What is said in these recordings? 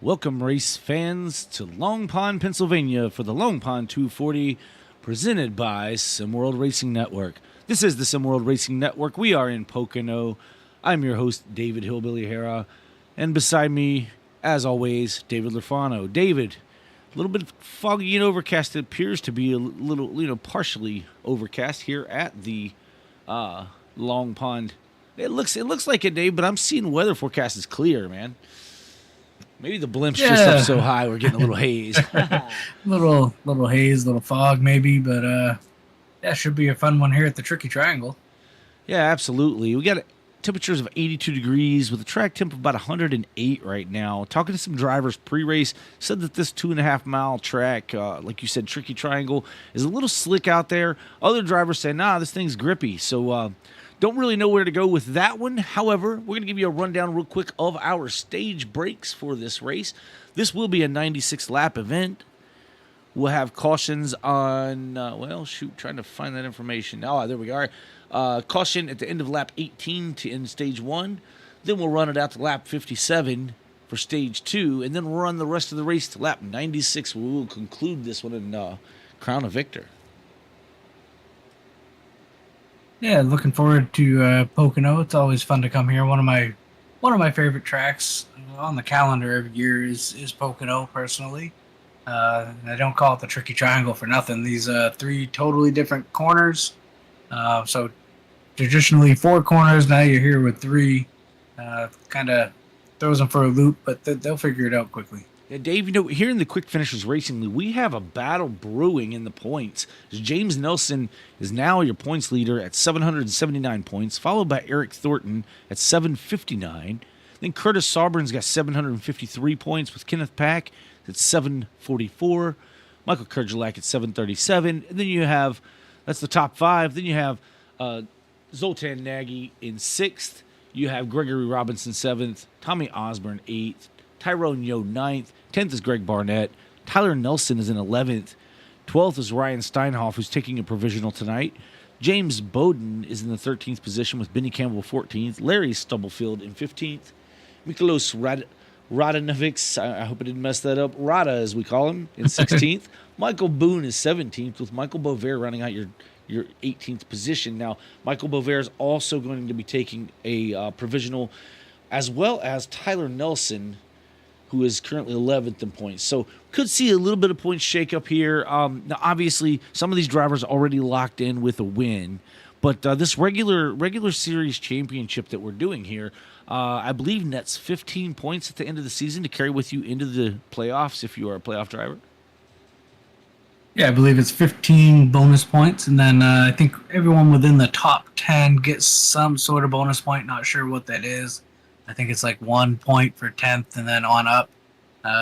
Welcome, race fans, to Long Pond, Pennsylvania for the Long Pond 240, presented by SimWorld Racing Network. This is the SimWorld Racing Network. We are in Pocono. I'm your host, David Hillbilly Hara, and beside me, as always, David Lafano. David, a little bit foggy and overcast. It appears to be a little, partially overcast here at the Long Pond. It looks like it, Dave, but I'm seeing the weather forecast is clear, man. Maybe the blimp's just up so high we're getting a little haze. little haze, little fog maybe, but that should be a fun one here at the Tricky Triangle. Yeah, absolutely. We got temperatures of 82 degrees with a track temp of about 108 right now. Talking to some drivers pre-race, said that this 2.5 mile track, like you said, Tricky Triangle, is a little slick out there. Other drivers say, nah, this thing's grippy. So don't really know where to go with that one. However, we're going to give you a rundown real quick of our stage breaks for this race. This will be a 96-lap event. We'll have cautions on, trying to find that information. Oh, there we are. Caution at the end of lap 18 to end stage 1. Then we'll run it out to lap 57 for stage 2. And then we'll run the rest of the race to lap 96. We will conclude this one and crown a victor. Yeah, looking forward to Pocono. It's always fun to come here. One of my favorite tracks on the calendar every year is Pocono, personally. I don't call it the Tricky Triangle for nothing. These 3 totally different corners. So traditionally 4 corners. Now you're here with 3. Kind of throws them for a loop, but they'll figure it out quickly. Yeah, Dave, here in the Quick Finishers Racing League, we have a battle brewing in the points. James Nelson is now your points leader at 779 points, followed by Eric Thornton at 759. Then Curtis Sauburn's got 753 points with Kenneth Pack at 744. Michael Kerjelak at 737. And then you have, that's the top 5. Then you have Zoltan Nagy in 6th. You have Gregory Robinson 7th. Tommy Osborne 8th. Tyrone Yo 9th. 10th is Greg Barnett. Tyler Nelson is in 11th. 12th is Ryan Steinhoff, who's taking a provisional tonight. James Bowden is in the 13th position with Benny Campbell 14th. Larry Stubblefield in 15th. Miklos Radanovics, I hope I didn't mess that up. Rada, as we call him, in 16th. Michael Boone is 17th, with Michael Bovair running out your 18th position. Now, Michael Bovair is also going to be taking a provisional, as well as Tyler Nelson, who is currently 11th in points. So could see a little bit of points shake up here. Now, obviously, some of these drivers are already locked in with a win. But this regular series championship that we're doing here, I believe nets 15 points at the end of the season to carry with you into the playoffs if you are a playoff driver. Yeah, I believe it's 15 bonus points. And then I think everyone within the top 10 gets some sort of bonus point. Not sure what that is. I think it's like 1 point for 10th and then on up.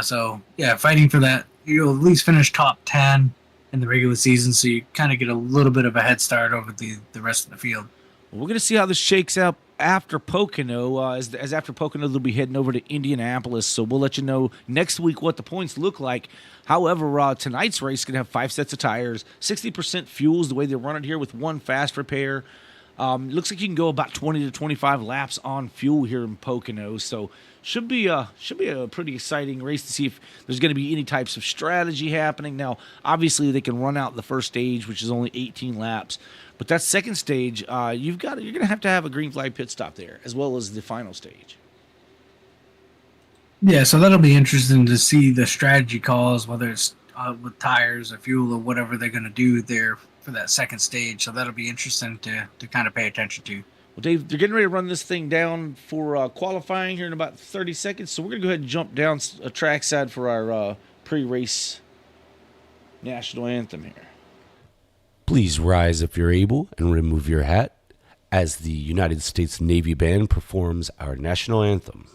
So, yeah, fighting for that. You'll at least finish top 10 in the regular season, so you kind of get a little bit of a head start over the rest of the field. Well, we're going to see how this shakes out after Pocono. As after Pocono, they'll be heading over to Indianapolis, so we'll let you know next week what the points look like. However, tonight's race is going to have 5 sets of tires, 60% fuels the way they run it here with 1 fast repair. Looks like you can go about 20 to 25 laps on fuel here in Pocono, so should be a pretty exciting race to see if there's going to be any types of strategy happening. Now, obviously, they can run out the first stage, which is only 18 laps, but that second stage, you're going to have a green flag pit stop there, as well as the final stage. Yeah, so that'll be interesting to see the strategy calls, whether it's with tires or fuel or whatever they're going to do there for that second stage. So that'll be interesting to kind of pay attention to. Well, Dave, they're getting ready to run this thing down for qualifying here in about 30 seconds. So we're going to go ahead and jump down a trackside for our pre-race national anthem here. Please rise if you're able and remove your hat as the United States Navy Band performs our national anthem.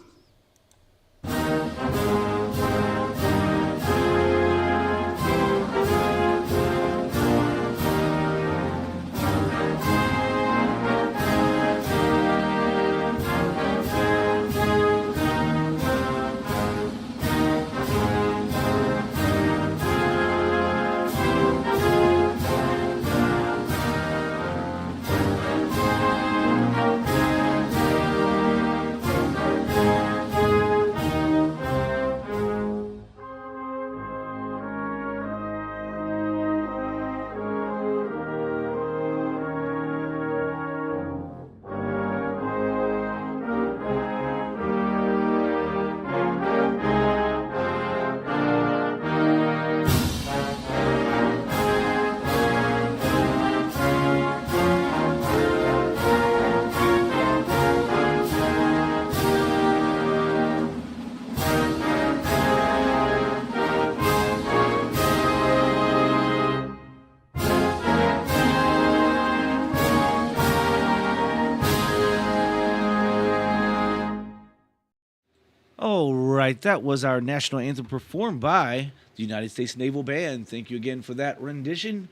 All right, that was our national anthem performed by the United States Naval Band. Thank you again for that rendition.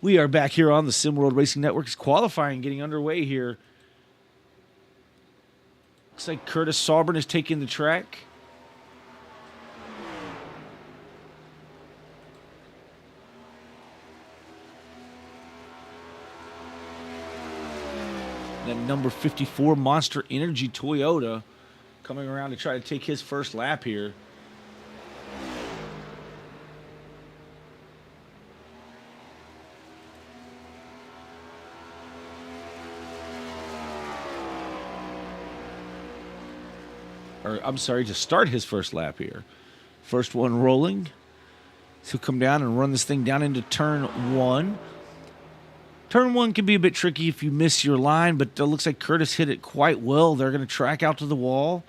We are back here on the SimWorld Racing Network's qualifying getting underway here. Looks like Curtis Sauber is taking the track. That number 54 Monster Energy Toyota coming around to try to take his first lap here. Or, I'm sorry, to start his first lap here. First one rolling. So he'll come down and run this thing down into turn 1. Turn 1 can be a bit tricky if you miss your line, but it looks like Curtis hit it quite well. They're going to track out to the wall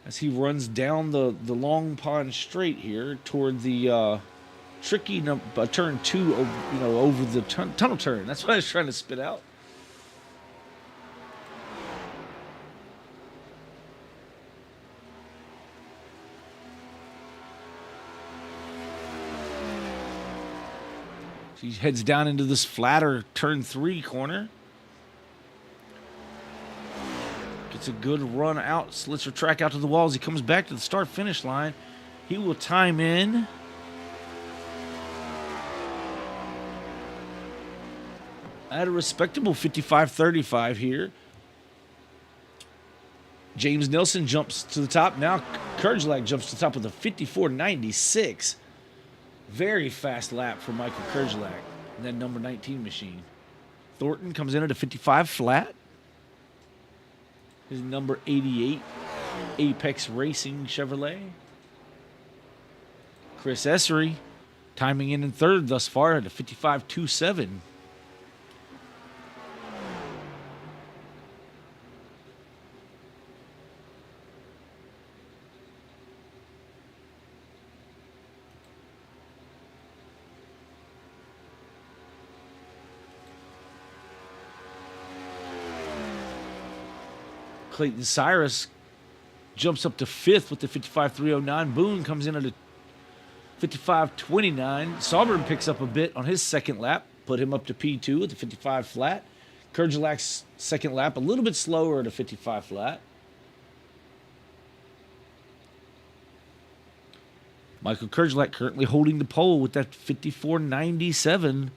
as he runs down the long pond straight here toward the tricky turn 2, over the tunnel turn. That's what I was trying to spit out. He heads down into this flatter turn 3 corner. Gets a good run out, slits her track out to the wall as he comes back to the start-finish line. He will time in at a respectable 55:35 here. James Nelson jumps to the top. Now Kerjlak jumps to the top with a 54:96. Very fast lap for Michael Kerjlak in that number 19 machine. Thornton comes in at a 55 flat. His number 88 Apex Racing Chevrolet. Chris Essery timing in third thus far at a 55.27. Clayton Cyrus jumps up to 5th with the 55.309. Boone comes in at a 55.29. Sauber picks up a bit on his second lap, put him up to P2 at the 55 flat. Kerjlak's second lap a little bit slower at a 55 flat. Michael Kerjlak currently holding the pole with that 54.97.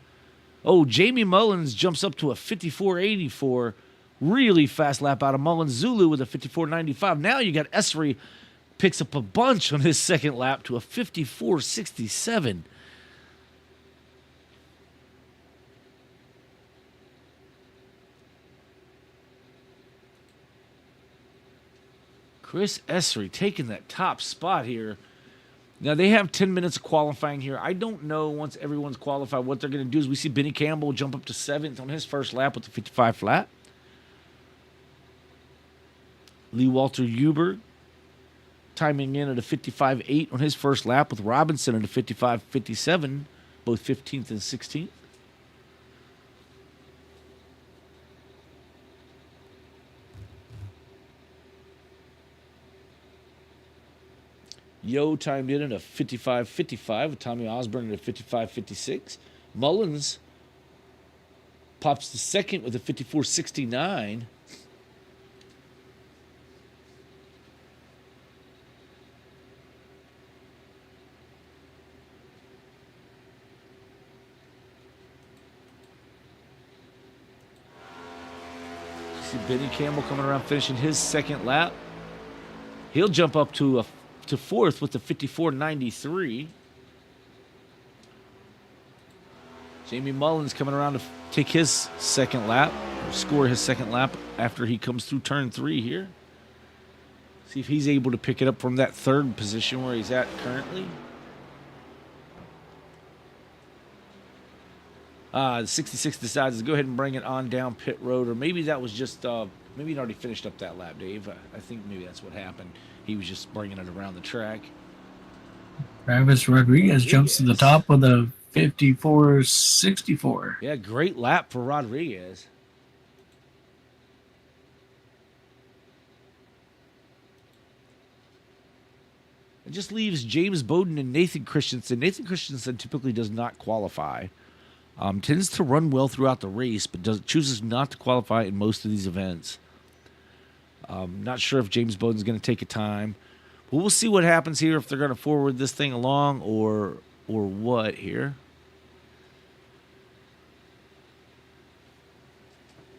Oh, Jamie Mullins jumps up to a 54.84. Really fast lap out of Mullins. Zulu with a 54.95. Now you got Essery picks up a bunch on his second lap to a 54.67. Chris Essery taking that top spot here. Now, they have 10 minutes of qualifying here. I don't know, once everyone's qualified, what they're going to do. Is we see Benny Campbell jump up to 7th on his first lap with the 55 flat. Lee Walter Huber timing in at a 55.8 on his first lap with Robinson at a 55.57, both 15th and 16th. Yo timed in at a 55.55 with Tommy Osborne at a 55.56. Mullins pops to second with a 54.69. See Benny Campbell coming around finishing his second lap. He'll jump up to fourth with the 54.93. Jamie Mullins coming around to take his second lap, or score his second lap after he comes through turn 3 here. See if he's able to pick it up from that third position where he's at currently. The 66 decides to go ahead and bring it on down pit road, or maybe that was just, maybe he'd already finished up that lap, Dave. I think maybe that's what happened. He was just bringing it around the track. Travis Rodriguez jumps to the top with a 54.64. Yeah, great lap for Rodriguez. It just leaves James Bowden and Nathan Christensen. Nathan Christensen typically does not qualify. Tends to run well throughout the race, but chooses not to qualify in most of these events. Not sure if James Bowden's going to take a time. But we'll see what happens here, if they're going to forward this thing along or what here.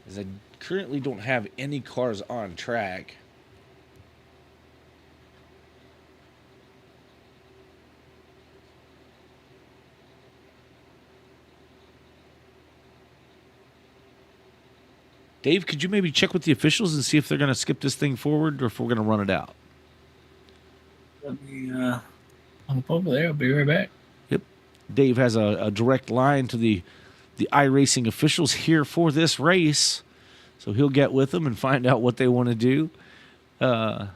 As I currently don't have any cars on track. Dave, could you maybe check with the officials and see if they're going to skip this thing forward or if we're going to run it out? Let me hop over there. I'll be right back. Yep. Dave has a direct line to the iRacing officials here for this race. So he'll get with them and find out what they want to do. If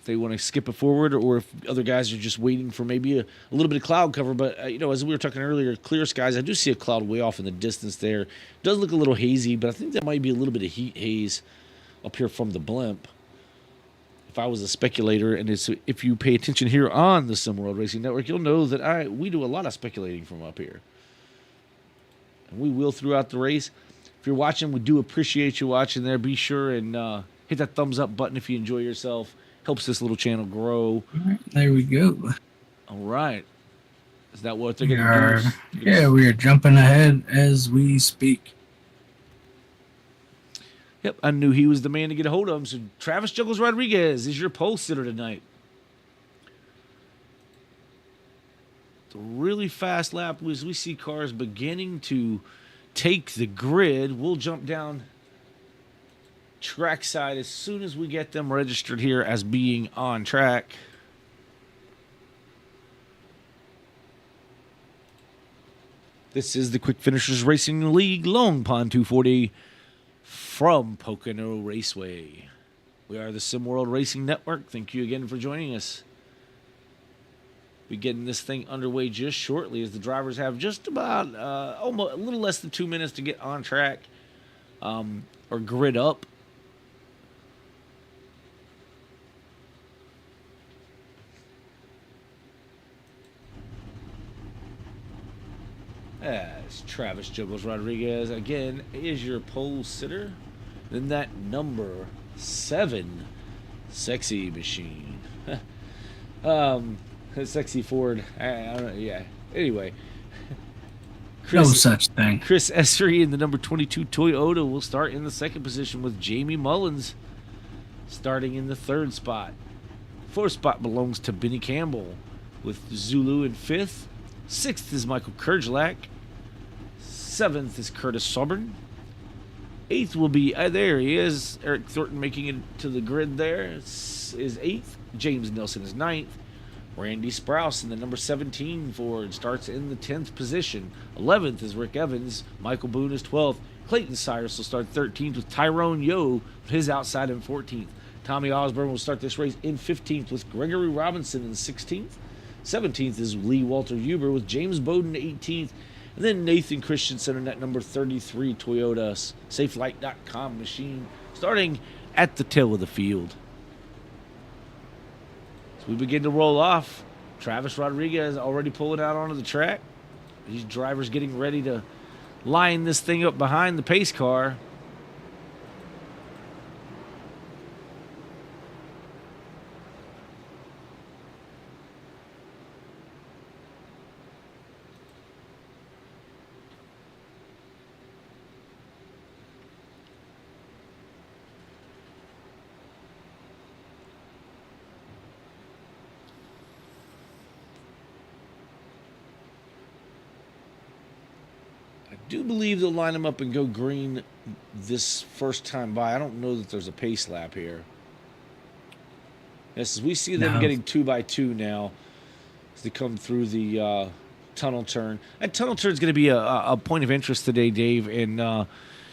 they want to skip it forward or if other guys are just waiting for maybe a little bit of cloud cover. But, as we were talking earlier, clear skies, I do see a cloud way off in the distance there. It does look a little hazy, but I think that might be a little bit of heat haze up here from the blimp. If I was a speculator, and if you pay attention here on the SimWorld Racing Network, you'll know that we do a lot of speculating from up here. And we will throughout the race. If you're watching, we do appreciate you watching there. Be sure and hit that thumbs up button if you enjoy yourself. Helps this little channel grow. All right, there we go. All right. Is that what they're going to do? Yeah, we are jumping ahead as we speak. Yep, I knew he was the man to get a hold of him. So Travis Juggles Rodriguez is your pole sitter tonight. It's a really fast lap as we see cars beginning to take the grid. We'll jump down trackside as soon as we get them registered here as being on track. This is the Quick Finishers Racing League Long Pond 240 from Pocono Raceway. We are the SimWorld Racing Network. Thank you again for joining us. We're getting this thing underway just shortly as the drivers have just about almost a little less than 2 minutes to get on track or grid up. As Travis Juggles Rodriguez again is your pole sitter. Then that number 7 sexy machine. Sexy Ford. I don't know. Yeah. Anyway. No such thing. Chris Essery in the number 22 Toyota will start in the second position with Jamie Mullins starting in the third spot. Fourth spot belongs to Benny Campbell with Zulu in fifth. Sixth is Michael Kerjlak. Seventh is Curtis Sobern. Eighth will be, there he is, Eric Thornton making it to the grid there. Is eighth. James Nelson is ninth. Randy Sprouse in the number 17 Ford starts in the 10th position. 11th is Rick Evans. Michael Boone is 12th. Clayton Cyrus will start 13th with Tyrone Yo, his outside in 14th. Tommy Osborne will start this race in 15th with Gregory Robinson in 16th. 17th is Lee Walter Huber with James Bowden 18th. And then Nathan Christensen in that number 33 Toyota SafeLight.com machine starting at the tail of the field. As we begin to roll off, Travis Rodriguez already pulling out onto the track. These drivers getting ready to line this thing up behind the pace car. I do believe they'll line them up and go green this first time by. I don't know that there's a pace lap here. Yes, as we see them getting 2x2 now as they come through the tunnel turn. That tunnel turn is going to be a point of interest today, Dave. And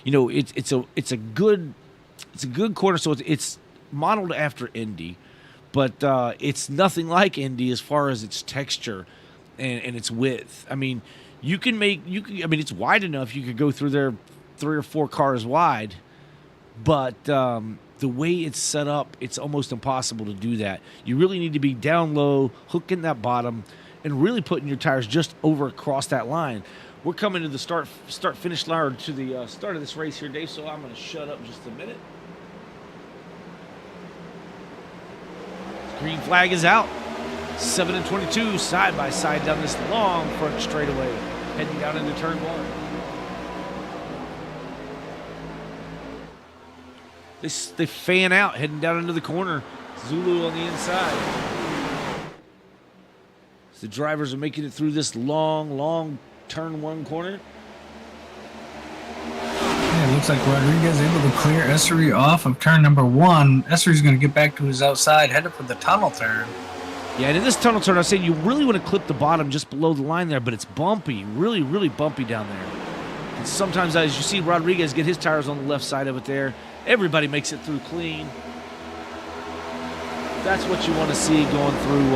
it's a good corner. So it's modeled after Indy, but it's nothing like Indy as far as its texture and its width. I mean, it's wide enough. You could go through there 3 or 4 cars wide, but the way it's set up, it's almost impossible to do that. You really need to be down low, hooking that bottom, and really putting your tires just over across that line. We're coming to the start-finish line, or to the start of this race here, Dave, so I'm going to shut up just a minute. Green flag is out. 7 and 22 side by side down this long front straightaway, heading down into turn 1. They fan out, heading down into the corner. Zulu on the inside. So the drivers are making it through this long turn 1 corner. Yeah, it looks like Rodriguez able to clear Essery off of turn number 1. Essery's going to get back to his outside, headed for the tunnel turn. Yeah, and in this tunnel turn, I was saying you really want to clip the bottom just below the line there, but it's bumpy, really bumpy down there. And sometimes, as you see Rodriguez get his tires on the left side of it there, everybody makes it through clean. That's what you want to see going through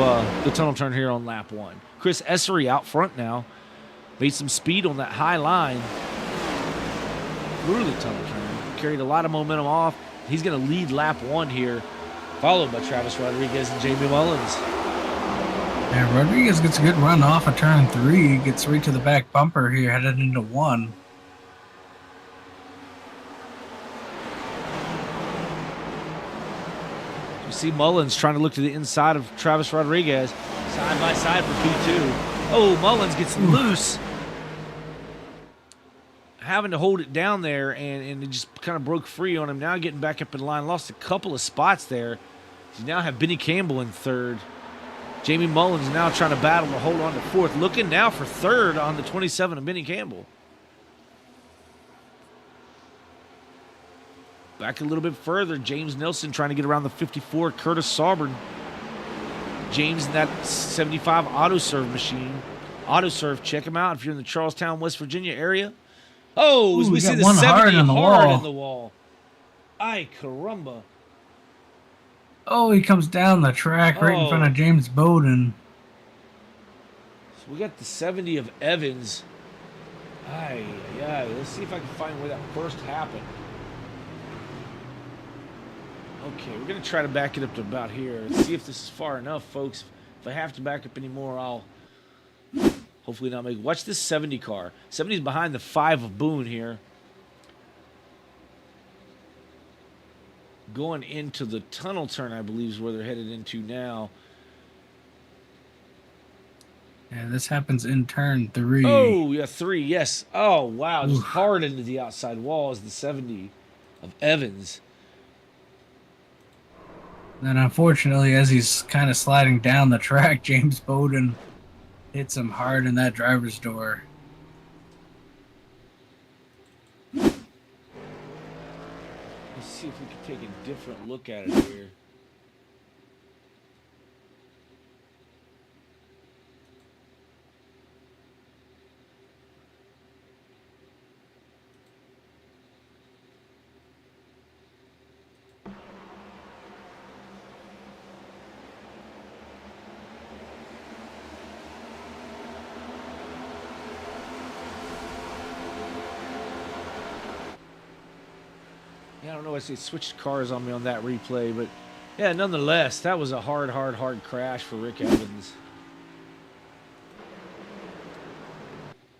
the tunnel turn here on lap 1. Chris Essery out front now. Made some speed on that high line through the tunnel turn. Carried a lot of momentum off. He's going to lead lap 1 here, followed by Travis Rodriguez and Jamie Mullins. Yeah, Rodriguez gets a good run off of turn 3. Gets right to the back bumper here, headed into 1. You see Mullins trying to look to the inside of Travis Rodriguez. Side by side for P2. Oh, Mullins gets loose. Having to hold it down there, and it just kind of broke free on him. Now getting back up in line. Lost a couple of spots there. You now have Benny Campbell in 3rd. Jamie Mullins now trying to battle to hold on to 4th. Looking now for 3rd on the 27 of Benny Campbell. Back a little bit further, James Nelson trying to get around the 54, Curtis Sauber. James in that 75 AutoServe machine. AutoServe, check him out if you're in the Charlestown, West Virginia area. Oh, as we see the 70 hard in the wall. Ay, caramba. Oh, he comes down the track right in front of James Bowden. So we got the 70 of Evans. Ay, let's see if I can find where that first happened. Okay, we're going to try to back it up to about here. Let's see if this is far enough, folks. If I have to back up anymore, I'll hopefully not make it. Watch this 70 car. 70's behind the 5 of Boone here. Going into the tunnel turn, I believe, is where they're headed into now. Yeah, this happens in turn 3. Oh, yeah, 3, yes. Oh, wow. Just hard into the outside wall is the 70 of Evans. And unfortunately, as he's kind of sliding down the track, James Bowden hits him hard in that driver's door. Let's see if we can take a different look at it here. I don't know if they switched cars on me on that replay, but yeah, nonetheless, that was a hard crash for Rick Evans.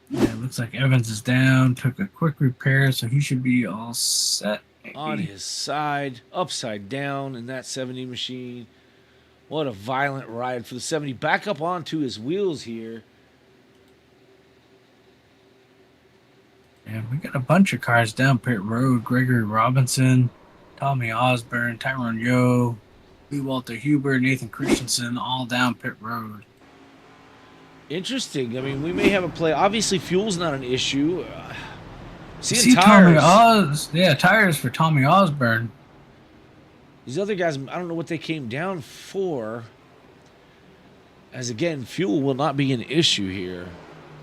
Yeah, it looks like Evans is down, took a quick repair, so he should be all set. Maybe. On his side, upside down in that 70 machine. What a violent ride for the 70. Back up onto his wheels here. Yeah, we got a bunch of cars down pit road. Gregory Robinson, Tommy Osborne, Tyrone Yo, Lee Walter Huber, Nathan Christensen, all down pit road. Interesting. I mean, we may have a play. Obviously, fuel's not an issue. See tires. Tires for Tommy Osborne. These other guys, I don't know what they came down for. As again, fuel will not be an issue here.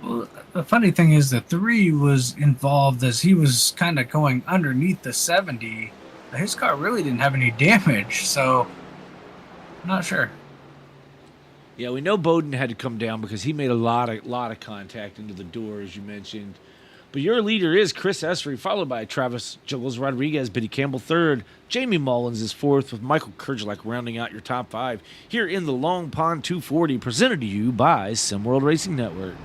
Well, the funny thing is the 3 was involved as he was kind of going underneath the 70. His car really didn't have any damage, so I'm not sure. Yeah, we know Bowden had to come down because he made a lot of contact into the door, as you mentioned. But your leader is Chris Essery, followed by Travis Juggles Rodriguez, Biddy Campbell third, Jamie Mullins is fourth, with Michael Kerjelak rounding out your top 5 here in the Long Pond 240, presented to you by SimWorld Racing Network.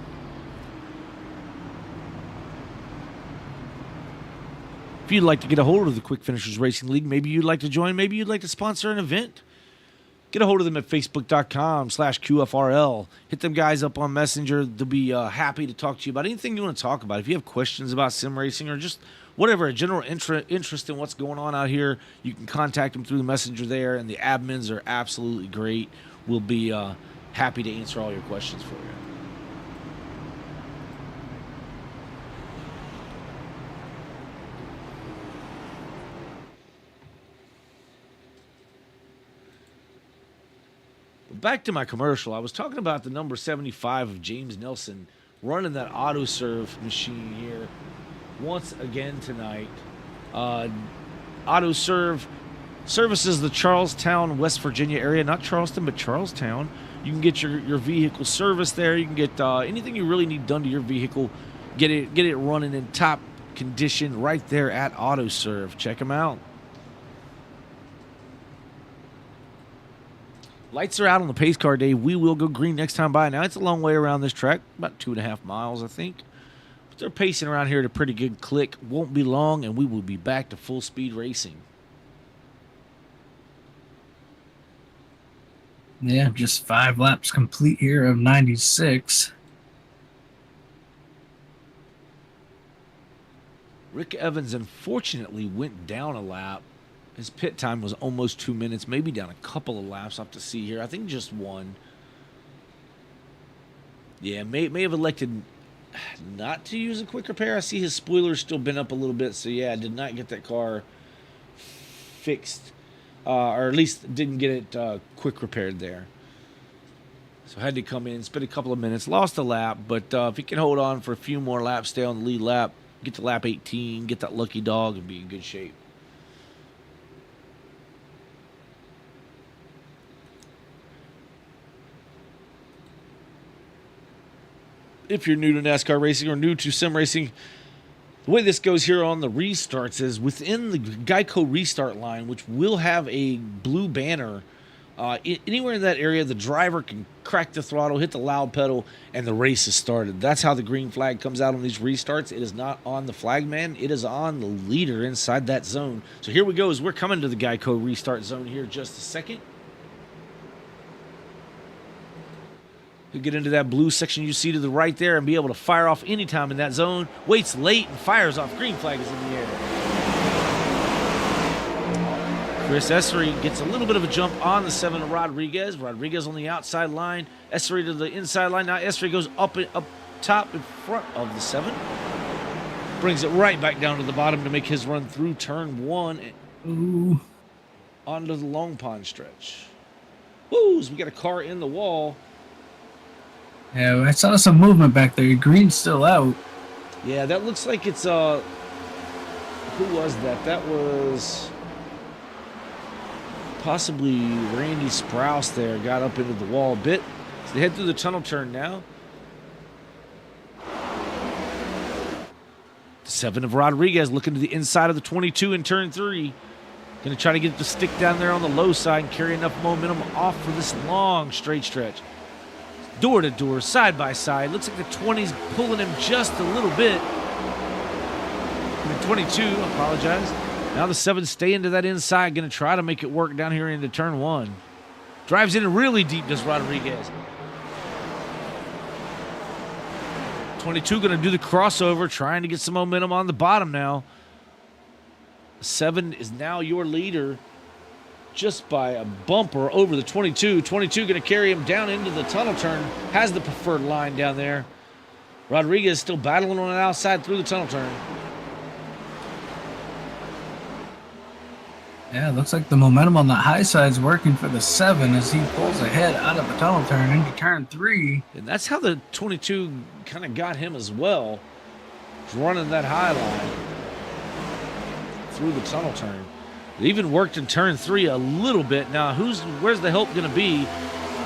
If you'd like to get a hold of the Quick Finishers Racing League, maybe you'd like to join, maybe you'd like to sponsor an event, get a hold of them at facebook.com/QFRL. Hit them guys up on Messenger. They'll be happy to talk to you about anything you want to talk about. If you have questions about sim racing or just whatever, a general interest in what's going on out here, you can contact them through the Messenger there, and the admins are absolutely great. We'll be happy to answer all your questions for you. Back to my commercial. I was talking about the number 75 of James Nelson running that auto serve machine here once again tonight. Auto serve services the Charlestown, West Virginia area. Not Charleston, but Charlestown. You can get your vehicle service there. You can get anything you really need done to your vehicle. Get it running in top condition right there at Auto Serve. Check them out. Lights are out on the pace car day. We will go green next time by. Now, it's a long way around this track, about 2.5 miles, I think. But they're pacing around here at a pretty good click. Won't be long, and we will be back to full speed racing. Yeah, just 5 laps complete here of 96. Rick Evans, unfortunately, went down a lap. His pit time was almost 2 minutes, maybe down a couple of laps. I'll have to see here. I think just one. Yeah, may have elected not to use a quick repair. I see his spoiler's still been up a little bit, so yeah, did not get that car fixed, or at least didn't get it quick repaired there. So had to come in, spend a couple of minutes, lost a lap, but if he can hold on for a few more laps, stay on the lead lap, get to lap 18, get that lucky dog, and be in good shape. If you're new to NASCAR racing or new to sim racing, the way this goes here on the restarts is within the Geico restart line, which will have a blue banner. Anywhere in that area, the driver can crack the throttle, hit the loud pedal, and the race is started. That's how the green flag comes out on these restarts. It is not on the flagman. It is on the leader inside that zone. So here we go as we're coming to the Geico restart zone here in just a second. He'll get into that blue section you see to the right there and be able to fire off anytime in that zone. Waits late and fires off. Green flag is in the air. Chris Essery gets a little bit of a jump on the 7 of Rodriguez. Rodriguez on the outside line. Essery to the inside line. Now Essery goes up top in front of the 7. Brings it right back down to the bottom to make his run through turn 1. Ooh. Onto the Long Pond stretch. Woo! So we got a car in the wall. Yeah, I saw some movement back there. Green's still out. Yeah, that looks like it's who was that? That was possibly Randy Sprouse there. Got up into the wall a bit. So they head through the tunnel turn now. The 7 of Rodriguez looking to the inside of the 22 in turn 3. Going to try to get it to stick down there on the low side and carry enough momentum off for this long straight stretch. Door to door, side by side. Looks like the 20's pulling him just a little bit. The 22, apologize. Now the 7 staying to that inside, going to try to make it work down here into turn 1. Drives in really deep, does Rodriguez. 22 going to do the crossover, trying to get some momentum on the bottom now. 7 is now your leader, just by a bumper over the 22. 22 going to carry him down into the tunnel turn. Has the preferred line down there. Rodriguez still battling on the outside through the tunnel turn. Yeah, looks like the momentum on the high side is working for the 7 as he pulls ahead out of the tunnel turn into turn 3. And that's how the 22 kind of got him as well. He's running that high line through the tunnel turn. It even worked in turn 3 a little bit. Now, where's the help going to be?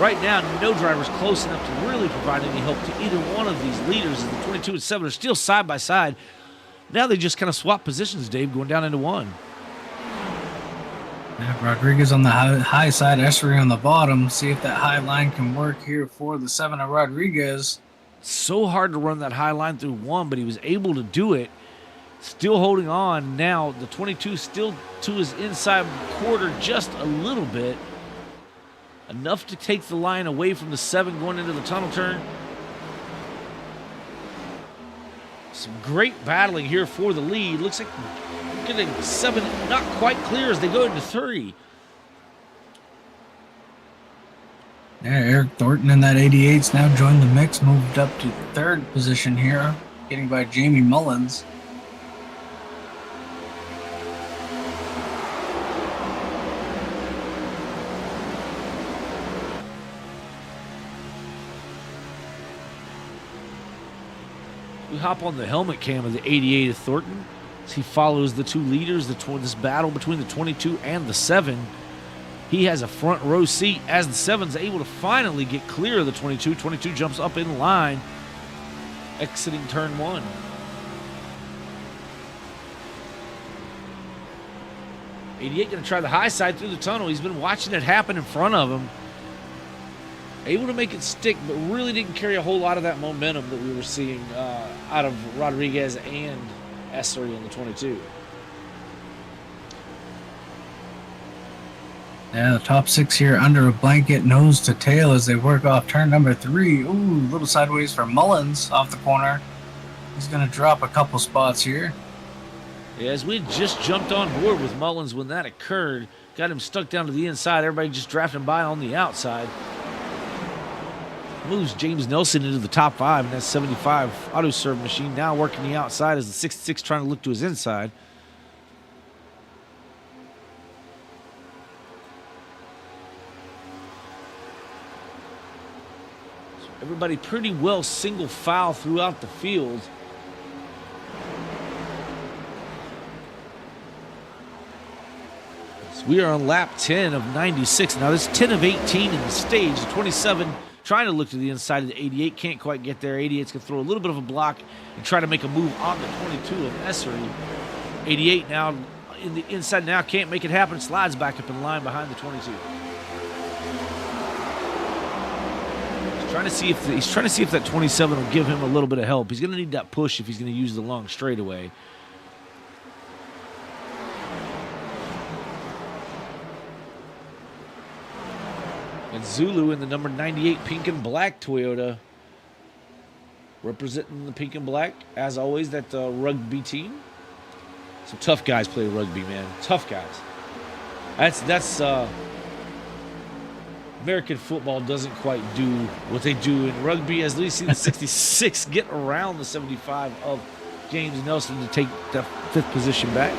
Right now, no driver's close enough to really provide any help to either one of these leaders, as the 22 and 7 are still side by side. Now they just kind of swap positions, Dave, going down into one. Yeah, Rodriguez on the high side, SWRN on the bottom. See if that high line can work here for the 7 of Rodriguez. So hard to run that high line through one, but he was able to do it. Still holding on. Now the 22 still to his inside quarter just a little bit. Enough to take the line away from the 7 going into the tunnel turn. Some great battling here for the lead. Looks like we're getting 7 not quite clear as they go into 3. Yeah, Eric Thornton in that 88's now joined the mix, moved up to 3rd position here, getting by Jamie Mullins. We hop on the helmet cam of the 88 of Thornton as he follows the 2 leaders, this battle between the 22 and the 7. He has a front row seat as the 7's able to finally get clear of the 22. 22 jumps up in line, exiting turn 1. '88 going to try the high side through the tunnel. He's been watching it happen in front of him. Able to make it stick, but really didn't carry a whole lot of that momentum that we were seeing out of Rodriguez and SWRN in the 22. Yeah, the top 6 here under a blanket, nose to tail as they work off turn number 3. Ooh, a little sideways for Mullins off the corner. He's going to drop a couple spots here. Yeah, as we had just jumped on board with Mullins when that occurred, got him stuck down to the inside. Everybody just drafting by on the outside. Moves James Nelson into the top 5, and that 75 auto serve machine now working the outside as the 66 trying to look to his inside. So everybody pretty well single file throughout the field. So we are on lap 10 of 96. Now this 10 of 18 in the stage, the 27 trying to look to the inside of the 88. Can't quite get there. 88's going to throw a little bit of a block and try to make a move on the 22 of SWRN. 88 now in the inside now. Can't make it happen. Slides back up in line behind the 22. He's trying to see if that 27 will give him a little bit of help. He's going to need that push if he's going to use the long straightaway. And Zulu in the number 98 pink and black Toyota, representing the pink and black, as always, that rugby team. Some tough guys play rugby, man. Tough guys. That's American football doesn't quite do what they do in rugby, as we see the 66 get around the 75 of James Nelson to take the 5th position back.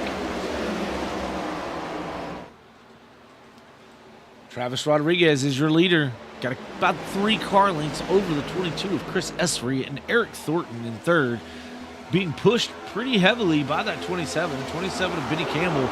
Travis Rodriguez is your leader. Got about 3 car lengths over the 22 of Chris SWRN and Eric Thornton in 3rd. Being pushed pretty heavily by that 27. 27 of Benny Campbell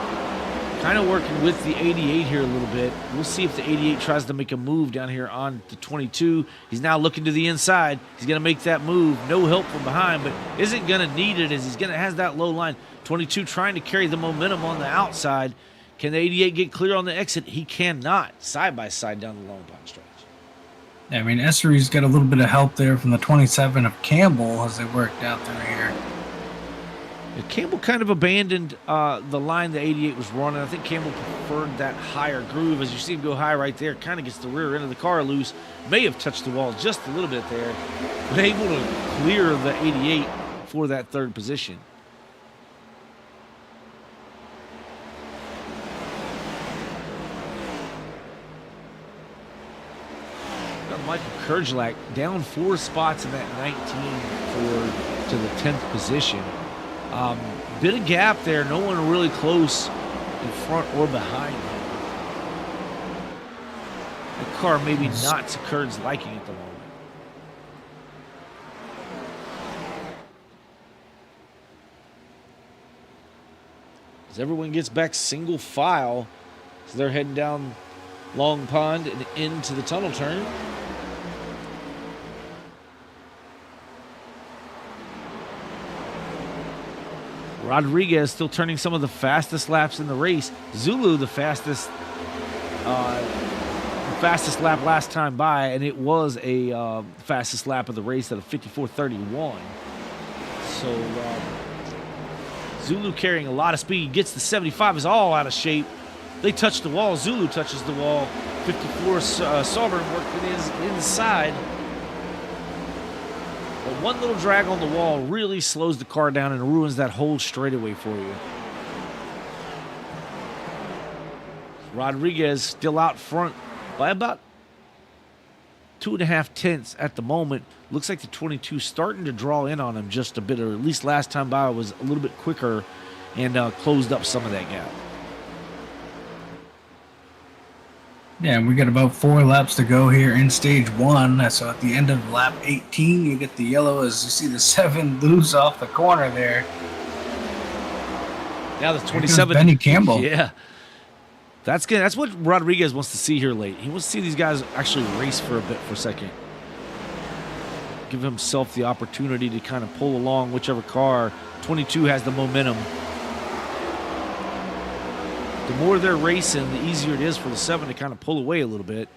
kind of working with the 88 here a little bit. We'll see if the 88 tries to make a move down here on the 22. He's now looking to the inside. He's going to make that move. No help from behind, but isn't going to need it as he's going to has that low line. 22 trying to carry the momentum on the outside. Can the 88 get clear on the exit? He cannot. Side by side down the long pine stretch. Yeah, I mean, SWRN's got a little bit of help there from the 27 of Campbell as they worked out through here. Yeah, Campbell kind of abandoned the line the 88 was running. I think Campbell preferred that higher groove. As you see him go high right there, kind of gets the rear end of the car loose. May have touched the wall just a little bit there, but able to clear the 88 for that 3rd position. Michael Kerjlak down 4 spots in that 19 to the 10th position. Bit of gap there. No one really close in front or behind him. The car maybe not to Kerd's liking at the moment. As everyone gets back single file, so they're heading down Long Pond and into the tunnel turn. Rodriguez still turning some of the fastest laps in the race. Zulu, the fastest lap last time by, and it was a fastest lap of the race at a 54.31. So Zulu carrying a lot of speed, gets the 75, is all out of shape. They touch the wall. Zulu touches the wall. 54 SWRN working his inside. But one little drag on the wall really slows the car down and ruins that whole straightaway for you. Rodriguez still out front by about 2.5 tenths at the moment. Looks like the 22 starting to draw in on him just a bit, or at least last time by was a little bit quicker and closed up some of that gap. Yeah, we got about 4 laps to go here in stage 1. So at the end of lap 18, you get the yellow as you see the 7 loose off the corner there. Now the 27. Benny Campbell. Yeah. That's good. That's what Rodriguez wants to see here late. He wants to see these guys actually race for a second. Give himself the opportunity to kind of pull along whichever car. 22 has the momentum. The more they're racing, the easier it is for the 7 to kind of pull away a little bit.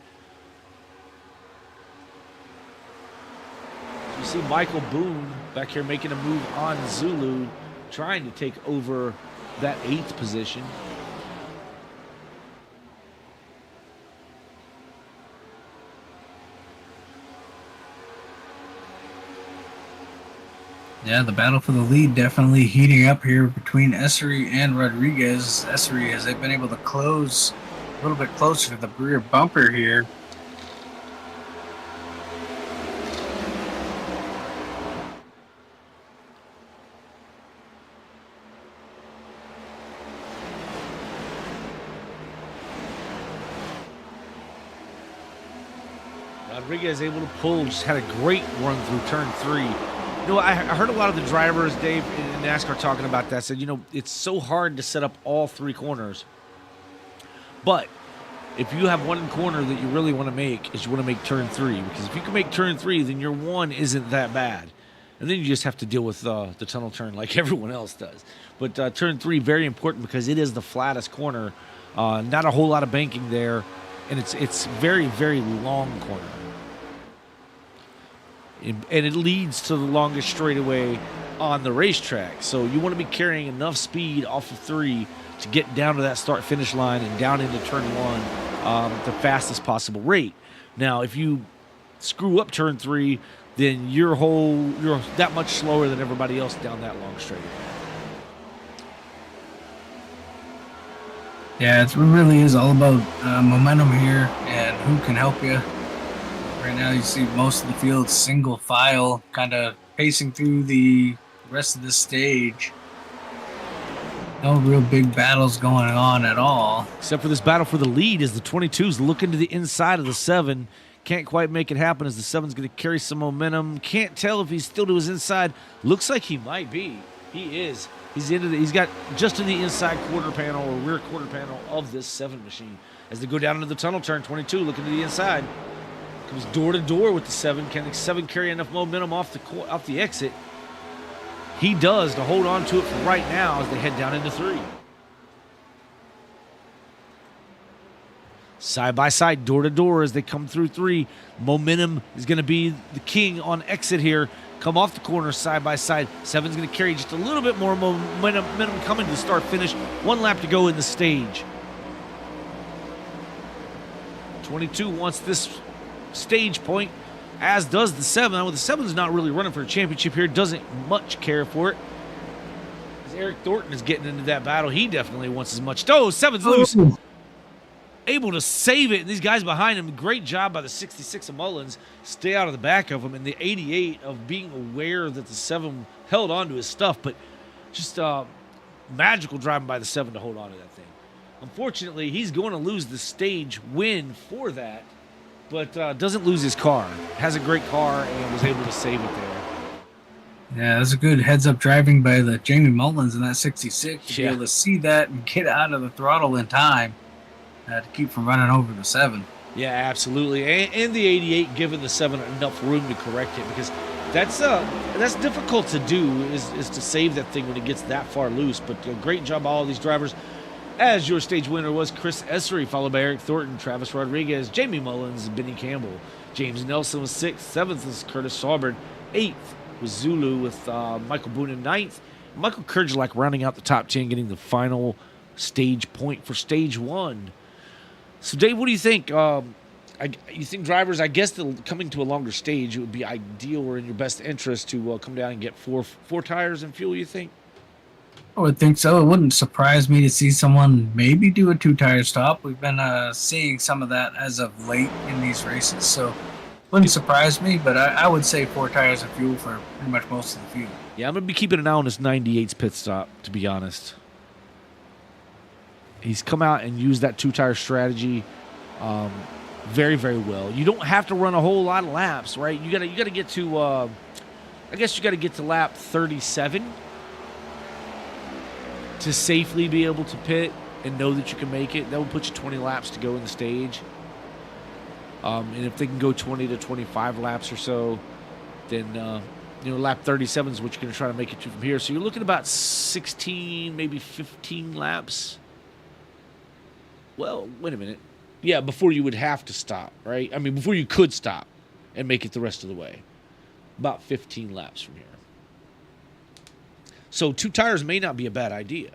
You see Michael Boone back here making a move on Zulu, trying to take over that 8th position. Yeah, the battle for the lead definitely heating up here between Essery and Rodriguez. Essery, as they've been able to close a little bit closer to the rear bumper here. Rodriguez able to pull, just had a great run through turn 3. You know, I heard a lot of the drivers, Dave, in NASCAR talking about that, said, you know, it's so hard to set up all 3 corners. But if you have one corner that you really want to make, is you want to make turn 3. Because if you can make turn 3, then your 1 isn't that bad. And then you just have to deal with the tunnel turn like everyone else does. But turn 3, very important because it is the flattest corner. Not a whole lot of banking there. And it's very, very long corner. And it leads to the longest straightaway on the racetrack. So you want to be carrying enough speed off of 3 to get down to that start-finish line and down into turn 1 the fastest possible rate. Now, if you screw up turn 3, then you're that much slower than everybody else down that long straightaway. Yeah, it really is all about momentum here and who can help you. Right now you see most of the field single file kind of pacing through the rest of the stage. No real big battles going on at all. Except for this battle for the lead as the 22's looking to the inside of the 7. Can't quite make it happen as the 7's going to carry some momentum. Can't tell if he's still to his inside. Looks like he might be. He is. He's got just in the inside quarter panel or rear quarter panel of this 7 machine. As they go down into the tunnel turn, 22 looking to the inside. Comes door to door with the 7. Can the 7 carry enough momentum off the exit? He does to hold on to it for right now as they head down into 3. Side by side, door to door as they come through 3. Momentum is going to be the king on exit here. Come off the corner side by side. 7's going to carry just a little bit more momentum coming to start finish. 1 lap to go in the stage. 22 wants this stage point, as does the 7. Well, the 7's not really running for a championship here, doesn't much care for it. As Eric Thornton is getting into that battle, he definitely wants as much. Oh, 7's loose. Able to save it, and these guys behind him, great job by the 66 of Mullins, stay out of the back of him, and the 88 of being aware that the 7 held on to his stuff, but just magical driving by the 7 to hold on to that thing. Unfortunately, he's going to lose the stage win for that, but doesn't lose his car. Has a great car and was able to save it there. Yeah, that's a good heads-up driving by the Jamie Mullins in that 66 to be able to see that and get out of the throttle in time. to keep from running over the 7. Yeah, absolutely. And the 88 giving the 7 enough room to correct it, because that's difficult to do, is to save that thing when it gets that far loose. But great job by all these drivers. As your stage winner was Chris Essery, followed by Eric Thornton, Travis Rodriguez, Jamie Mullins, and Benny Campbell. James Nelson was 6th. 7th was Curtis Saubert. 8th was Zulu with Michael Boone in 9th. Michael Kurgelak rounding out the top 10, getting the final stage point for stage 1. So, Dave, what do you think? You think drivers, I guess, coming to a longer stage, it would be ideal or in your best interest to come down and get four tires and fuel, you think? I would think so. It wouldn't surprise me to see someone maybe do a 2-tire stop. We've been seeing some of that as of late in these races, so wouldn't surprise me, but I would say 4 tires of fuel for pretty much most of the field. Yeah, I'm going to be keeping an eye on this 98's pit stop, to be honest. He's come out and used that 2-tire strategy very, very well. You don't have to run a whole lot of laps, right? You got to get to, I guess you got to get to lap 37 to safely be able to pit and know that you can make it. That will put you 20 laps to go in the stage. And if they can go 20 to 25 laps or so, then lap 37 is what you're going to try to make it to from here. So you're looking about 16, maybe 15 laps. Well, wait a minute. Yeah, before you would have to stop, right? I mean, before you could stop and make it the rest of the way. About 15 laps from here. So 2 tires may not be a bad idea.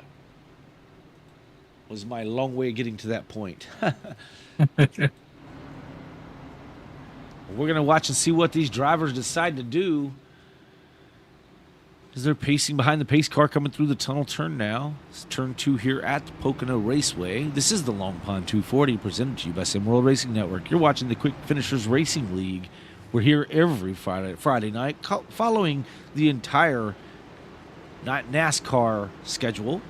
Was my long way of getting to that point. We're going to watch and see what these drivers decide to do, as they're pacing behind the pace car coming through the tunnel turn now. It's turn 2 here at the Pocono Raceway. This is the Long Pond 240, presented to you by SimWorld Racing Network. You're watching the Quick Finishers Racing League. We're here every Friday night, following the entire NASCAR schedule.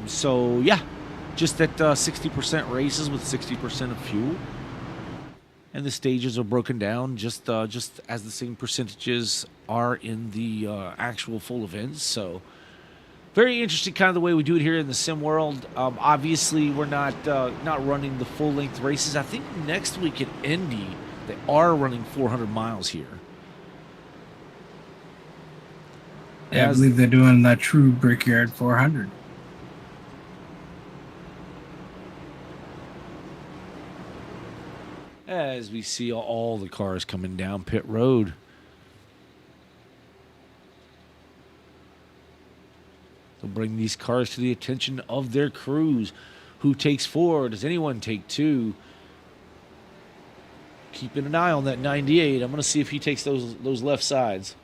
So, yeah, just at 60% races with 60% of fuel. And the stages are broken down just as the same percentages are in the actual full events. So, very interesting kind of the way we do it here in the sim world. Obviously, we're not running the full-length races. I think next week at Indy, they are running 400 miles here. Yeah, I believe they're doing that true Brickyard 400. As we see all the cars coming down pit road. They'll bring these cars to the attention of their crews. Who takes 4? Does anyone take 2? Keeping an eye on that 98. I'm going to see if he takes those left sides.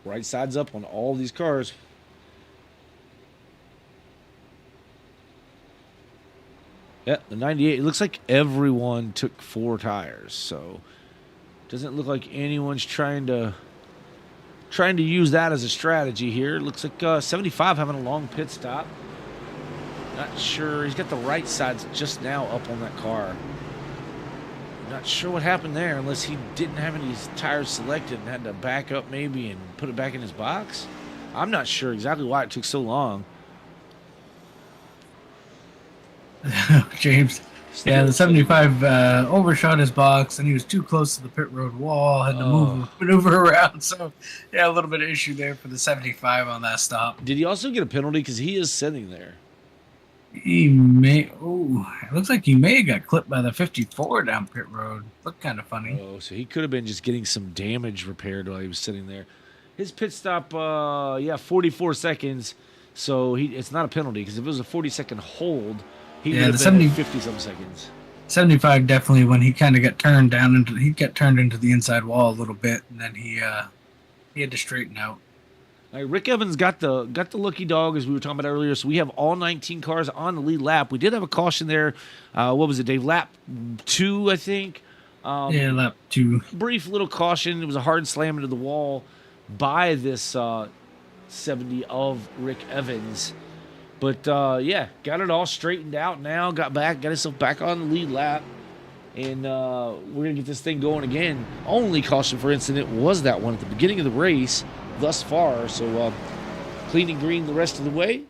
Right sides up on all these cars. Yeah, the 98. It looks like everyone took 4 tires, so doesn't look like anyone's trying to use that as a strategy here. It looks like 75 having a long pit stop. Not sure. He's got the right sides just now up on that car. Not sure what happened there, unless he didn't have any tires selected and had to back up maybe and put it back in his box. I'm not sure exactly why it took so long. James. Yeah, the 75 overshot his box, and he was too close to the pit road wall, had to maneuver around. So, yeah, a little bit of issue there for the 75 on that stop. Did he also get a penalty? Because he is sitting there. He may. Oh, it looks like he may have got clipped by the 54 down pit road. Looked kind of funny. Oh, so he could have been just getting some damage repaired while he was sitting there. His pit stop, 44 seconds. So it's not a penalty, because if it was a 40-second hold, he would have been 50-some seconds. 75 definitely, when he kind of got turned down into, he got turned into the inside wall a little bit, and then he had to straighten out. All right, Rick Evans got the lucky dog, as we were talking about earlier. So we have all 19 cars on the lead lap. We did have a caution there. What was it, Dave? Lap 2, I think. Lap 2. Brief little caution. It was a hard slam into the wall by this 70 of Rick Evans. But, got it all straightened out now. Got himself back on the lead lap. And we're going to get this thing going again. Only caution for incident was that one at the beginning of the race thus far. So, clean and green the rest of the way.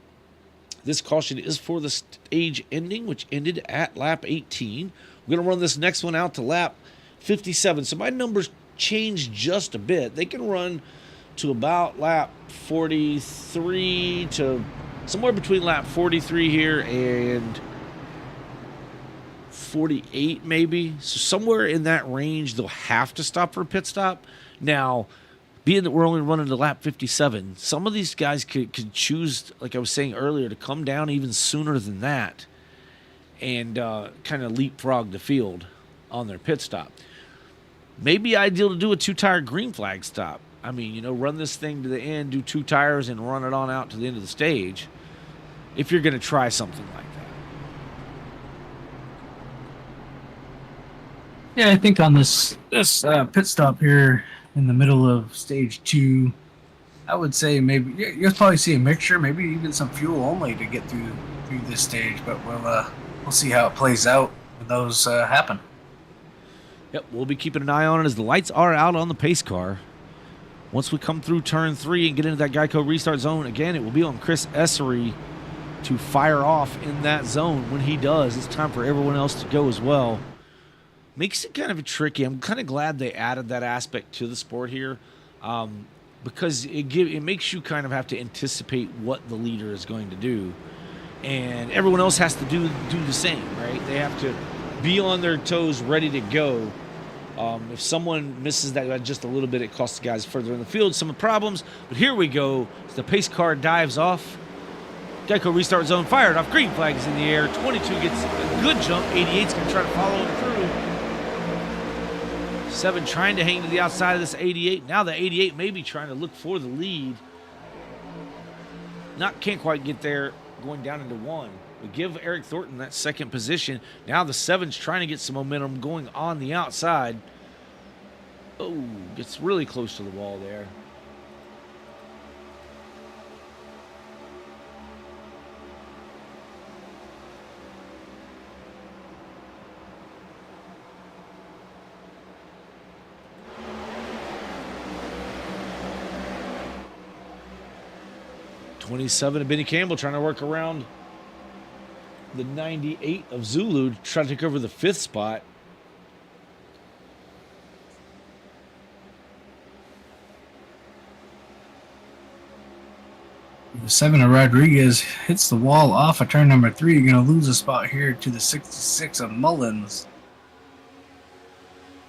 This caution is for the stage ending, which ended at lap 18. We're going to run this next one out to lap 57. So my numbers changed just a bit. They can run to about lap 43 to somewhere between lap 43 here and 48 maybe. So somewhere in that range, they'll have to stop for a pit stop. Now, being that we're only running to lap 57, some of these guys could choose, like I was saying earlier, to come down even sooner than that and kind of leapfrog the field on their pit stop. Maybe ideal to do a 2-tire green flag stop. I mean, run this thing to the end, do 2 tires, and run it on out to the end of the stage if you're going to try something like that. Yeah, I think on this pit stop here in the middle of stage 2, I would say maybe you'll probably see a mixture, maybe even some fuel only to get through this stage. But we'll see how it plays out when those happen. Yep, we'll be keeping an eye on it as the lights are out on the pace car. Once we come through turn 3 and get into that Geico restart zone again, it will be on Chris Essery to fire off in that zone. When he does, it's time for everyone else to go as well. Makes it kind of tricky. I'm kind of glad they added that aspect to the sport here, because it makes you kind of have to anticipate what the leader is going to do, and everyone else has to do the same, right? They have to be on their toes, ready to go. If someone misses that just a little bit, it costs the guys further in the field some problems. But here we go. As the pace car dives off. Geico restart zone fired off. Green flag is in the air. 22 gets a good jump. 88's going to try to follow him through. 7 trying to hang to the outside of this 88. Now the 88 may be trying to look for the lead. Can't quite get there, going down into 1. We give Eric Thornton that second position. Now the 7's trying to get some momentum going on the outside. Oh, gets really close to the wall there. '27 of Benny Campbell trying to work around the 98 of Zulu to try to take over the 5th spot. The 7 of Rodriguez hits the wall off of turn number 3. You're going to lose a spot here to the 66 of Mullins.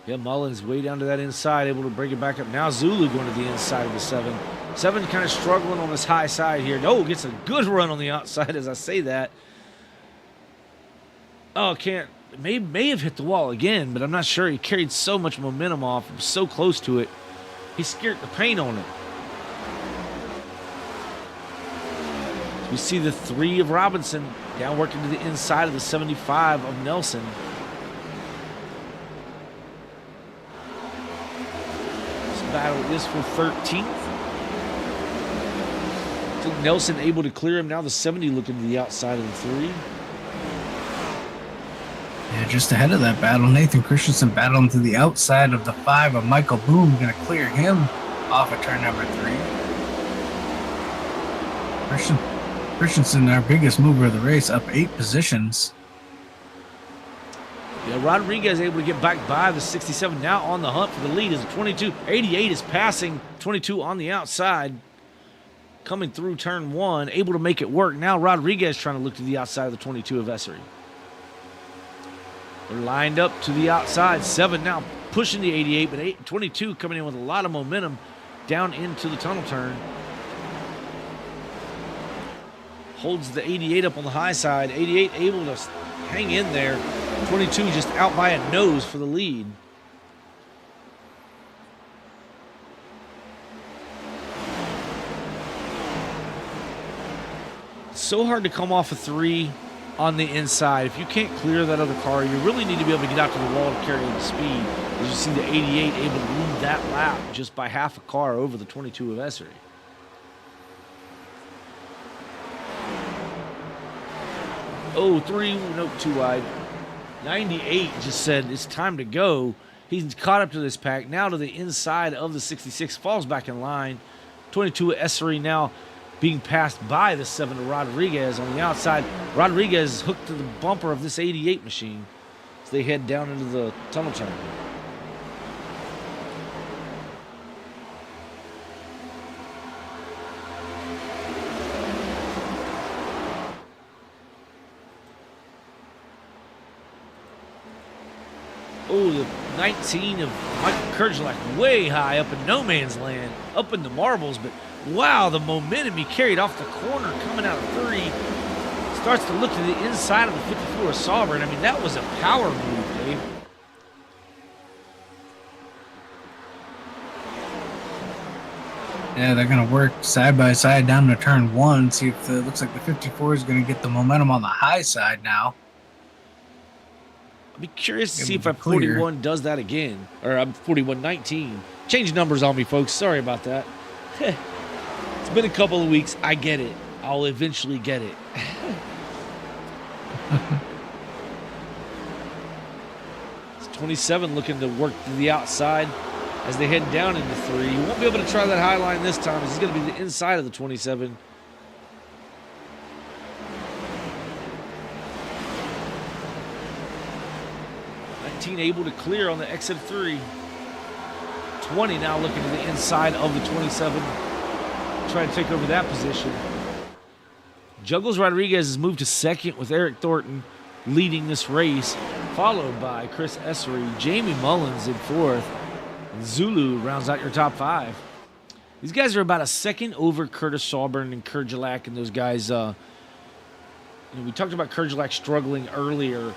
Yeah, Mullins way down to that inside, able to bring it back up. Now Zulu going to the inside of the 7. 7 kind of struggling on this high side here. No, gets a good run on the outside as I say that. Oh, may have hit the wall again, but I'm not sure. He carried so much momentum off. He was so close to it. He scared the paint on it. So we see the 3 of Robinson down working to the inside of the 75 of Nelson. This battle is for 13th. Nelson able to clear him. Now the 70 looking to the outside of the 3. Yeah, just ahead of that battle, Nathan Christensen battling to the outside of the 5 of Michael Boone. Going to clear him off of turn number 3. Christensen, our biggest mover of the race, up 8 positions. Yeah, Rodriguez able to get back by the 67. Now on the hunt for the lead is the 22. 88 is passing 22 on the outside. Coming through turn 1, able to make it work. Now Rodriguez trying to look to the outside of the 22 of Essery. They're lined up to the outside. 7 now pushing the 88, but 22 coming in with a lot of momentum down into the tunnel turn. Holds the 88 up on the high side. 88 able to hang in there. 22 just out by a nose for the lead. So hard to come off a 3 on the inside. If you can't clear that other car, you really need to be able to get out to the wall to carry the speed. As you see the 88 able to lead that lap just by half a car over the 22 of Essery. Oh, 3, nope, too wide. 98 just said it's time to go. He's caught up to this pack. Now to the inside of the 66, falls back in line. 22 of Essery now being passed by the 7 to Rodriguez on the outside. Rodriguez hooked to the bumper of this 88 machine as they head down into the tunnel turn. Oh, the 19 of Michael Kerjelak way high up in no man's land, up in the marbles, but wow, the momentum he carried off the corner coming out of 3. Starts to look to the inside of the 54 of SWRN. I mean, that was a power move, Dave. Yeah, they're going to work side by side down to turn 1. See if it looks like the 54 is going to get the momentum on the high side now. I'd be curious to see if 41 does that again. Or I'm 41-19. Change numbers on me, folks. Sorry about that. It's been a couple of weeks. I get it. I'll eventually get it. It's 27 looking to work to the outside as they head down into 3. You won't be able to try that high line this time. This is going to be the inside of the 27. Able to clear on the exit 3. 20 now looking to the inside of the 27, trying to take over that position. Juggles Rodriguez has moved to 2nd with Eric Thornton leading this race, followed by Chris Essery, Jamie Mullins in 4th, and Zulu rounds out your top 5. These guys are about a second over Curtis SWRN and Kerjelak, and those guys, we talked about Kerjelak struggling earlier,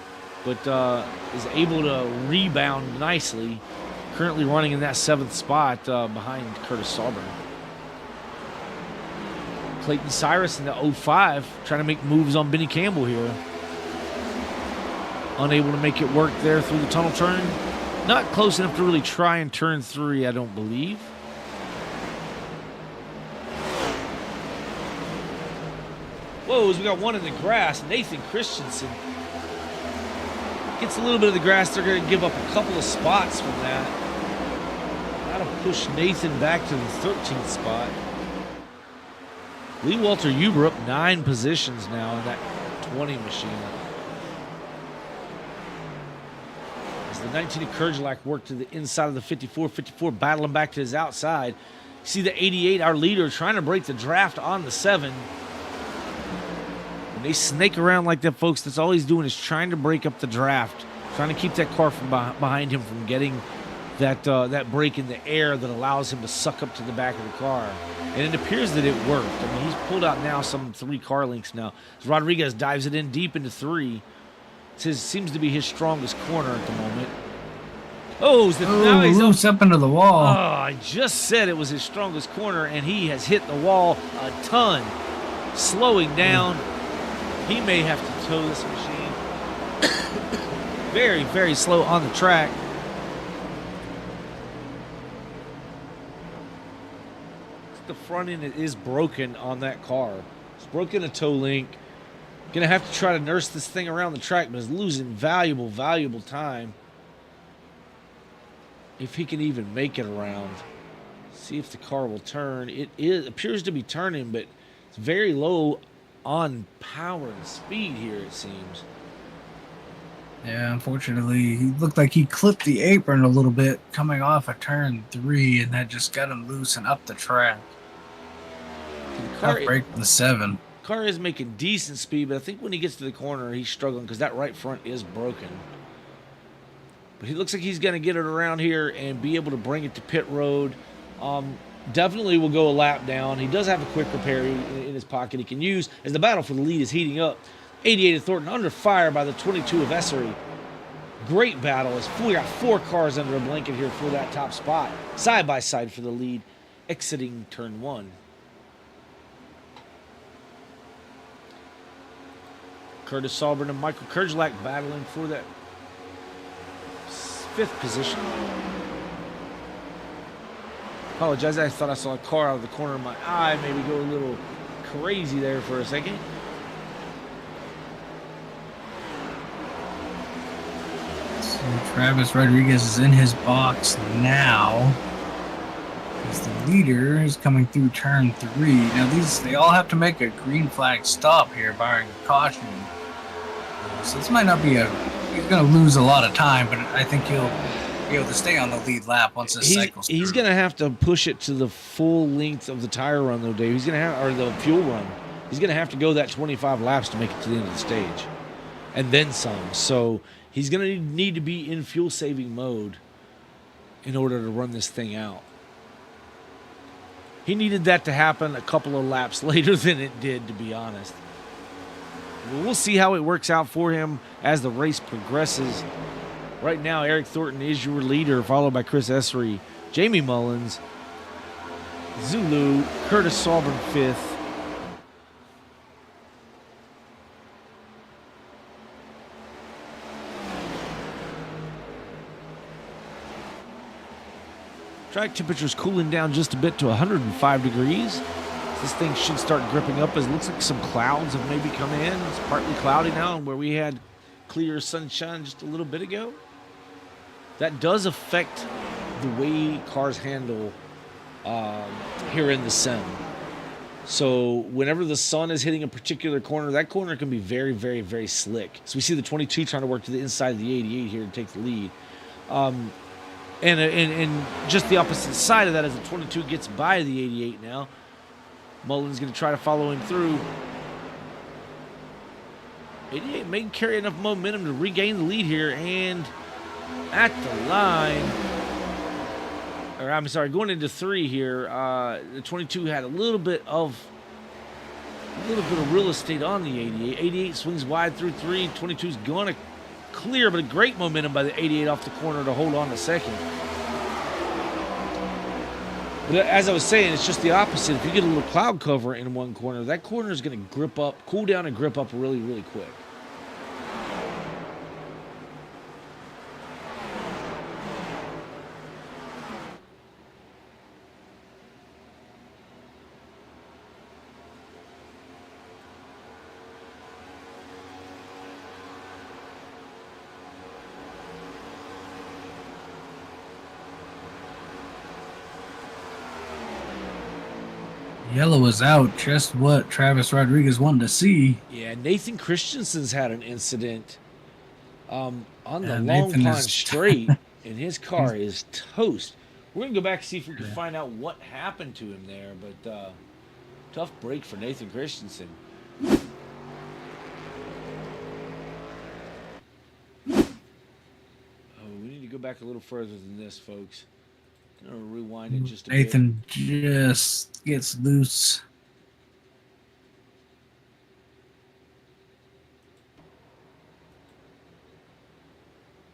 but is able to rebound nicely. Currently running in that 7th spot behind Curtis SWRN. Clayton Cyrus in the 05 trying to make moves on Benny Campbell here. Unable to make it work there through the tunnel turn. Not close enough to really try and turn 3, I don't believe. Whoa, as we got one in the grass, Nathan Christensen gets a little bit of the grass. They're going to give up a couple of spots from that. That'll push Nathan back to the 13th spot. Lee Walter Huber up 9 positions now in that 20 machine. As the 19 of Kerjelak work to the inside of the 54, battling back to his outside. See the 88, our leader, trying to break the draft on the 7. When they snake around like that, folks, that's all he's doing is trying to break up the draft, trying to keep that car from behind him from getting that break in the air that allows him to suck up to the back of the car. And it appears that it worked. I mean, he's pulled out now some 3 car lengths now. As Rodriguez dives it in deep into 3. Seems to be his strongest corner at the moment. Now he's loose up into the wall. Oh, I just said it was his strongest corner, and he has hit the wall a ton, slowing down. He may have to tow this machine. Very, very slow on the track. The front end is broken on that car. It's broken a toe link. Gonna have to try to nurse this thing around the track, but is losing valuable, valuable time. If he can even make it around. See if the car will turn. It appears to be turning, but it's very low on power and speed here, it seems. Yeah, unfortunately, he looked like he clipped the apron a little bit coming off of turn 3, and that just got him loose and up the track. Tough break to the 7. Car is making decent speed, but I think when he gets to the corner, he's struggling because that right front is broken. But he looks like he's going to get it around here and be able to bring it to pit road. Definitely will go a lap down. He does have a quick repair in his pocket he can use as the battle for the lead is heating up. 88 of Thornton under fire by the 22 of Essery. Great battle as we got 4 cars under a blanket here for that top spot. Side by side for the lead, exiting turn 1. Curtis SWRN and Michael Kerjelak battling for that 5th position. Apologize, I thought I saw a car out of the corner of my eye. Maybe go a little crazy there for a second. So Travis Rodriguez is in his box now. as the leader is coming through turn 3. Now they all have to make a green flag stop here, barring a caution. So this might not be he's going to lose a lot of time, but I think he'll be able to stay on the lead lap once this cycles through. He's going to have to push it to the full length of the tire run, though, Dave. He's going to have, or the fuel run. He's going to have to go that 25 laps to make it to the end of the stage, and then some. So he's going to need to be in fuel saving mode in order to run this thing out. He needed that to happen a couple of laps later than it did, to be honest. We'll see how it works out for him as the race progresses. Right now, Eric Thornton is your leader, followed by Chris Essery, Jamie Mullins, Zulu, Curtis Sauber 5th. Track temperature's cooling down just a bit to 105 degrees. This thing should start gripping up as it looks like some clouds have maybe come in. It's partly cloudy now where we had clear sunshine just a little bit ago. That does affect the way cars handle here in the sim. So whenever the sun is hitting a particular corner, that corner can be very, very, very slick. So we see the 22 trying to work to the inside of the 88 here to take the lead. And just the opposite side of that, as the 22 gets by the 88 now, Mullins going to try to follow him through. 88 may carry enough momentum to regain the lead here, and at the line, or I'm sorry, going into 3 here, the 22 had a little bit of real estate on the 88. 88 swings wide through 3. 22 is going to clear, but a great momentum by the 88 off the corner to hold on to second. But as I was saying, it's just the opposite. If you get a little cloud cover in one corner, that corner is going to grip up, cool down and grip up really, really quick. Yellow is out, just what Travis Rodriguez wanted to see. Yeah, Nathan Christensen's had an incident on the Long Nathan Pond Straight, and his car is toast. We're going to go back and see if we can find out what happened to him there, but tough break for Nathan Christensen. Oh, we need to go back a little further than this, folks. I'm going to rewind it just a bit. Nathan just gets loose.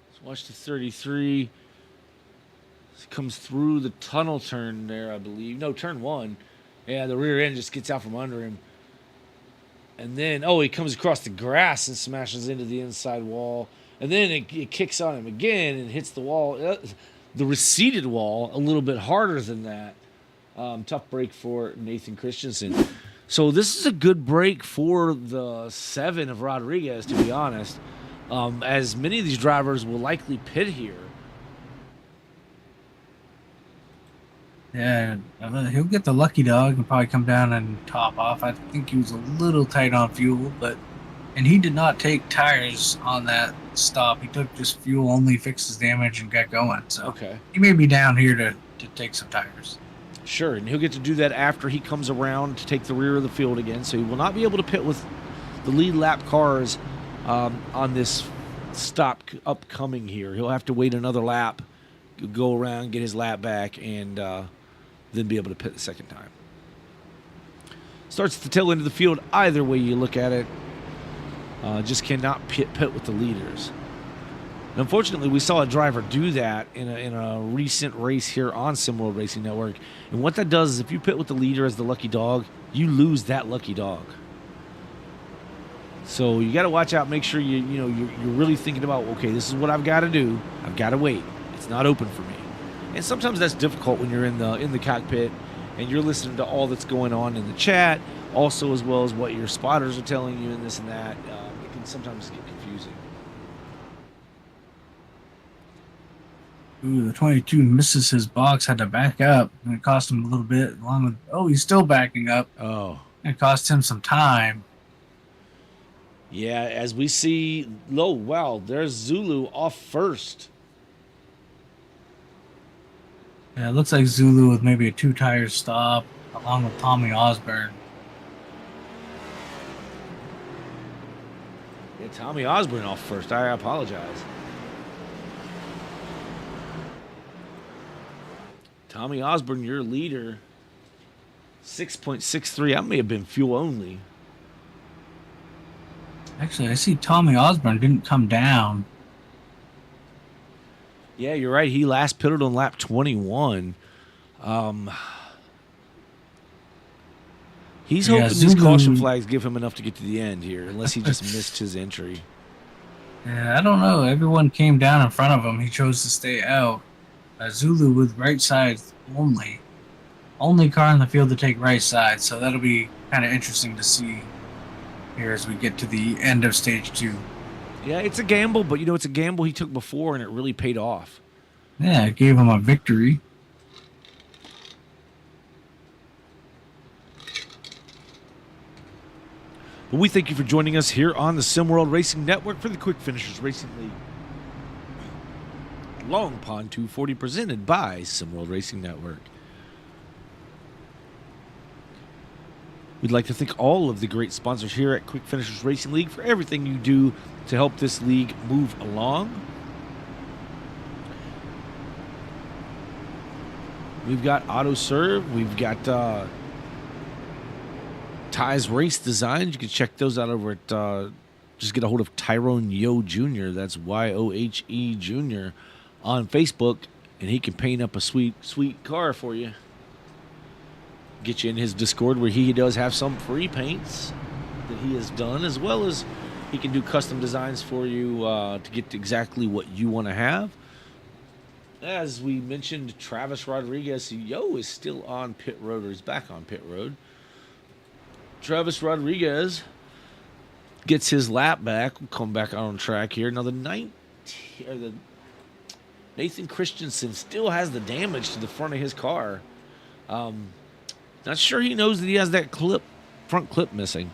Let's watch the 33. Comes through the tunnel turn there, I believe. No, turn 1. Yeah, the rear end just gets out from under him. And then, he comes across the grass and smashes into the inside wall. And then it kicks on him again and hits the wall. The receded wall a little bit harder than that. Tough break for Nathan Christensen. So this is a good break for the 7 of Rodriguez, to be honest, as many of these drivers will likely pit here. Yeah, he'll get the lucky dog and probably come down and top off. I think he was a little tight on fuel, and he did not take tires on that stop. He took just fuel only, fixed his damage, and got going. So okay, he may be down here to take some tires. Sure, and he'll get to do that after he comes around to take the rear of the field again. So he will not be able to pit with the lead lap cars on this stop upcoming here. He'll have to wait another lap, go around, get his lap back, and then be able to pit the second time. Starts at the tail end of the field. Either way you look at it, just cannot pit with the leaders. And unfortunately, we saw a driver do that in a recent race here on SimWorld Racing Network. And what that does is if you pit with the leader as the lucky dog, you lose that lucky dog. So you got to watch out. Make sure you're really thinking about, okay, this is what I've got to do. I've got to wait. It's not open for me. And sometimes that's difficult when you're in the cockpit and you're listening to all that's going on in the chat, also as well as what your spotters are telling you and this and that. It can sometimes get confusing. Ooh, the 22 misses his box, had to back up, and it cost him a little bit. Along with, he's still backing up. Oh. It cost him some time. Yeah, as we see, oh, wow, there's Zulu off first. Yeah, it looks like Zulu with maybe a 2-tire stop, along with Tommy Osborne. Yeah, Tommy Osborne off first. I apologize. Tommy Osborne, your leader, 6.63. That may have been fuel only. Actually, I see Tommy Osborne didn't come down. Yeah, you're right. He last pitted on lap 21. He's hoping these caution flags give him enough to get to the end here, unless he just missed his entry. Yeah, I don't know. Everyone came down in front of him. He chose to stay out. Zulu with right side only. Only car in the field to take right side, so that'll be kind of interesting to see here as we get to the end of stage 2. Yeah, it's a gamble, but it's a gamble he took before, and it really paid off. Yeah, it gave him a victory. Well, we thank you for joining us here on the SimWorld Racing Network for the Quick Finishers Racing League. Long Pond 240 presented by SimWorld Racing Network. We'd like to thank all of the great sponsors here at Quick Finishers Racing League for everything you do to help this league move along. We've got AutoServe. We've got Ty's Race Designs. You can check those out over at just get a hold of Tyrone Yo Jr. That's Yohe Jr. on Facebook, and he can paint up a sweet car for you. Get you in his Discord where he does have some free paints that he has done, as well as he can do custom designs for you to get exactly what you want to have. As we mentioned, Travis Rodriguez, Yo is still on pit road, or he's back on pit road. Travis Rodriguez gets his lap back. We'll come back on track here. Now the Nathan Christensen still has the damage to the front of his car. Not sure he knows that he has that front clip missing.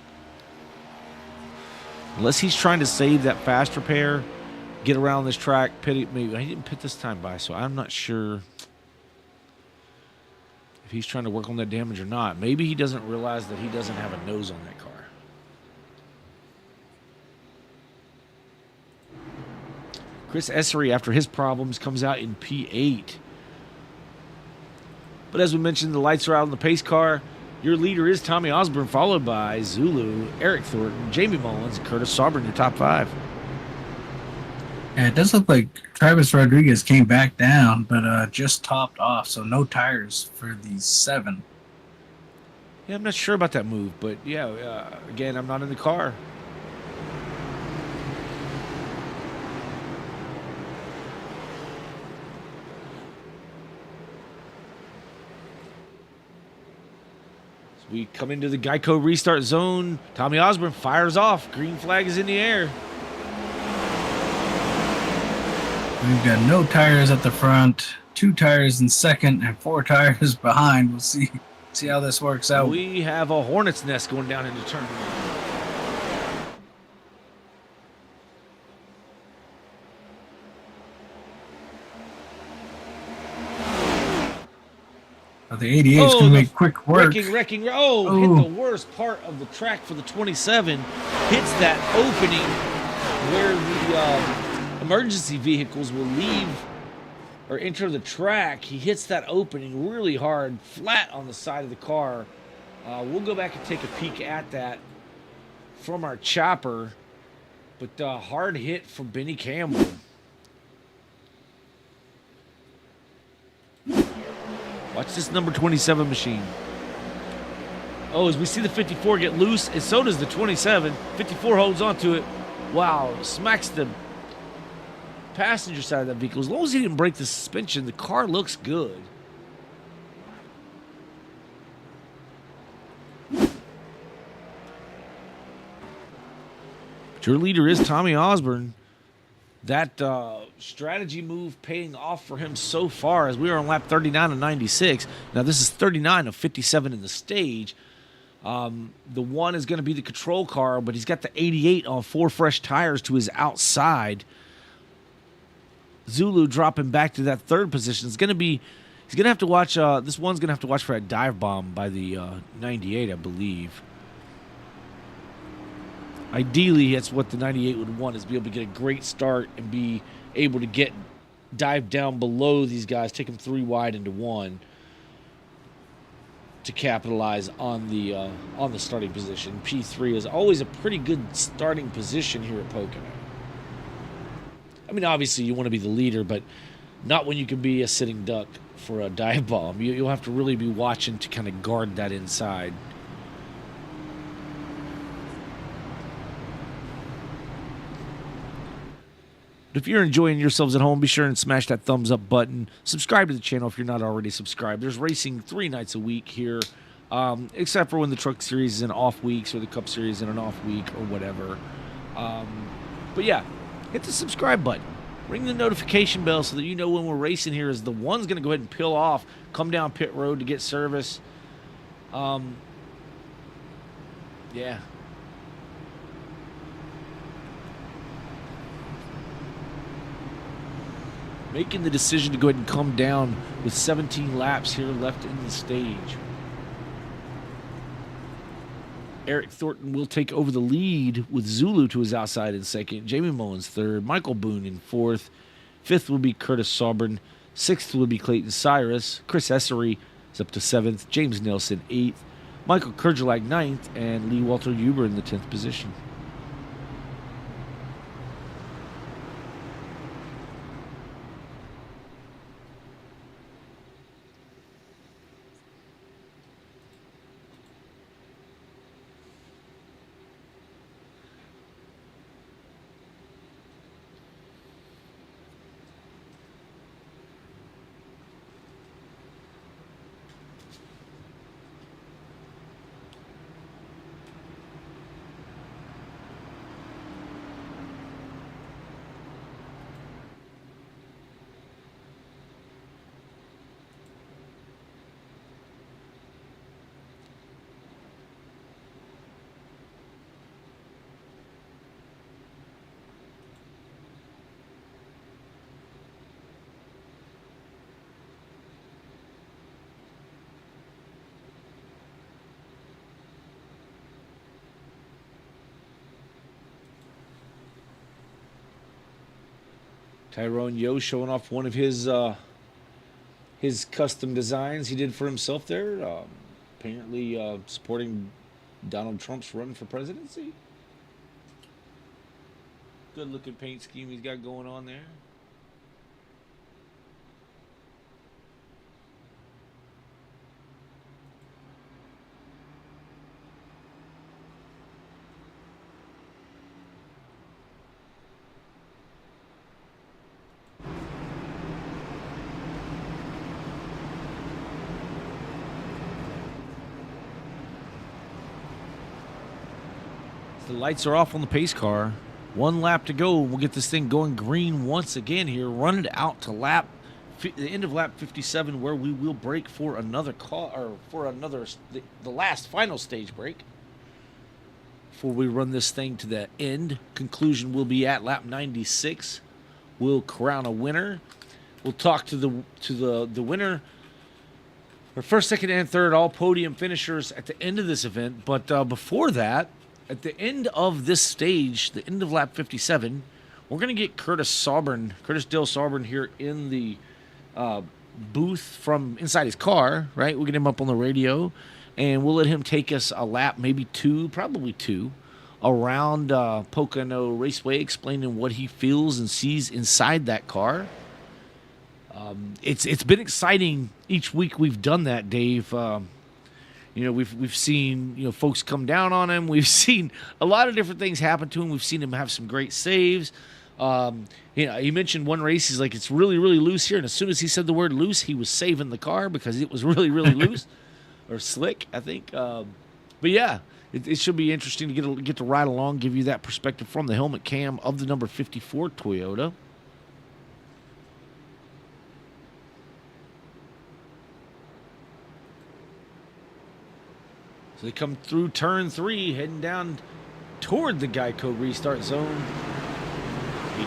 Unless he's trying to save that fast repair, get around this track, maybe he didn't pit this time by, so I'm not sure if he's trying to work on that damage or not. Maybe he doesn't realize that he doesn't have a nose on that car. Chris Essery, after his problems, comes out in P8. But as we mentioned, the lights are out on the pace car. Your leader is Tommy Osborne, followed by Zulu, Eric Thornton, Jamie Mullins, and Curtis Sauber in your top 5. Yeah, it does look like Travis Rodriguez came back down, but just topped off, so no tires for the 7. Yeah, I'm not sure about that move, but yeah, again, I'm not in the car. We come into the Geico restart zone. Tommy Osborne fires off. Green flag is in the air. We've got no tires at the front, 2 tires in second, and 4 tires behind. We'll see how this works out. We have a hornet's nest going down into turn 1. The 88 is going to make quick work. Wrecking. Hit the worst part of the track for the 27. Hits that opening where the emergency vehicles will leave or enter the track. He hits that opening really hard, flat on the side of the car. We'll go back and take a peek at that from our chopper. But hard hit from Benny Campbell. Watch this number 27 machine. As we see the 54 get loose, and so does the 27. 54 holds onto it. Wow, smacks the passenger side of that vehicle. As long as he didn't break the suspension, the car looks good. But your leader is Tommy Osborne. that strategy move paying off for him so far, as we are on lap 39 of 96. Now, this is 39 of 57 in the stage. The one is going to be the control car, but he's got the 88 on 4 fresh tires to his outside. Zulu dropping back to that third position. He's going to have to watch, this one's going to have to watch for a dive bomb by the 98, I believe. Ideally, that's what the 98 would want, is be able to get a great start and be able to dive down below these guys, take them 3 wide into 1 to capitalize on the starting position. P3 is always a pretty good starting position here at Pocono. I mean, obviously you want to be the leader, but not when you can be a sitting duck for a dive bomb. You'll have to really be watching to kind of guard that inside. But if you're enjoying yourselves at home, be sure and smash that thumbs up button. Subscribe to the channel if you're not already subscribed. There's racing 3 nights a week here, except for when the Truck Series is in off weeks or the Cup Series is in an off week or whatever. But yeah, hit the subscribe button. Ring the notification bell so that you know when we're racing here, as the one's going to go ahead and peel off, come down pit road to get service. Yeah. Making the decision to go ahead and come down with 17 laps here left in the stage. Eric Thornton will take over the lead with Zulu to his outside in second. Jamie Mullins third. Michael Boone in fourth. Fifth will be Curtis Sauber. Sixth will be Clayton Cyrus. Chris Essery is up to seventh. James Nelson eighth. Michael Kerjelak ninth. And Lee Walter Huber in the 10th position. Tyrone Yo showing off one of his custom designs he did for himself there. Apparently supporting Donald Trump's run for presidency. Good looking paint scheme he's got going on there. The lights are off on the pace car. 1 lap to go. We'll get this thing going green once again here. Run it out to the end of lap 57, where we will break for another call, or for the last final stage break. Before we run this thing to the end, conclusion will be at lap 96. We'll crown a winner. We'll talk to the winner. For first, second, and third, all podium finishers at the end of this event. But before that, at the end of this stage, the end of lap 57, we're going to get Curtis Dale Sauber here in the booth from inside his car, right? We'll get him up on the radio, and we'll let him take us a lap, maybe probably two, around Pocono Raceway, explaining what he feels and sees inside that car. It's been exciting each week we've done that, Dave. We've seen folks come down on him. We've seen a lot of different things happen to him. We've seen him have some great saves. He mentioned one race. He's like, it's really, really loose here. And as soon as he said the word loose, he was saving the car because it was really, really loose or slick, I think. But yeah, it should be interesting to get to ride along, give you that perspective from the helmet cam of the number 54 Toyota. So they come through turn 3, heading down toward the Geico restart zone.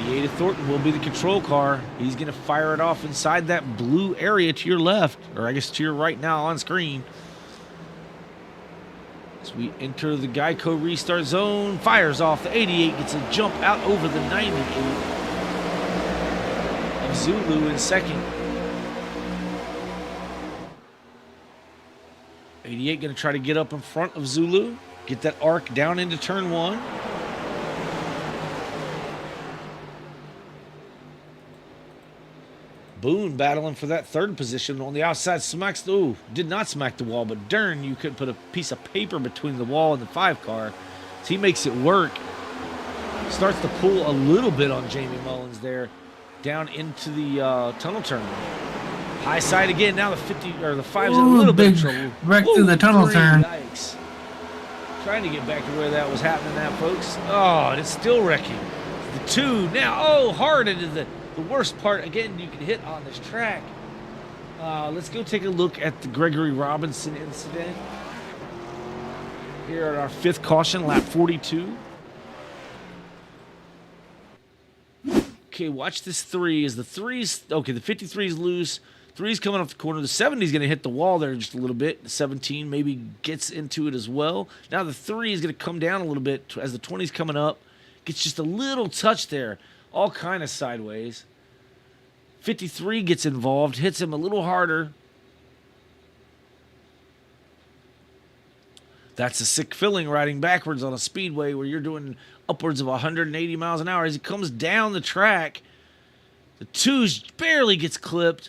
88 Thornton will be the control car. He's going to fire it off inside that blue area to your left, or I guess to your right now on screen. As we enter the Geico restart zone, fires off. The 88 gets a jump out over the 98 of Zulu in second. 88 going to try to get up in front of Zulu, get that arc down into turn 1. Boone battling for that third position on the outside, did not smack the wall, but darn, you couldn't put a piece of paper between the wall and the 5 car. So he makes it work. Starts to pull a little bit on Jamie Mullins there, down into the tunnel turn. High side again. Now the 50 or the 5's in a little bit of trouble. Wreck through the tunnel turn. Yikes! Trying to get back to where that was happening, now, folks. Oh, and it's still wrecking. The 2 now. Hard into the worst part again you can hit on this track. Let's go take a look at the Gregory Robinson incident here at our 5th caution, lap 42. Okay, watch this 3. As the 3's okay, the 53's loose. 3's coming off the corner. The 70's going to hit the wall there just a little bit. The 17 maybe gets into it as well. Now the 3 is going to come down a little bit as the 20's coming up. Gets just a little touch there. All kind of sideways. 53 gets involved, hits him a little harder. That's a sick feeling riding backwards on a speedway where you're doing upwards of 180 miles an hour. As he comes down the track, the 2 barely gets clipped.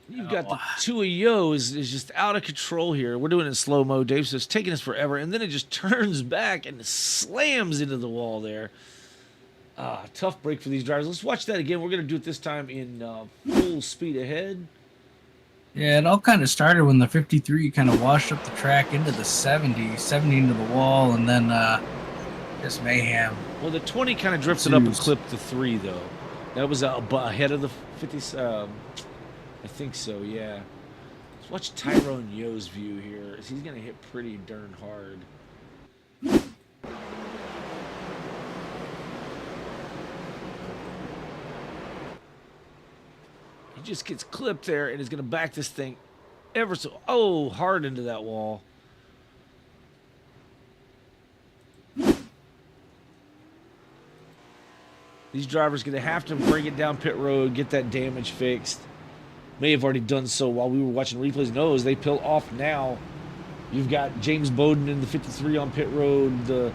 You've got the 2 of Yo is just out of control here. We're doing it in slow-mo, Dave, so it's taking us forever. And then it just turns back and slams into the wall there. Tough break for these drivers. Let's watch that again. We're going to do it this time in full speed ahead. Yeah, it all kind of started when the 53 kind of washed up the track into the 70 into the wall, and then just mayhem. Well, the 20 kind of drifted up and clipped the 3, though. That was ahead of the 50s. I think so, yeah. Let's watch Tyrone Yo's view here. He's going to hit pretty darn hard. He just gets clipped there and is going to back this thing ever so hard into that wall. These drivers going to have to bring it down pit road, get that damage fixed. May have already done so while we were watching replays. No, as they peel off now, you've got James Bowden in the 53 on pit road, the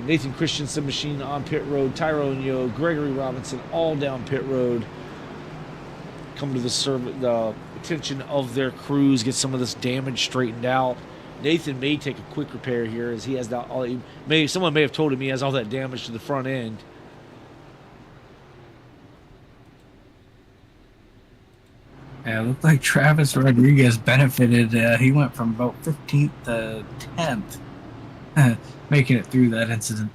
Nathan Christensen machine on pit road, Tyrone Yo, Gregory Robinson, all down pit road. Come to the attention of their crews, get some of this damage straightened out. Nathan may take a quick repair here, as he has that. Someone may have told him he has all that damage to the front end. Yeah, it looked like Travis Rodriguez benefited. He went from about 15th to 10th, making it through that incident.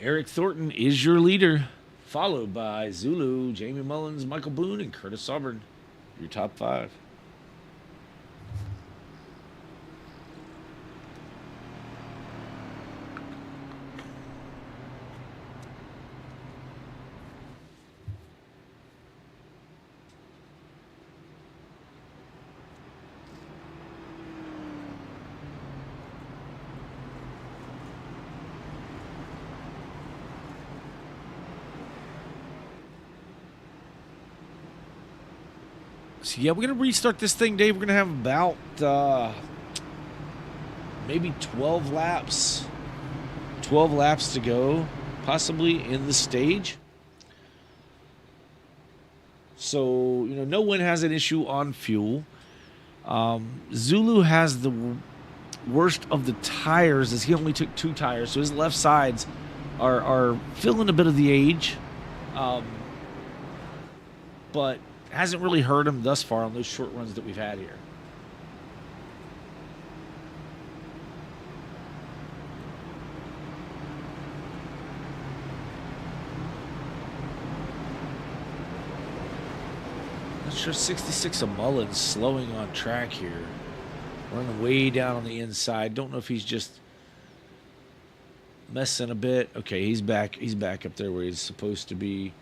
Eric Thornton is your leader, followed by Zulu, Jamie Mullins, Michael Boone, and Curtis Auburn. Your top 5. So yeah, we're going to restart this thing, Dave. We're going to have about maybe 12 laps. 12 laps to go, possibly, in the stage. So, no one has an issue on fuel. Zulu has the worst of the tires as he only took 2 tires, so his left sides are feeling a bit of the age, but hasn't really hurt him thus far on those short runs that we've had here. Not sure 66 of Mullins slowing on track here. Running way down on the inside. Don't know if he's just messing a bit. Okay, he's back. He's back up there where he's supposed to be.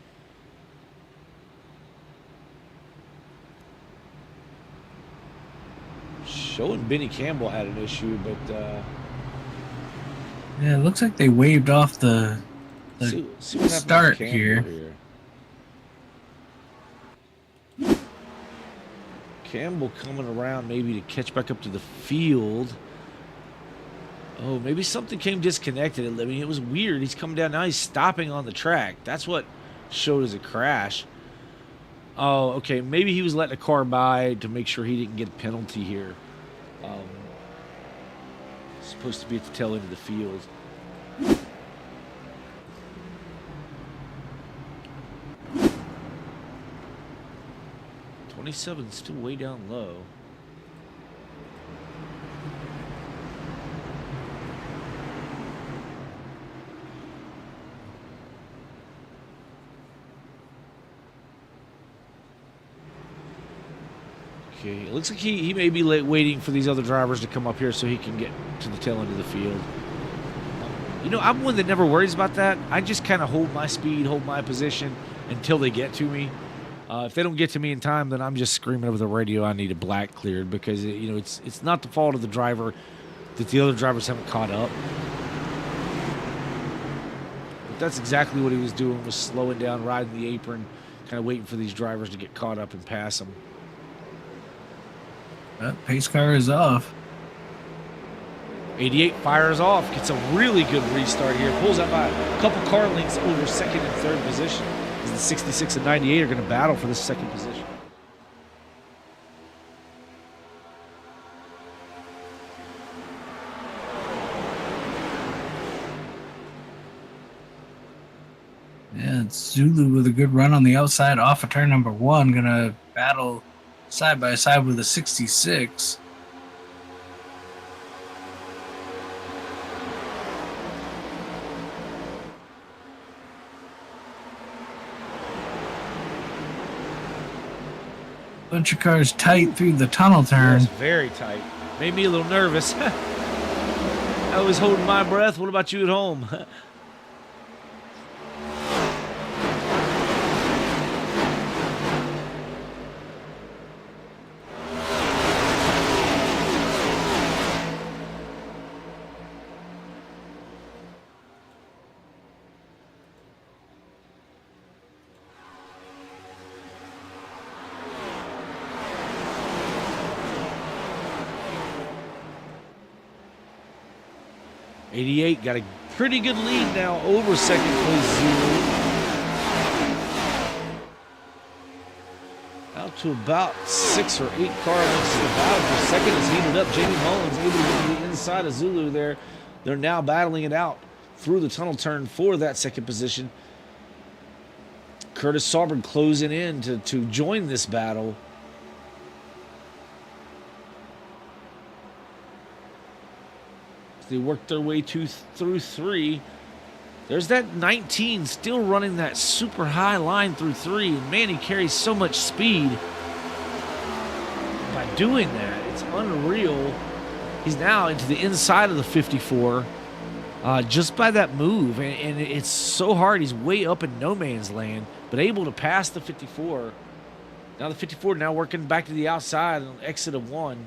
Showing Benny Campbell had an issue, but yeah, it looks like they waved off the see what start happens with here. Campbell coming around maybe to catch back up to the field. Oh, maybe something came disconnected. I mean, it was weird. He's coming down now. He's stopping on the track. That's what showed as a crash. Oh, okay. Maybe he was letting a car by to make sure he didn't get a penalty here. Supposed to be at the tail end of the field. 27 still way down low. Okay, it looks like he may be waiting for these other drivers to come up here so he can get to the tail end of the field. You know, I'm one that never worries about that. I just kind of hold my speed, hold my position until they get to me. If they don't get to me in time, then I'm just screaming over the radio, I need a black cleared, because you know it's not the fault of the driver that the other drivers haven't caught up. But that's exactly what he was doing, was slowing down, riding the apron, kind of waiting for these drivers to get caught up and pass them. That pace car is off. 88 fires off, gets a really good restart here, pulls up by a couple car lengths over second and third position. The 66 and 98 are going to battle for this second position. Yeah, it's Zulu with a good run on the outside off of turn number 1. Going to battle side by side with a 66. Bunch of cars tight through the tunnel turn. Yes, very tight. Made me a little nervous. I was holding my breath. What about you at home? '88 got a pretty good lead now over second place Zulu. Out to about 6 or 8 car lengths to the battle for second is heated up. Jamie Mullins able to get to the inside of Zulu there. They're now battling it out through the tunnel turn for that second position. Curtis Saubert closing in to join this battle. They worked their way through 3. There's that 19 still running that super high line through 3. And man, he carries so much speed by doing that. It's unreal. He's now into the inside of the 54 just by that move. And it's so hard. He's way up in no man's land, but able to pass the 54. Now the 54 now working back to the outside on exit of 1.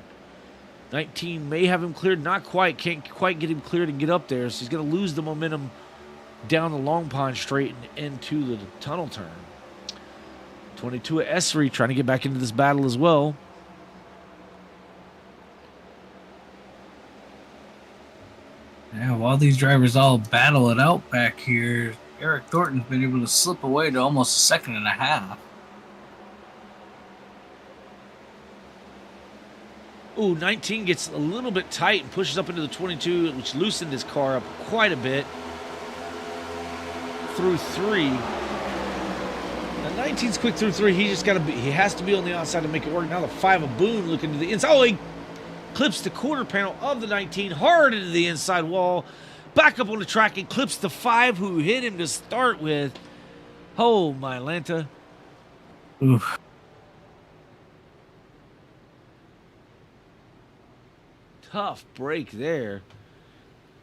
19 may have him cleared, not quite. Can't quite get him cleared and get up there. So he's going to lose the momentum down the Long Pond Straight and into the tunnel turn. 22 at Esri trying to get back into this battle as well. Yeah, while these drivers all battle it out back here, Eric Thornton's been able to slip away to almost a second and a half. Ooh, 19 gets a little bit tight and pushes up into the 22, which loosened his car up quite a bit through 3. Now 19's quick through 3. He has to be on the outside to make it work. Now the 5 of Boone looking to the inside. Oh, he clips the quarter panel of the 19 hard into the inside wall. Back up on the track and clips the 5 who hit him to start with. Oh, my Atlanta. Oof. Tough break there.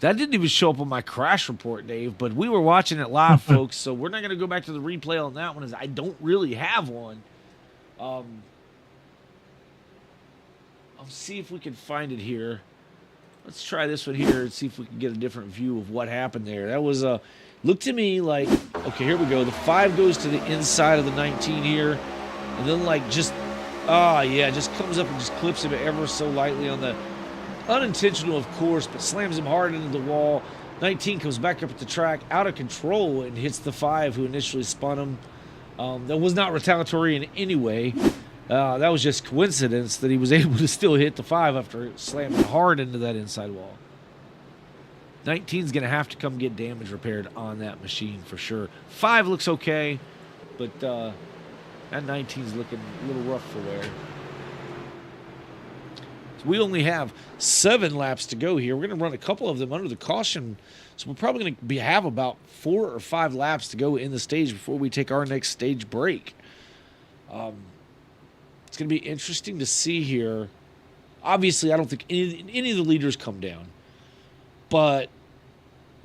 That didn't even show up on my crash report, Dave, but we were watching it live, folks, so we're not going to go back to the replay on that one, as I don't really have one. I'll see if we can find it here. Let's try this one here and see if we can get a different view of what happened there. That was looked to me like, okay, here we go. The 5 goes to the inside of the 19 here, and then like just comes up and just clips him ever so lightly on the unintentional, of course, but slams him hard into the wall. 19 comes back up at the track, out of control, and hits the 5 who initially spun him. That was not retaliatory in any way. That was just coincidence that he was able to still hit the 5 after slamming hard into that inside wall. 19's going to have to come get damage repaired on that machine for sure. 5 looks okay, but that 19's looking a little rough for wear. So we only have 7 laps to go here. We're going to run a couple of them under the caution, so we're probably going to have about 4 or 5 laps to go in the stage before we take our next stage break. It's going to be interesting to see here. Obviously, I don't think any of the leaders come down. But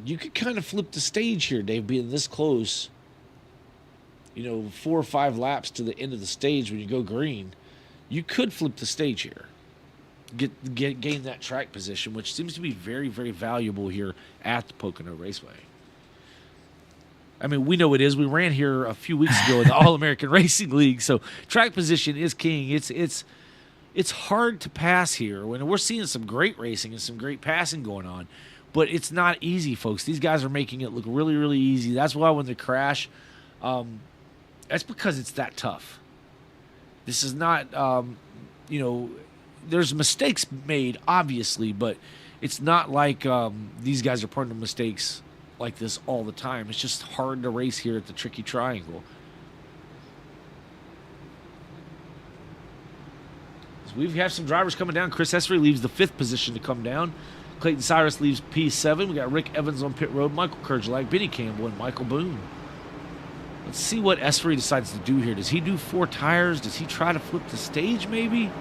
you could kind of flip the stage here, Dave, being this close. 4 or 5 laps to the end of the stage when you go green. You could flip the stage here. Gain that track position, which seems to be very, very valuable here at the Pocono Raceway. I mean, we know it is. We ran here a few weeks ago in the All-American Racing League, so track position is king. It's hard to pass here. When we're seeing some great racing and some great passing going on, but it's not easy, folks. These guys are making it look really, really easy. That's why when they crash, that's because it's that tough. This is not, there's mistakes made, obviously, but it's not like these guys are prone to mistakes like this all the time. It's just hard to race here at the Tricky Triangle. So we have some drivers coming down. Chris Essery leaves the 5th position to come down. Clayton Cyrus leaves P7. We got Rick Evans on pit road, Michael Kerjlak, Benny Campbell, and Michael Boone. Let's see what Essery decides to do here. Does he do 4 tires? Does he try to flip the stage maybe?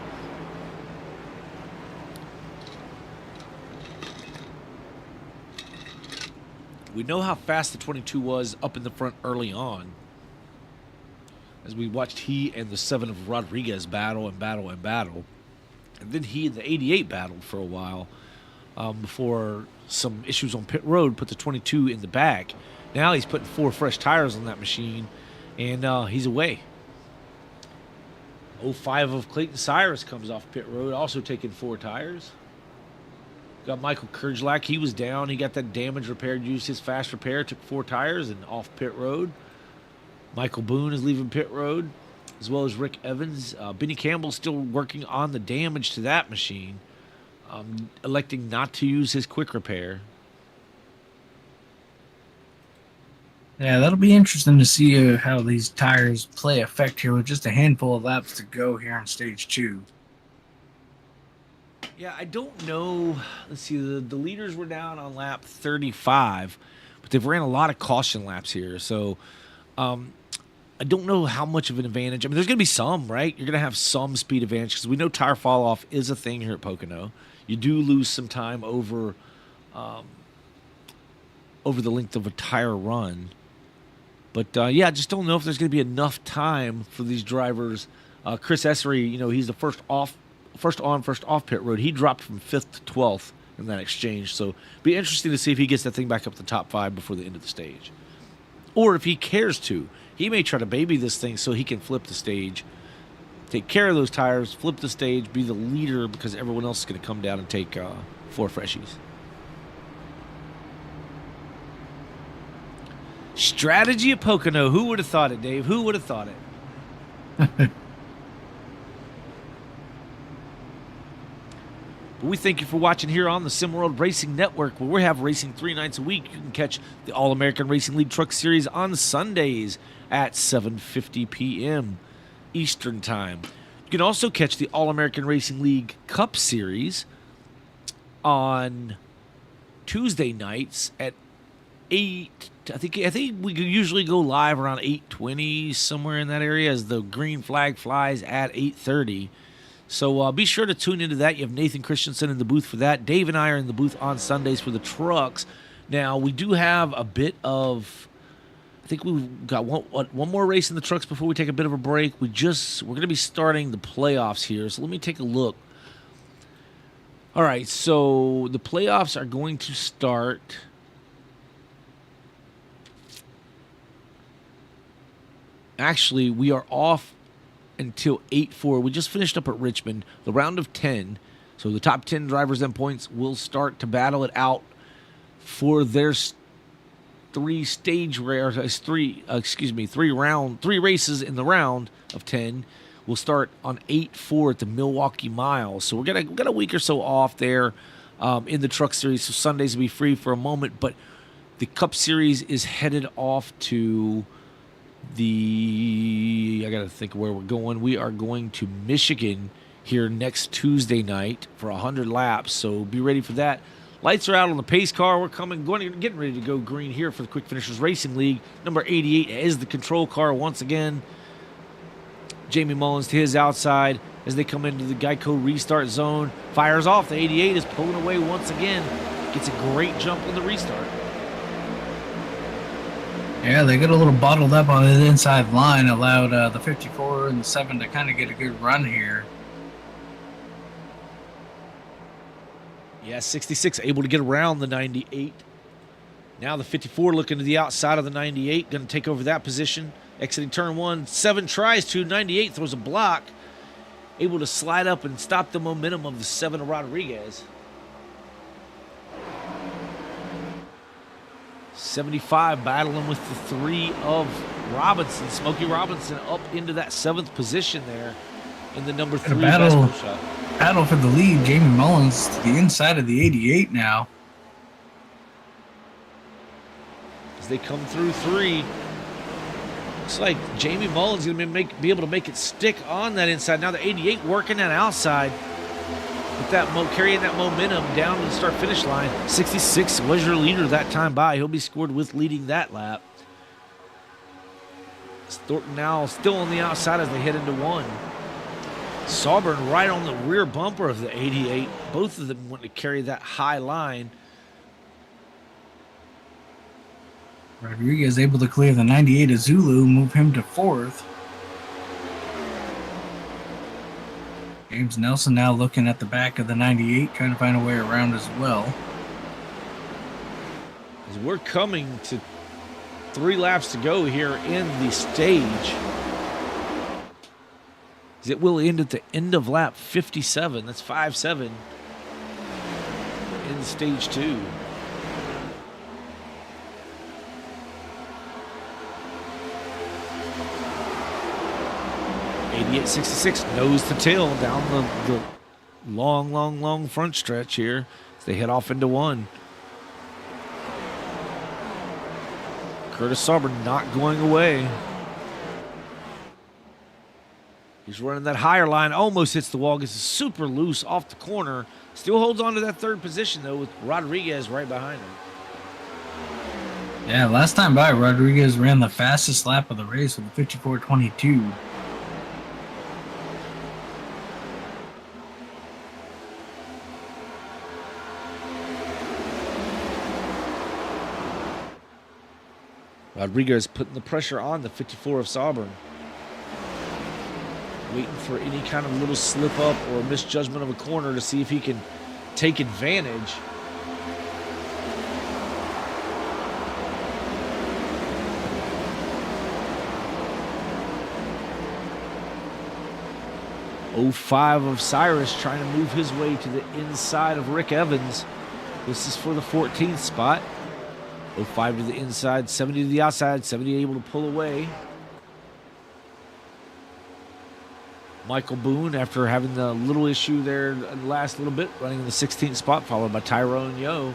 We know how fast the 22 was up in the front early on, as we watched he and the 7 of Rodriguez battle. And then he and the 88 battled for a while before some issues on pit road put the 22 in the back. Now he's putting 4 fresh tires on that machine, and he's away. 05 of Clayton Cyrus comes off pit road, also taking 4 tires. Got Michael Kerjlak. He was down. He got that damage repaired, used his fast repair, took 4 tires and off pit road. Michael Boone is leaving pit road, as well as Rick Evans. Benny Campbell still working on the damage to that machine, electing not to use his quick repair. Yeah, that'll be interesting to see how these tires play effect here with just a handful of laps to go here on stage 2. Yeah, I don't know. Let's see. The leaders were down on lap 35, but they've ran a lot of caution laps here. So I don't know how much of an advantage. I mean, there's going to be some, right? You're going to have some speed advantage because we know tire fall off is a thing here at Pocono. You do lose some time over the length of a tire run. But, I just don't know if there's going to be enough time for these drivers. Chris Essery, he's the first on, first off pit road. He dropped from 5th to 12th in that exchange. So be interesting to see if he gets that thing back up to the top 5 before the end of the stage. Or if he cares to. He may try to baby this thing so he can flip the stage, take care of those tires, flip the stage, be the leader because everyone else is going to come down and take 4 freshies. Strategy at Pocono. Who would have thought it, Dave? Who would have thought it? But we thank you for watching here on the SimWorld Racing Network, where we have racing 3 nights a week. You can catch the All-American Racing League Truck Series on Sundays at 7:50 p.m. Eastern Time. You can also catch the All-American Racing League Cup Series on Tuesday nights at 8. I think we usually go live around 8:20, somewhere in that area, as the green flag flies at 8:30. So be sure to tune into that. You have Nathan Christensen in the booth for that. Dave and I are in the booth on Sundays for the trucks. Now, we do have a bit of, I think we've got one more race in the trucks before we take a bit of a break. We're going to be starting the playoffs here. So let me take a look. All right, so the playoffs are going to start. Actually, we are off until 8-4. We just finished up at Richmond, the round of 10. So the top 10 drivers and points will start to battle it out for their three races in the round of 10. We'll start on 8-4 at the Milwaukee Mile. So we got a week or so off there in the truck series. So Sundays will be free for a moment, but the Cup Series is headed off to I got to think where we're going. We are going to Michigan here next Tuesday night for 100 laps, so be ready for that. Lights are out on the pace car. We're getting ready to go green here for the Quick Finishers Racing League. Number 88 is the control car once again. Jamie Mullins to his outside as they come into the Geico restart zone. Fires off. The 88 is pulling away once again. Gets a great jump on the restart. Yeah, they got a little bottled up on the inside line, allowed the 54 and the 7 to kind of get a good run here. Yeah, 66 able to get around the 98. Now the 54 looking to the outside of the 98, going to take over that position. Exiting turn 1, 7 tries to, 98 throws a block. Able to slide up and stop the momentum of the 7 of Rodriguez. 75 battling with the 3 of Robinson. Smokey Robinson up into that 7th position there in the number 3 battle for the lead. Jamie Mullins to the inside of the 88 now. As they come through 3. Looks like Jamie Mullins is going to be able to make it stick on that inside. Now the 88 working that outside. With that carrying that momentum down to the start-finish line. 66 was your leader that time by. He'll be scored with leading that lap. Thornton now still on the outside as they head into 1. SWRN right on the rear bumper of the 88. Both of them want to carry that high line. Rodriguez able to clear the 98 of Zulu, move him to 4th. James Nelson now looking at the back of the 98, trying to find a way around as well. As we're coming to 3 laps to go here in the stage. As it will end at the end of lap 57. That's 5-7 in stage 2. .66 nose to tail down the long front stretch here as they head off into 1. Curtis SWRN not going away. He's running that higher line, almost hits the wall, gets it super loose off the corner. Still holds on to that 3rd position, though, with Rodriguez right behind him. Yeah, last time by, Rodriguez ran the fastest lap of the race with a 54.22. Rodriguez putting the pressure on the 54 of SWRN. Waiting for any kind of little slip up or misjudgment of a corner to see if he can take advantage. .05 of Cyrus trying to move his way to the inside of Rick Evans. This is for the 14th spot. 05 to the inside, 70 to the outside, 70 able to pull away. Michael Boone, after having the little issue there in the last little bit, running in the 16th spot, followed by Tyrone Yo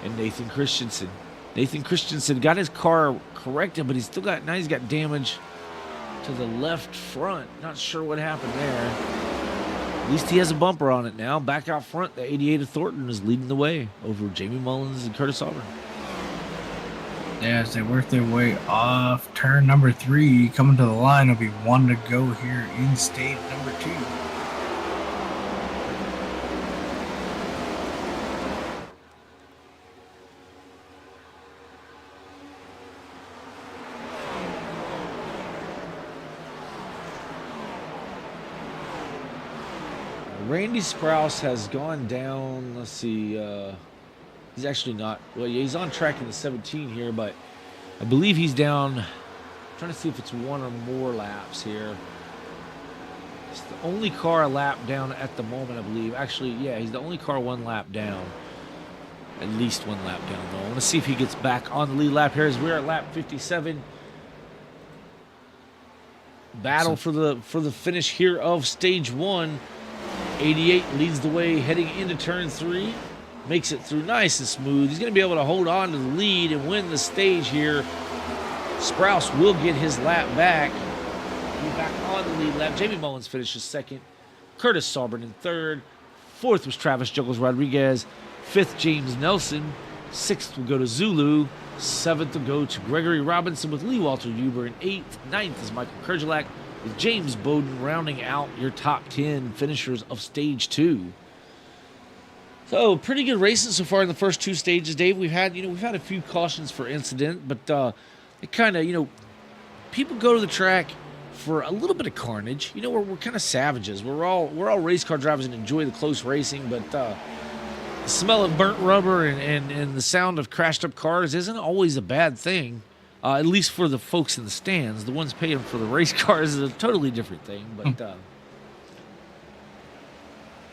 and Nathan Christensen. Nathan Christensen got his car corrected, but he's got damage to the left front. Not sure what happened there. At least he has a bumper on it now. Back out front, the 88 of Thornton is leading the way over Jamie Mullins and Curtis Auburn. Yeah, as they work their way off turn number 3, coming to the line, will be 1 to go here in stage number 2. Randy Sprouse has gone down. Let's see. He's actually not. Well, yeah, he's on track in the 17 here, but I believe he's down. I'm trying to see if it's 1 or more laps here. It's the only car a lap down at the moment, I believe. Actually, yeah, he's the only car 1 lap down. At least 1 lap down, though. I want to see if he gets back on the lead lap here as we're at lap 57. Battle for the finish here of stage 1. 88 leads the way heading into turn 3. Makes it through nice and smooth. He's going to be able to hold on to the lead and win the stage here. Sprouse will get his lap back. Be back on the lead lap. Jamie Mullins finishes 2nd. Curtis Auburn in 3rd. 4th was Travis Juggles Rodriguez. 5th, James Nelson. 6th will go to Zulu. 7th will go to Gregory Robinson with Lee Walter Huber. And 8th, 9th is Michael Kerjelak, with James Bowden rounding out your top 10 finishers of stage 2. So pretty good racing so far in the first 2 stages, Dave. We've had a few cautions for incident, but it kind of, people go to the track for a little bit of carnage. We're kind of savages. We're all race car drivers and enjoy the close racing, but the smell of burnt rubber and the sound of crashed up cars isn't always a bad thing. At least for the folks in the stands. The ones paying for the race cars is a totally different thing. But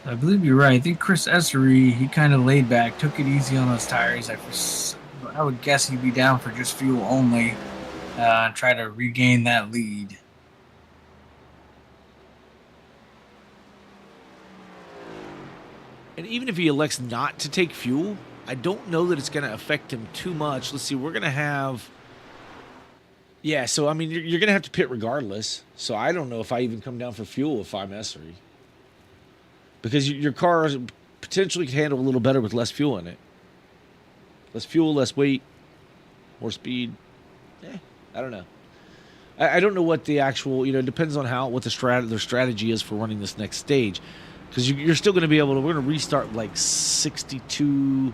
I believe you're right. I think Chris Essery, he kind of laid back, took it easy on those tires. I would guess he'd be down for just fuel only, and try to regain that lead. And even if he elects not to take fuel, I don't know that it's going to affect him too much. Let's see. We're going to have... Yeah, so, I mean, you're going to have to pit regardless. So I don't know if I even come down for fuel if I'm Essery. Because your car potentially could handle a little better with less fuel in it. Less fuel, less weight, more speed. I don't know. I don't know what the actual, it depends on what their strategy is for running this next stage. Because you're still going to be able to, we're going to restart like 62,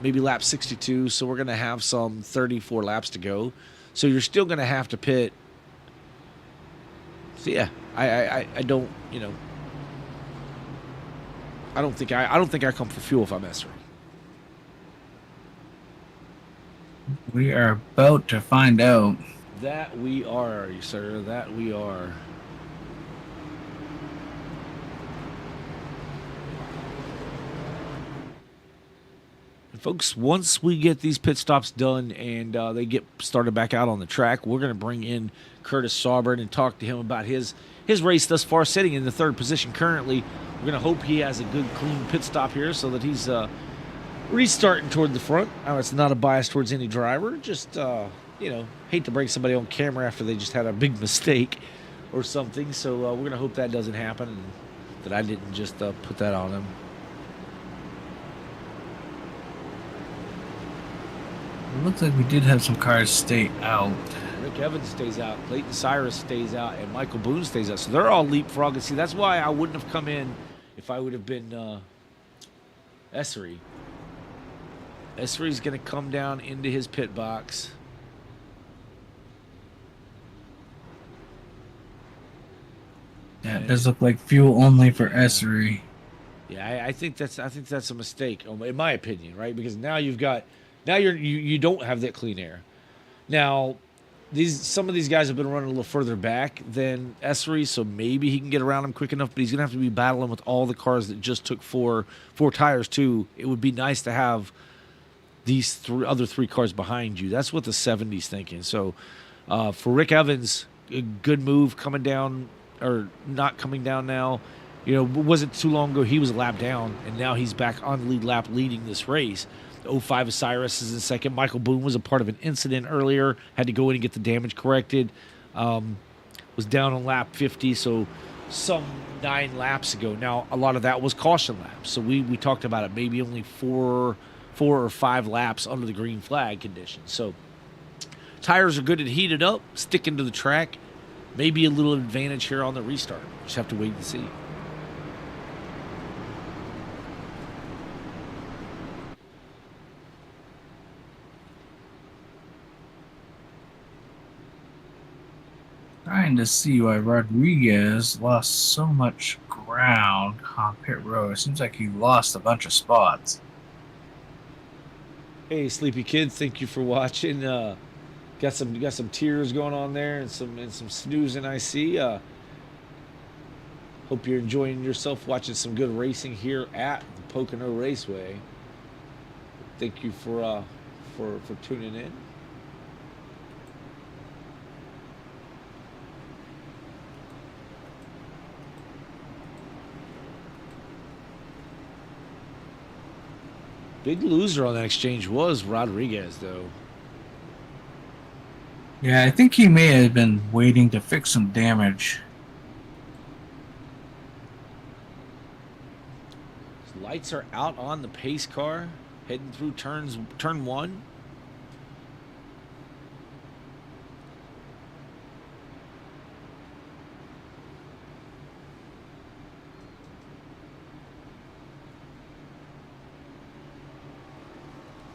maybe lap 62. So we're going to have some 34 laps to go. So you're still going to have to pit. So yeah, I don't, I don't think I come for fuel if I'm Essery. We are about to find out. That we are, sir. That we are. And folks, once we get these pit stops done and they get started back out on the track, we're going to bring in Curtis Sauber and talk to him about his race thus far, sitting in the 3rd position currently. We're going to hope he has a good, clean pit stop here so that he's restarting toward the front. It's not a bias towards any driver. Just, hate to break somebody on camera after they just had a big mistake or something. So we're going to hope that doesn't happen and that I didn't just put that on him. It looks like we did have some cars stay out. Rick Evans stays out, Clayton Cyrus stays out, and Michael Boone stays out. So they're all leapfrogging. See, that's why I wouldn't have come in if I would have been Essery. Essery's going to come down into his pit box. Yeah, it does look like fuel only for Essery. Yeah, I think that's a mistake, in my opinion, right? Because now you don't have that clean air. Now, some of these guys have been running a little further back than Essery, so maybe he can get around them quick enough, but he's going to have to be battling with all the cars that just took four tires, too. It would be nice to have these other three cars behind you. That's what the 70's thinking. So for Rick Evans, a good move coming down, or not coming down now. Wasn't too long ago he was a lap down, and now he's back on the lead lap leading this race. The 05 Osiris is in second. Michael Boone was a part of an incident earlier, had to go in and get the damage corrected. Was down on lap 50, so some 9 laps ago. Now, a lot of that was caution laps, so we talked about it, maybe only four or 5 laps under the green flag conditions. So tires are good and heated up, sticking to the track. Maybe a little advantage here on the restart. Just have to wait and see. Trying to see why Rodriguez lost so much ground on pit road. It seems like he lost a bunch of spots. Hey, sleepy kids, thank you for watching. Got some tears going on there, and some snoozing I see. Hope you're enjoying yourself watching some good racing here at the Pocono Raceway. Thank you for tuning in. Big loser on that exchange was Rodriguez, though. Yeah, I think he may have been waiting to fix some damage. His lights are out on the pace car, heading through turn 1.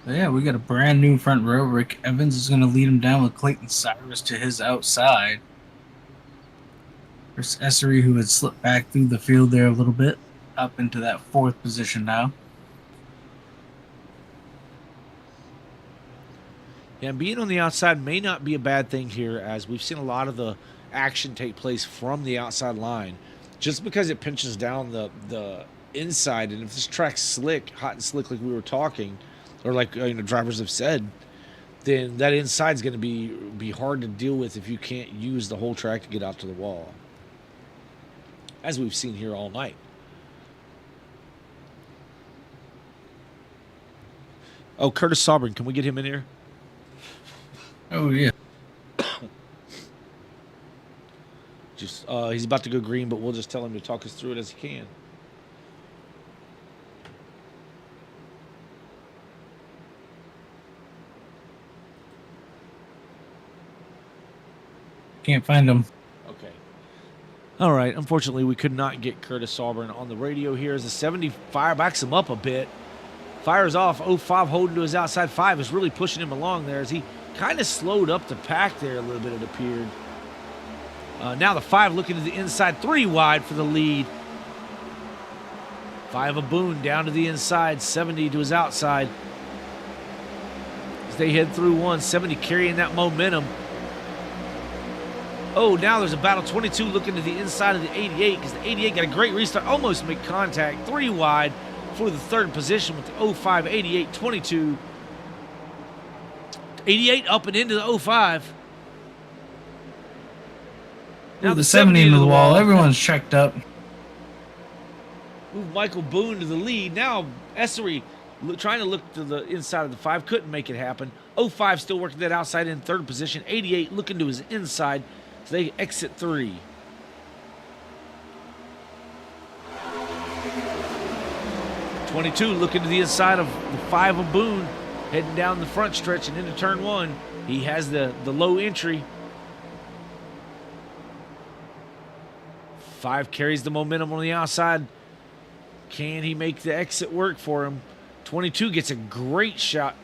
So yeah, we got a brand new front row. Rick Evans is going to lead him down with Clayton Cyrus to his outside. Chris Essery, who had slipped back through the field there a little bit, up into that 4th position now. Yeah, and being on the outside may not be a bad thing here, as we've seen a lot of the action take place from the outside line. Just because it pinches down the inside, and if this track's slick, hot and slick like we were talking, or like drivers have said, then that inside's going to be hard to deal with if you can't use the whole track to get out to the wall, as we've seen here all night. Oh, Curtis Sobrin, can we get him in here? Oh, yeah. Just he's about to go green, but we'll just tell him to talk us through it as he can. Can't find him. Okay. All right. Unfortunately, we could not get Curtis Auburn on the radio here as the 70 fire backs him up a bit. Fires off. 05 holding to his outside. 5 is really pushing him along there as he kind of slowed up the pack there a little bit, it appeared. Now the 5 looking to the inside. 3 wide for the lead. 5 of Boone down to the inside. 70 to his outside. As they head through 1. 70 carrying that momentum. Oh, now there's a battle. 22 looking to the inside of the 88 because the 88 got a great restart. Almost make contact. 3 wide for the 3rd position with the 05, 88, 22. 88 up and into the 05. Now the 70 into the wall. Everyone's checked up. Move Michael Boone to the lead. Now Essery trying to look to the inside of the 5. Couldn't make it happen. 05 still working that outside in 3rd position. 88 looking to his inside. So they exit 3. .22 looking to the inside of the 5 of Boone, heading down the front stretch and into turn 1. He has the low entry. 5 carries the momentum on the outside. Can he make the exit work for him? 22 gets a great shot.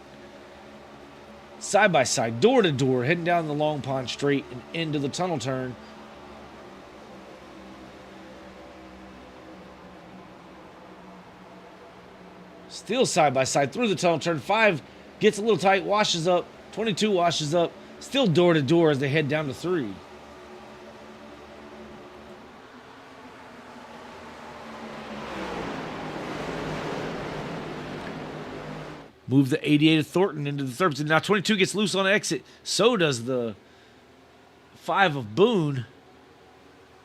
Side by side, door to door, heading down the Long Pond Straight and into the tunnel turn. Still side by side through the tunnel turn. 5 gets a little tight, washes up. 22 washes up. Still door to door as they head down to 3. Move the 88 of Thornton into the 3rd position. Now 22 gets loose on exit. So does the 5 of Boone.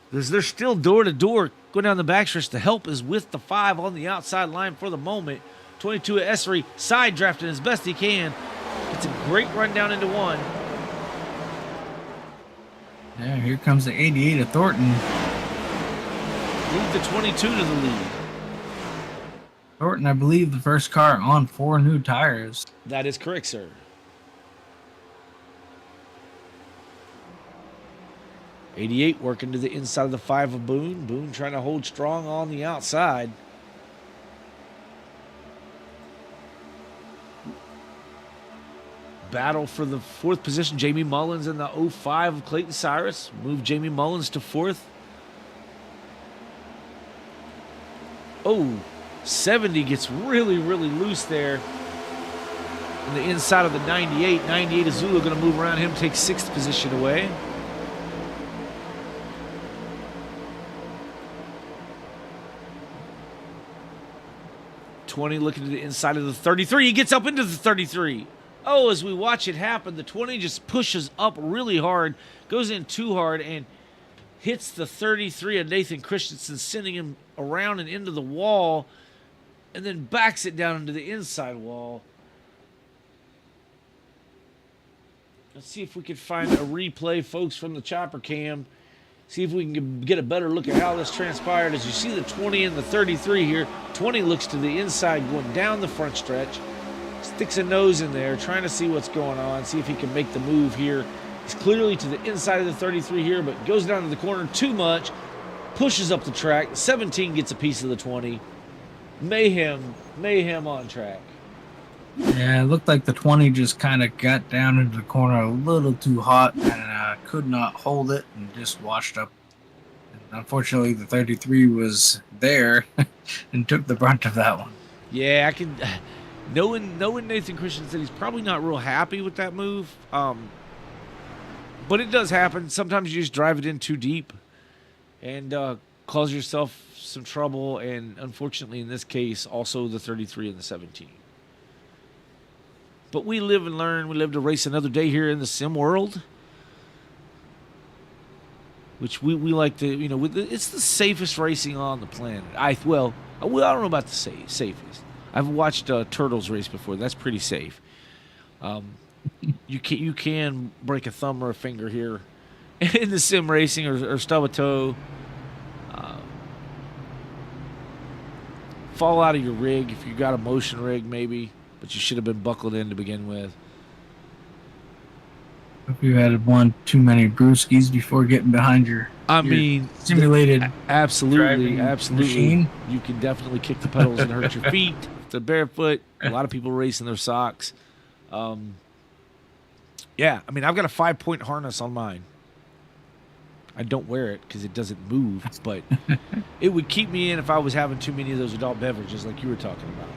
They're still door to door going down the backstretch. The help is with the 5 on the outside line for the moment. 22 at Essery, side drafting as best he can. It's a great run down into 1. Yeah, here comes the 88 of Thornton. Move the 22 to the lead. Thornton, I believe, the first car on 4 new tires. That is correct, sir. '88 working to the inside of the 5 of Boone. Boone trying to hold strong on the outside. Battle for the 4th position. Jamie Mullins in the 05 of Clayton Cyrus. Move Jamie Mullins to 4th. Oh, 70 gets really, really loose there. On the inside of the 98. 98 Azula going to move around him, take 6th position away. '20 looking to the inside of the 33. He gets up into the 33. Oh, as we watch it happen, the 20 just pushes up really hard, goes in too hard, and hits the 33 of Nathan Christensen, sending him around and into the wall, and then backs it down into the inside wall. Let's see if we can find a replay, folks, from the chopper cam. See if we can get a better look at how this transpired. As you see the 20 and the 33 here, 20 looks to the inside going down the front stretch. Sticks a nose in there, trying to see what's going on, see if he can make the move here. He's clearly to the inside of the 33 here, but goes down to the corner too much, pushes up the track. 17 gets a piece of the 20. Mayhem on track. Yeah, it looked like the 20 just kind of got down into the corner a little too hot and could not hold it and just washed up. And unfortunately, the 33 was there and took the brunt of that one. Yeah, I can... Knowing Nathan Christensen, he's probably not real happy with that move. But it does happen. Sometimes you just drive it in too deep and cause yourself some trouble. And unfortunately, in this case, also the 33 and the 17. But we live and learn. We live to race another day here in the sim world. Which we like to, it's the safest racing on the planet. I don't know about the safest. I've watched turtles race before. That's pretty safe. You can break a thumb or a finger here in the sim racing or stub a toe. Fall out of your rig if you got a motion rig maybe, but you should have been buckled in to begin with. Hope you had one too many brewskis before getting behind your simulated absolutely machine. You can definitely kick the pedals and hurt your feet. If they're barefoot. A lot of people race in their socks. Yeah, I've got a 5-point harness on mine. I don't wear it because it doesn't move, but it would keep me in if I was having too many of those adult beverages like you were talking about.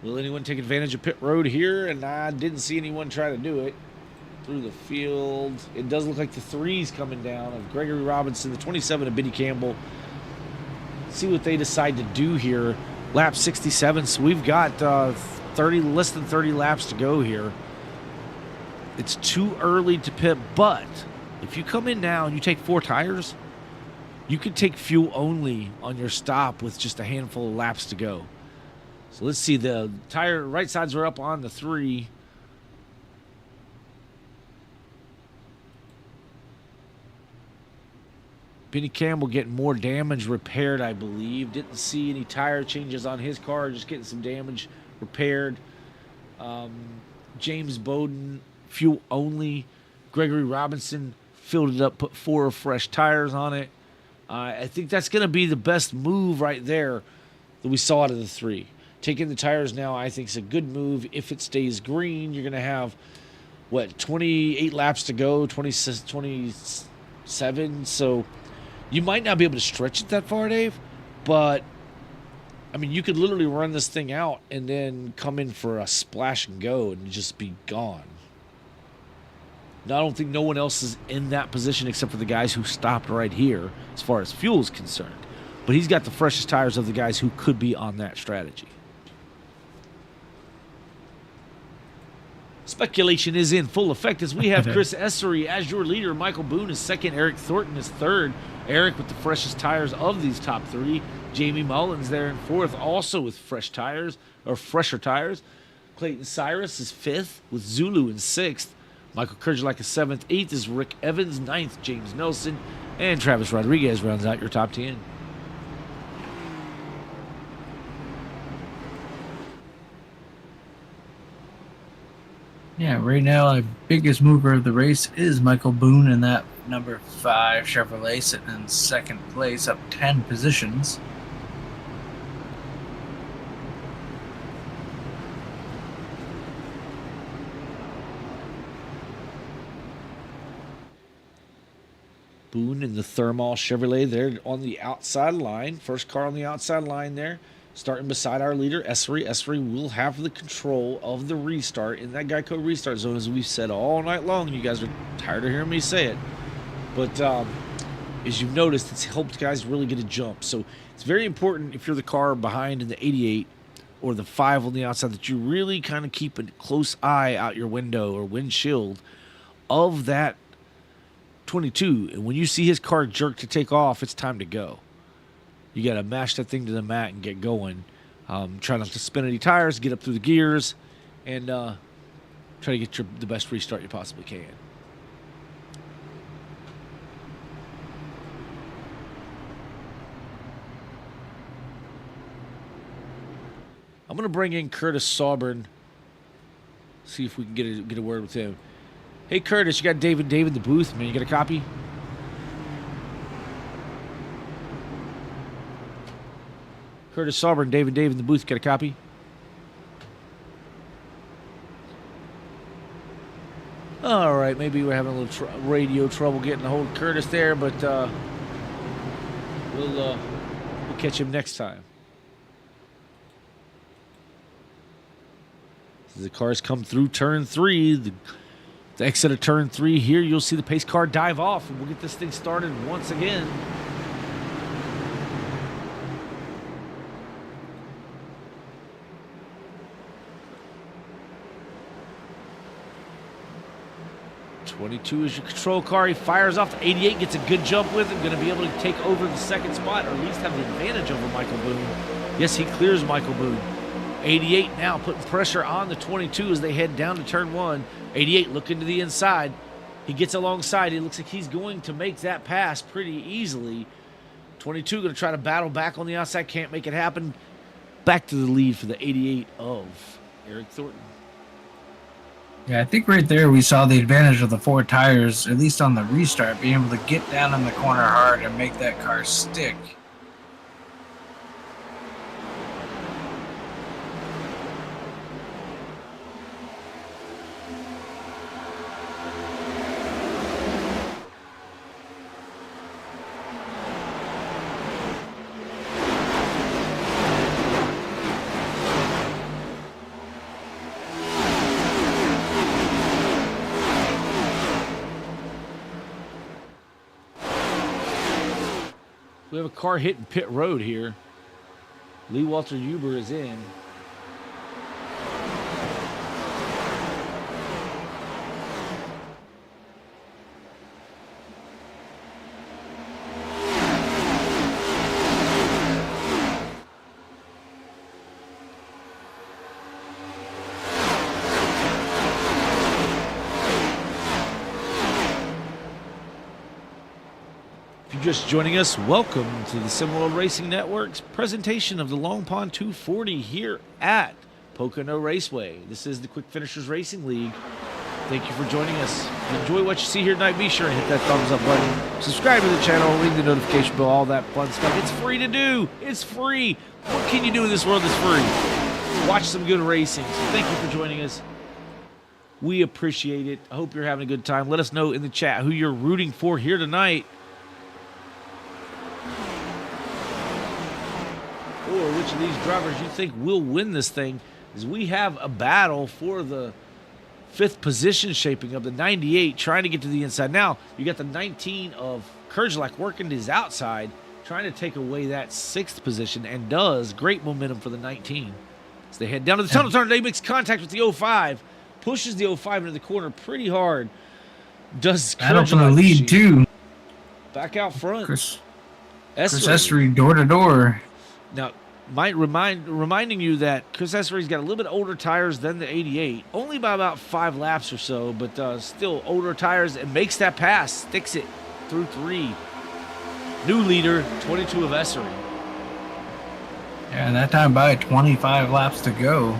Will anyone take advantage of pit road here? And I didn't see anyone try to do it. Through the field. It does look like the 3's coming down of Gregory Robinson, the 27 of Biddy Campbell. Let's see what they decide to do here. Lap 67, so we've got less than 30 laps to go here. It's too early to pit, but if you come in now and you take 4 tires, you could take fuel only on your stop with just a handful of laps to go. So let's see, the tire right sides are up on the 3. Benny Campbell getting more damage repaired, I believe. Didn't see any tire changes on his car, just getting some damage repaired. James Bowden, fuel only. Gregory Robinson filled it up, put 4 fresh tires on it. I think that's going to be the best move right there that we saw out of the 3. Taking the tires now, I think, is a good move. If it stays green, you're going to have, 28 laps to go, 27. So you might not be able to stretch it that far, Dave. But, you could literally run this thing out and then come in for a splash and go and just be gone. Now, I don't think no one else is in that position except for the guys who stopped right here as far as fuel is concerned. But he's got the freshest tires of the guys who could be on that strategy. Speculation is in full effect as we have Chris Essery as your leader. Michael Boone is second. Eric Thornton is third. Eric with the freshest tires of these top three. Jamie Mullins there in fourth, also with fresh tires, or fresher tires. Clayton Cyrus is fifth, with Zulu in sixth. Michael Kerjelak is seventh. Eighth is Rick Evans. Ninth, James Nelson. And Travis Rodriguez rounds out your top 10. Yeah, right now, the biggest mover of the race is Michael Boone in that number 5 Chevrolet, sitting in second place, up 10 positions. Boone in the Thermal Chevrolet there on the outside line. First car on the outside line there. Starting beside our leader, Essery. Essery will have the control of the restart in that Geico restart zone, as we've said all night long. You guys are tired of hearing me say it. But as you've noticed, it's helped guys really get a jump. So it's very important if you're the car behind in the 88 or the 5 on the outside that you really kind of keep a close eye out your window or windshield of that 22. And when you see his car jerk to take off, it's time to go. You got to mash that thing to the mat and get going. Try not to spin any tires, get up through the gears, and try to get the best restart you possibly can. I'm going to bring in Curtis Sauburn, see if we can get a word with him. Hey, Curtis, you got David in the booth, man. You got a copy? Curtis Sauber, Dave in the booth. Get a copy? All right, maybe we're having a little radio trouble getting a hold of Curtis there, but we'll catch him next time. As the cars come through turn 3, the exit of turn 3 here, you'll see the pace car dive off, and we'll get this thing started once again. '22 is your control car. He fires off. The 88 gets a good jump with him. Going to be able to take over the second spot, or at least have the advantage over Michael Boone. Yes, he clears Michael Boone. 88 now putting pressure on the 22 as they head down to turn 1. 88 looking to the inside. He gets alongside. It looks like he's going to make that pass pretty easily. 22 going to try to battle back on the outside. Can't make it happen. Back to the lead for the 88 of Eric Thornton. Yeah, I think right there we saw the advantage of the 4 tires, at least on the restart, being able to get down in the corner hard and make that car stick. We have a car hitting pit road here. Lee Walter Huber is in. Just joining us, welcome to the SimWorld Racing Network's presentation of the Long Pond 240 here at Pocono Raceway. This is the Quick Finishers Racing League. Thank you for joining us. If you enjoy what you see here tonight, be sure and hit that thumbs up button. Subscribe to the channel, ring the notification bell, all that fun stuff. It's free to do. It's free. What can you do in this world that's free? Watch some good racing. So thank you for joining us. We appreciate it. I hope you're having a good time. Let us know in the chat who you're rooting for here tonight, or which of these drivers you think will win this thing, as we have a battle for the 5th position shaping up. The 98 trying to get to the inside. Now, you got the 19 of Kerjelak working his outside, trying to take away that 6th position, and does. Great momentum for the 19. As they head down to the tunnel turn, they makes contact with the 05. pushes the 05 into the corner pretty hard. Does Battle Courage for the Light lead, Machine. too. Back out front. Chris Essery. Essery door to door. Now, reminding you that Chris Essery's got a little bit older tires than the 88, only by about 5 laps or so, but still older tires, and makes that pass, sticks it through 3. New leader, 22 of Essery. Yeah, and that time by 25 laps to go.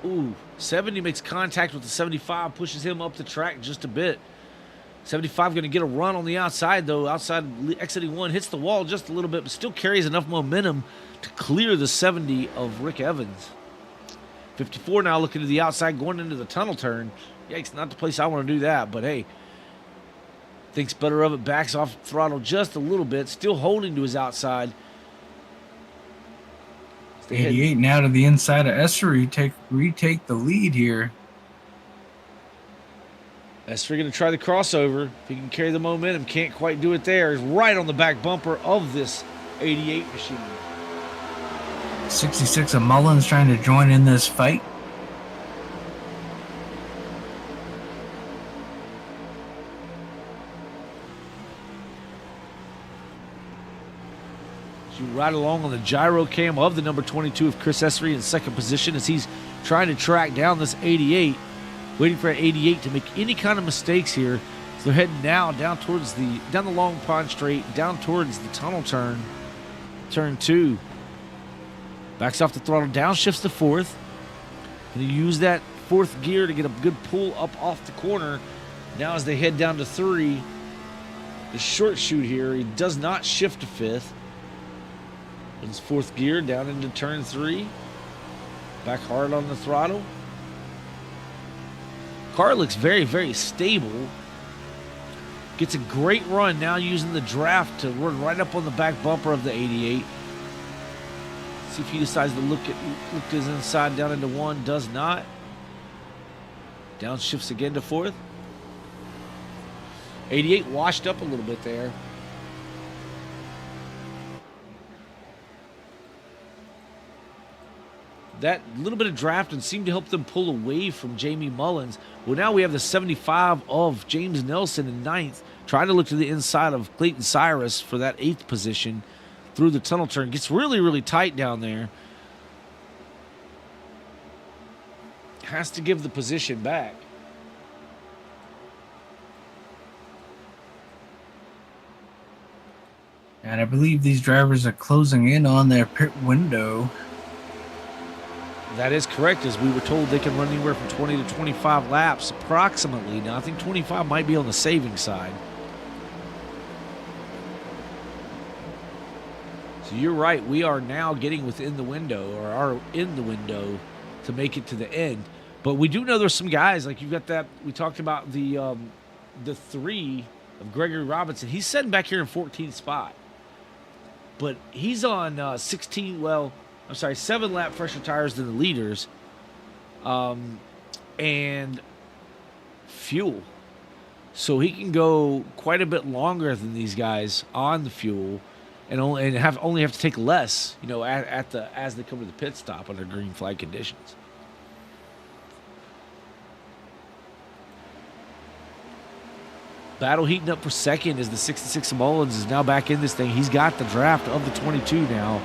Ooh, 70 makes contact with the 75, pushes him up the track just a bit. 75 going to get a run on the outside, though. Outside exiting 1, hits the wall just a little bit, but still carries enough momentum to clear the 70 of Rick Evans. 54 now looking to the outside, going into the tunnel turn. Yikes, not the place I want to do that, but hey, thinks better of it, backs off throttle just a little bit, still holding to his outside. 88 now to the inside of Essery, retake the lead here. Essery going to try the crossover. If he can carry the momentum, can't quite do it there. He's right on the back bumper of this 88 machine. 66 of Mullins trying to join in this fight. Right along on the gyro cam of the number 22 of Chris Essery in second position as he's trying to track down this 88, waiting for 88 to make any kind of mistakes here. So they're heading now down the long pond straight, down towards the tunnel turn, turn 2. Backs off the throttle, downshifts to 4th. And he use that 4th gear to get a good pull up off the corner. Now as they head down to 3, the short shoot here, he does not shift to 5th. In his 4th gear, down into turn 3. Back hard on the throttle. Car looks very, very stable. Gets a great run now using the draft to run right up on the back bumper of the 88. See if he decides to look his inside down into 1. Does not. Downshifts again to 4th. 88 washed up a little bit there. That little bit of drafting seemed to help them pull away from Jamie Mullins. Well, now we have the 75 of James Nelson in 9th, trying to look to the inside of Clayton Cyrus for that 8th position through the tunnel turn. Gets really, really tight down there. Has to give the position back. And I believe these drivers are closing in on their pit window. That is correct, as we were told they can run anywhere from 20 to 25 laps approximately. Now, I think 25 might be on the saving side. So you're right. We are now getting within the window, or are in the window, to make it to the end. But we do know there's some guys, like you've got that, we talked about the 3 of Gregory Robinson. He's sitting back here in 14th spot. But he's on 7 lap fresher tires than the leaders, and fuel. So he can go quite a bit longer than these guys on the fuel, and only have to take less, as they come to the pit stop under green flag conditions. Battle heating up for second as the 66 Mullins is now back in this thing. He's got the draft of the 22 now.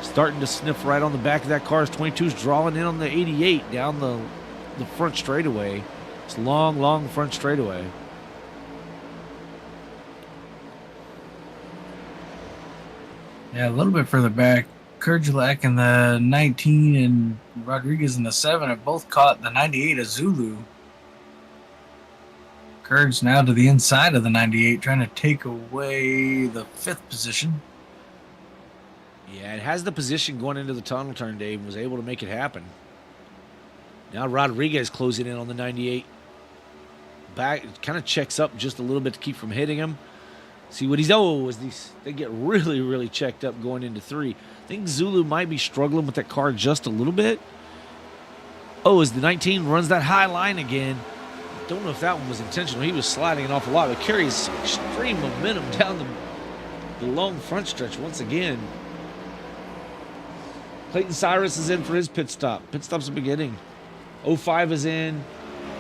Starting to sniff right on the back of that car as 22's drawing in on the 88 down the front straightaway. It's long, long front straightaway. Yeah, a little bit further back. Kurjalak in the 19 and Rodriguez in the 7 have both caught the 98 of Zulu. Kurds now to the inside of the 98, trying to take away the 5th position. Yeah, it has the position going into the tunnel turn, Dave, and was able to make it happen. Now Rodriguez closing in on the 98. Back, kind of checks up just a little bit to keep from hitting him. See what they get really, really checked up going into 3. I think Zulu might be struggling with that car just a little bit. As the 19 runs that high line again. Don't know if that one was intentional. He was sliding an awful lot, but carries extreme momentum down the long front stretch once again. Clayton Cyrus is in for his pit stop. Pit stop's the beginning. 05 is in.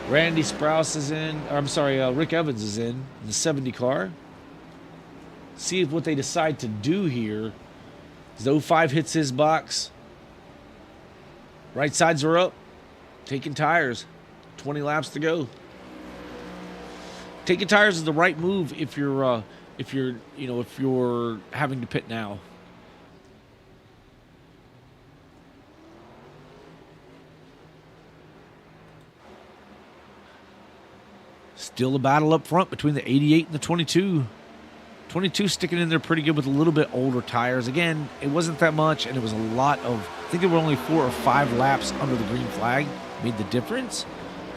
Randy Sprouse is in. Or I'm sorry, Rick Evans is in the 70 car. See if what they decide to do here. As 05 hits his box. Right sides are up. Taking tires. 20 laps to go. Taking tires is the right move if you're having to pit now. Still a battle up front between the 88 and the 22. 22 sticking in there pretty good with a little bit older tires. Again, it wasn't that much, and it was a lot of, I think there were only 4 or 5 laps under the green flag. Made the difference.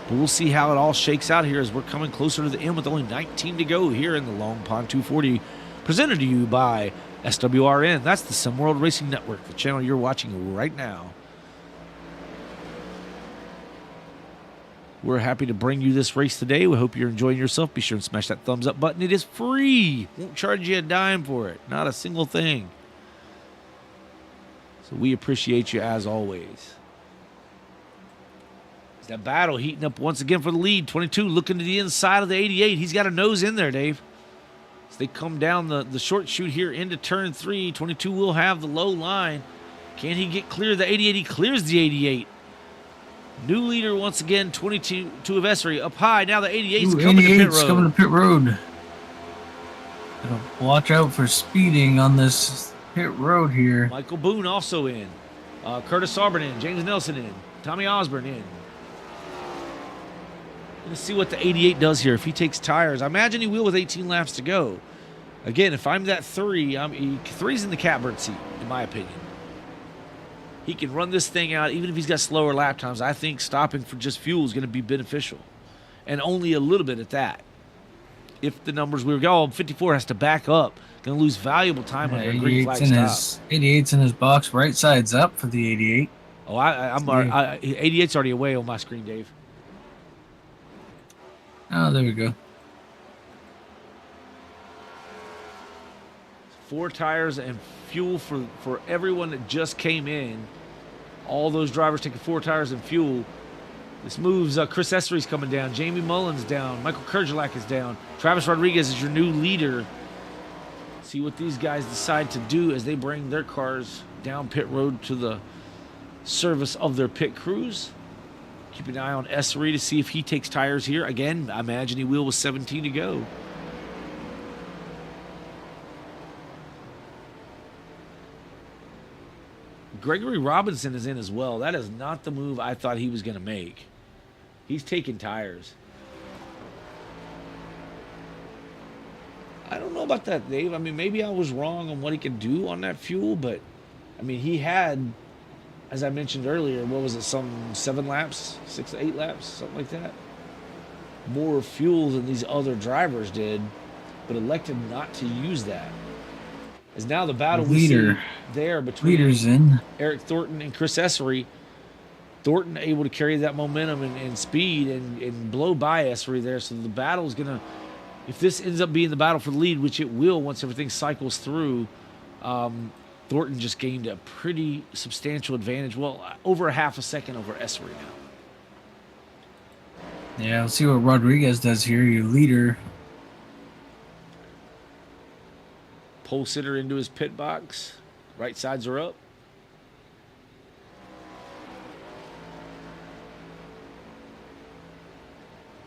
But we'll see how it all shakes out here as we're coming closer to the end with only 19 to go here in the Long Pond 240. Presented to you by SWRN. That's the SimWorld Racing Network, the channel you're watching right now. We're happy to bring you this race today. We hope you're enjoying yourself. Be sure and smash that thumbs up button. It is free. Won't charge you a dime for it. Not a single thing. So we appreciate you as always. That battle heating up once again for the lead. 22 looking to the inside of the 88. He's got a nose in there, Dave. As they come down the short chute here into turn 3, 22 will have the low line. Can he get clear of the 88? He clears the 88. New leader once again, 22 of Essery up high. Now the 88's coming to pit road. Coming to pit road. Watch out for speeding on this pit road here. Michael Boone also in. Curtis Auburn in. James Nelson in. Tommy Osborne in. Let's see what the 88 does here. If he takes tires, I imagine he will with 18 laps to go. Again, if I'm that 3, 3's in the catbird seat, in my opinion. He can run this thing out, even if he's got slower lap times. I think stopping for just fuel is going to be beneficial. And only a little bit at that. If the numbers we were going, 54 has to back up. Going to lose valuable time on a green flag stop. 88's in his box, right side's up for the 88. Oh, 88's already away on my screen, Dave. Oh, there we go. 4 tires and fuel for everyone that just came in. All those drivers taking 4 tires and fuel. This moves Chris Essery's coming down. Jamie Mullins down. Michael Kerjelak is down. Travis Rodriguez is your new leader. See what these guys decide to do as they bring their cars down pit road to the service of their pit crews. Keep an eye on Essery to see if he takes tires here. Again, I imagine he will with 17 to go. Gregory Robinson is in as well. That is not the move I thought he was going to make. He's taking tires. I don't know about that, Dave. I mean, maybe I was wrong on what he could do on that fuel, but, I mean, he had, as I mentioned earlier, what was it, some 7 laps, 6 to 8 laps, something like that? More fuel than these other drivers did, but elected not to use that. As now the battle we see there between Eric Thornton and Chris Essery. Thornton able to carry that momentum and speed and blow by Essery there. So the battle is going to, if this ends up being the battle for the lead, which it will once everything cycles through, Thornton just gained a pretty substantial advantage. Well, over a half a second over Essery now. Yeah, let's see what Rodriguez does here, your leader. Pole sitter into his pit box. Right sides are up.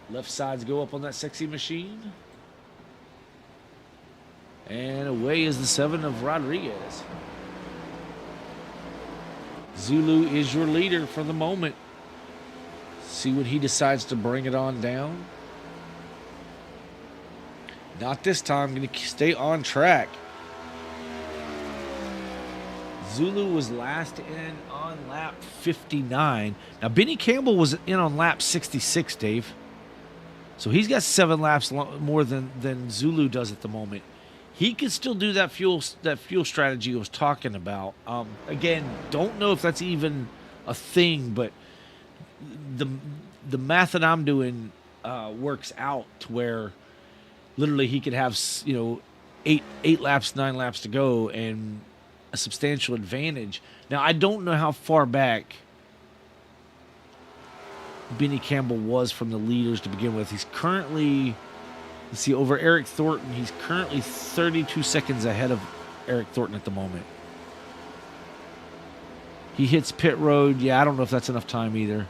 Left sides go up on that sexy machine. And away is the 7 of Rodriguez. Zulu is your leader for the moment. See when he decides to bring it on down. Not this time. Going to stay on track. Zulu was last in on lap 59. Now, Benny Campbell was in on lap 66, Dave. So he's got 7 laps more than Zulu does at the moment. He could still do that fuel strategy I was talking about. Again, don't know if that's even a thing, but the math that I'm doing works out to where literally he could have 8 laps, 9 laps to go, and a substantial advantage. Now, I don't know how far back Benny Campbell was from the leaders to begin with. He's currently, let's see, over Eric Thornton, he's currently 32 seconds ahead of Eric Thornton at the moment. He hits pit road. Yeah, I don't know if that's enough time either.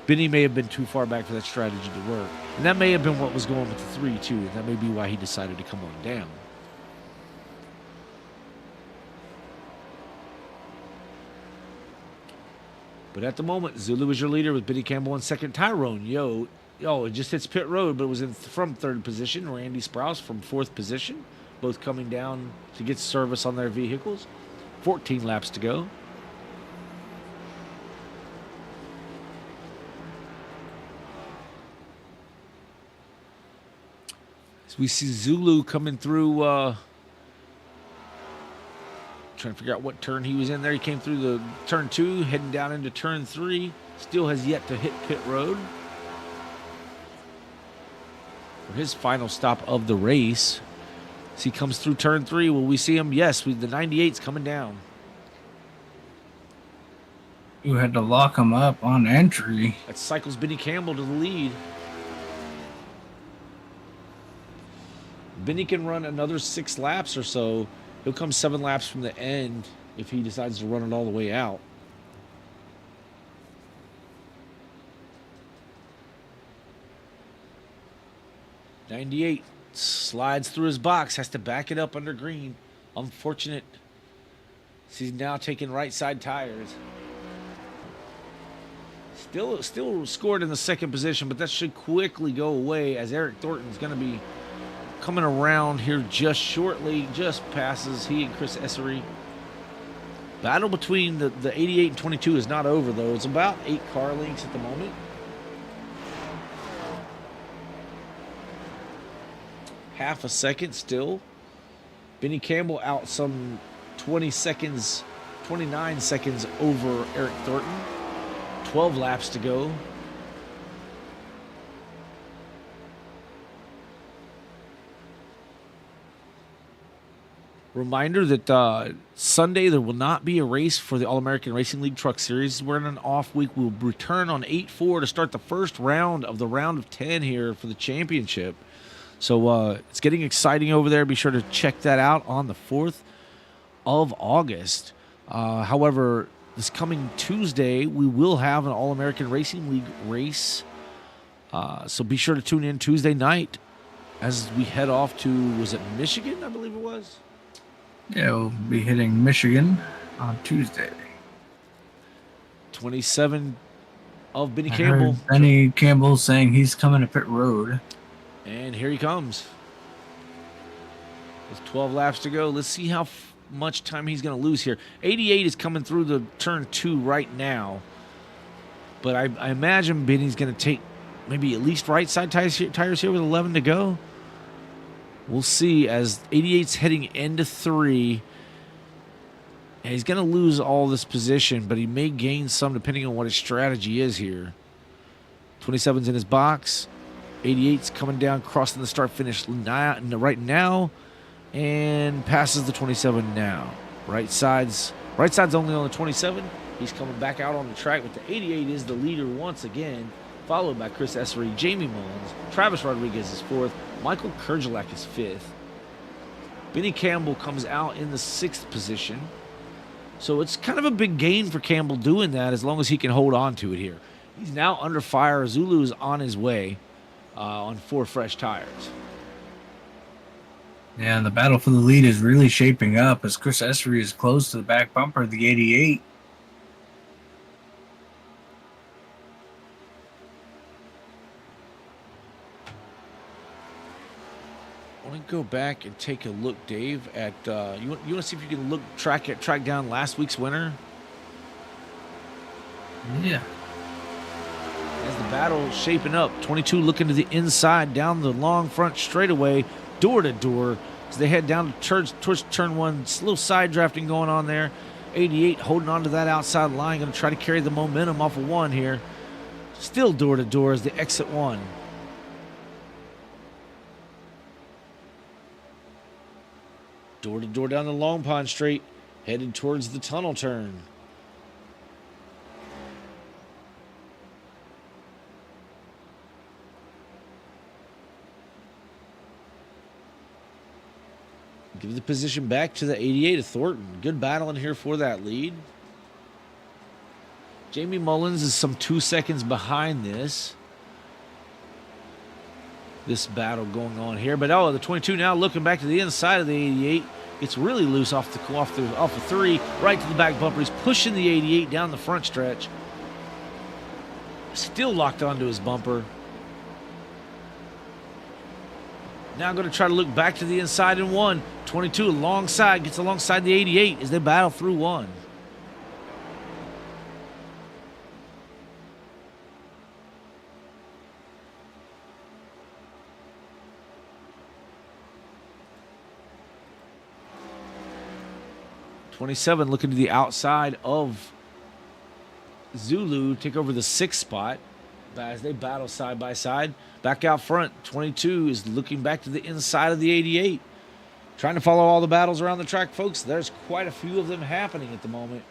Benny may have been too far back for that strategy to work. And that may have been what was going with the 3, too. And that may be why he decided to come on down. But at the moment, Zulu is your leader with Benny Campbell in second. Tyrone, it just hits pit road, but it was from third position. Randy Sprouse from fourth position, both coming down to get service on their vehicles. 14 laps to go. As we see Zulu coming through, trying to figure out what turn he was in there. He came through the turn 2, heading down into turn 3. Still has yet to hit pit road for his final stop of the race. As he comes through turn 3, will we see him? Yes, the 98's coming down. You had to lock him up on entry. That cycles Benny Campbell to the lead. Benny can run another 6 laps or so. He'll come 7 laps from the end if he decides to run it all the way out. '98 slides through his box, has to back it up under green. Unfortunate. He's now taking right side tires. Still scored in the second position, but that should quickly go away as Eric Thornton's going to be coming around here just shortly, just passes he and Chris Essery. Battle between the 88 and 22 is not over, though. It's about 8 car lengths at the moment. Half a second still. Benny Campbell out some 29 seconds over Eric Thornton. 12 laps to go. Reminder that Sunday there will not be a race for the All-American Racing League Truck Series. We're in an off week. We'll return on 8-4 to start the first round of the round of 10 here for the championship. So it's getting exciting over there. Be sure to check that out on the 4th of August. However, this coming Tuesday, we will have an All-American Racing League race. So be sure to tune in Tuesday night as we head off to, was it Michigan, I believe it was? Yeah, we'll be hitting Michigan on Tuesday. 27 of Benny I Campbell. heard Benny Campbell saying he's coming to pit road. And here he comes. With 12 laps to go. Let's see how much time he's going to lose here. 88 is coming through the turn 2 right now. But I imagine Benny's going to take maybe at least right side tires here with 11 to go. We'll see as 88's heading into 3. And he's going to lose all this position, but he may gain some depending on what his strategy is here. 27's in his box. 88's coming down, crossing the start-finish right now, and passes the 27 now. Right side's only on the 27. He's coming back out on the track, but the 88 is the leader once again, followed by Chris Essery, Jamie Mullins, Travis Rodriguez is 4th, Michael Kerjelak is 5th. Benny Campbell comes out in the 6th position. So it's kind of a big gain for Campbell doing that as long as he can hold on to it here. He's now under fire. Zulu is on his way. On 4 fresh tires. Yeah, and the battle for the lead is really shaping up as Chris Essery is close to the back bumper of the 88. I want to go back and take a look, Dave, at you want to see if you can track down last week's winner? Yeah. As the battle shaping up, 22 looking to the inside, down the long front straightaway, door to door, as they head down towards turn 1. A little side drafting going on there. 88 holding on to that outside line, going to try to carry the momentum off of 1 here. Still door to door as they exit 1. door to door down the Long Pond Straight, headed towards the tunnel turn. Give the position back to the 88 of Thornton. Good battle in here for that lead. Jamie Mullins is some 2 seconds behind this battle going on here. But the 22 now looking back to the inside of the 88. It's really loose off the 3, right to the back bumper. He's pushing the 88 down the front stretch. Still locked onto his bumper. Now going to try to look back to the inside in 1. 22 alongside, gets alongside the 88 as they battle through 1. '27 looking to the outside of Zulu, take over the 6th spot as they battle side by side. Back out front, 22 is looking back to the inside of the 88. Trying to follow all the battles around the track, folks. There's quite a few of them happening at the moment.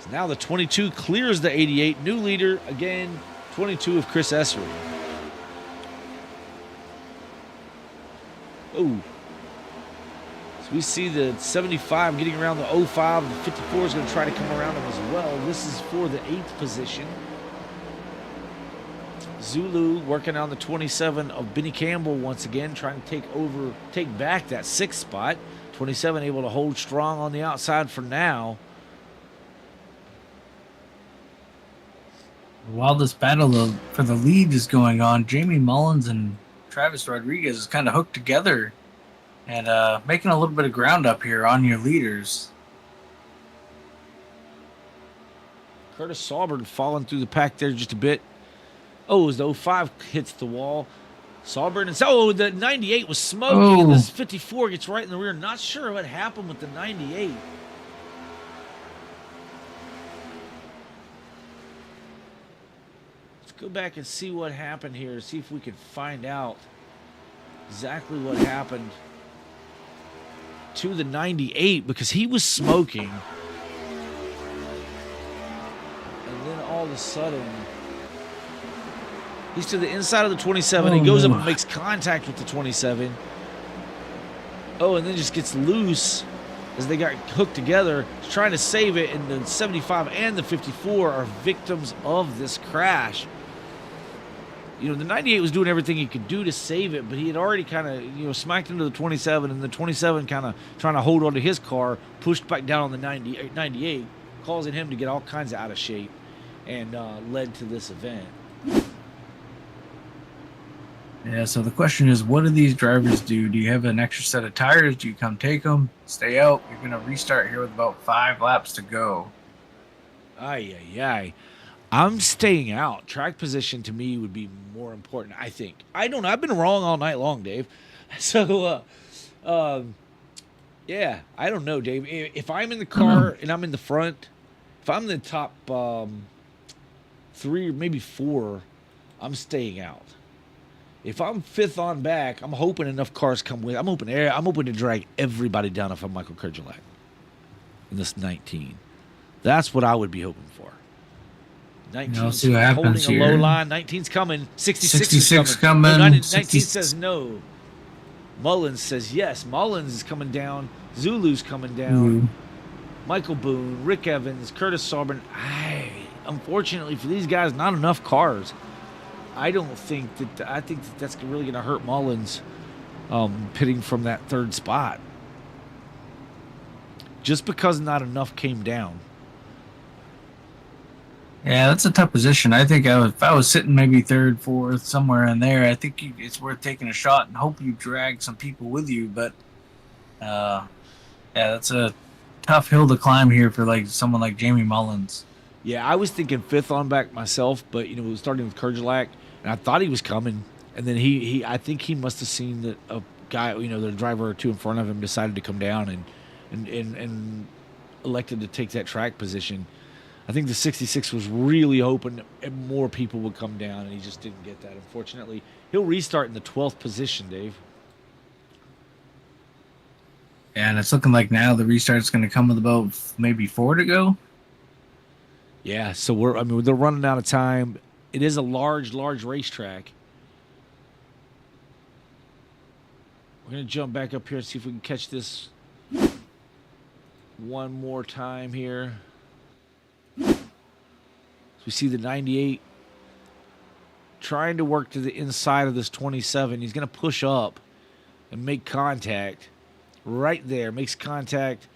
So now the 22 clears the 88. New leader, again, 22 of Chris Essery. Oh. So we see the 75 getting around the 05. The 54 is going to try to come around him as well. This is for the 8th position. Zulu working on the 27 of Benny Campbell once again, trying to take back that 6th spot. 27 able to hold strong on the outside for now. While this battle for the lead is going on, Jamie Mullins and Travis Rodriguez is kind of hooked together and making a little bit of ground up here on your leaders. Curtis Sauber falling through the pack there just a bit. Oh, as the 05 hits the wall. Sauber and the 98 was smoking. And this 54 gets right in the rear. Not sure what happened with the 98. Let's go back and see what happened here. See if we can find out exactly what happened to the 98, because he was smoking. And then all of a sudden, he's to the inside of the 27. He goes up and makes contact with the 27. Oh, and then just gets loose as they got hooked together. He's trying to save it, and the 75 and the 54 are victims of this crash. You know, the 98 was doing everything he could do to save it, but he had already kind of, smacked into the 27, and the 27 kind of trying to hold onto his car, pushed back down on the 98, causing him to get all kinds of out of shape, and led to this event. Yeah, so the question is, what do these drivers do? Do you have an extra set of tires? Do you come take them, stay out? You're going to restart here with about 5 laps to go. Ay. I'm staying out. Track position to me would be more important, I think. I don't know. I've been wrong all night long, Dave. So, yeah, I don't know, Dave. If I'm in the car and I'm in the front, if I'm in the top 3 or maybe 4, I'm staying out. If I'm 5th on back, I'm hoping enough cars come with. I'm hoping to drag everybody down if I'm Michael Kerjelak in this 19. That's what I would be hoping for. 19's see what happens holding a here. low line. 19's coming. 66 is coming. coming. No, 19 says no. Mullins says yes. Mullins is coming down. Zulu's coming down. Michael Boone, Rick Evans, Curtis Sauber. Unfortunately for these guys, not enough cars. I think that's really going to hurt Mullins pitting from that 3rd spot. Just because not enough came down. Yeah, that's a tough position. I think if I was sitting maybe 3rd, 4th, somewhere in there, I think it's worth taking a shot and hope you drag some people with you. But, yeah, that's a tough hill to climb here for someone like Jamie Mullins. Yeah, I was thinking 5th on back myself, but starting with Kerjelak, and I thought he was coming, and then I think he must have seen that a guy, the driver or two in front of him decided to come down and elected to take that track position. I think the 66 was really hoping more people would come down, and he just didn't get that, unfortunately. He'll restart in the 12th position, Dave. And it's looking like now the restart's going to come with about maybe 4 to go. Yeah, so they're running out of time. It is a large racetrack. We're going to jump back up here and see if we can catch this one more time here. So we see the 98 trying to work to the inside of this 27. He's going to push up and make contact right there. Makes contact,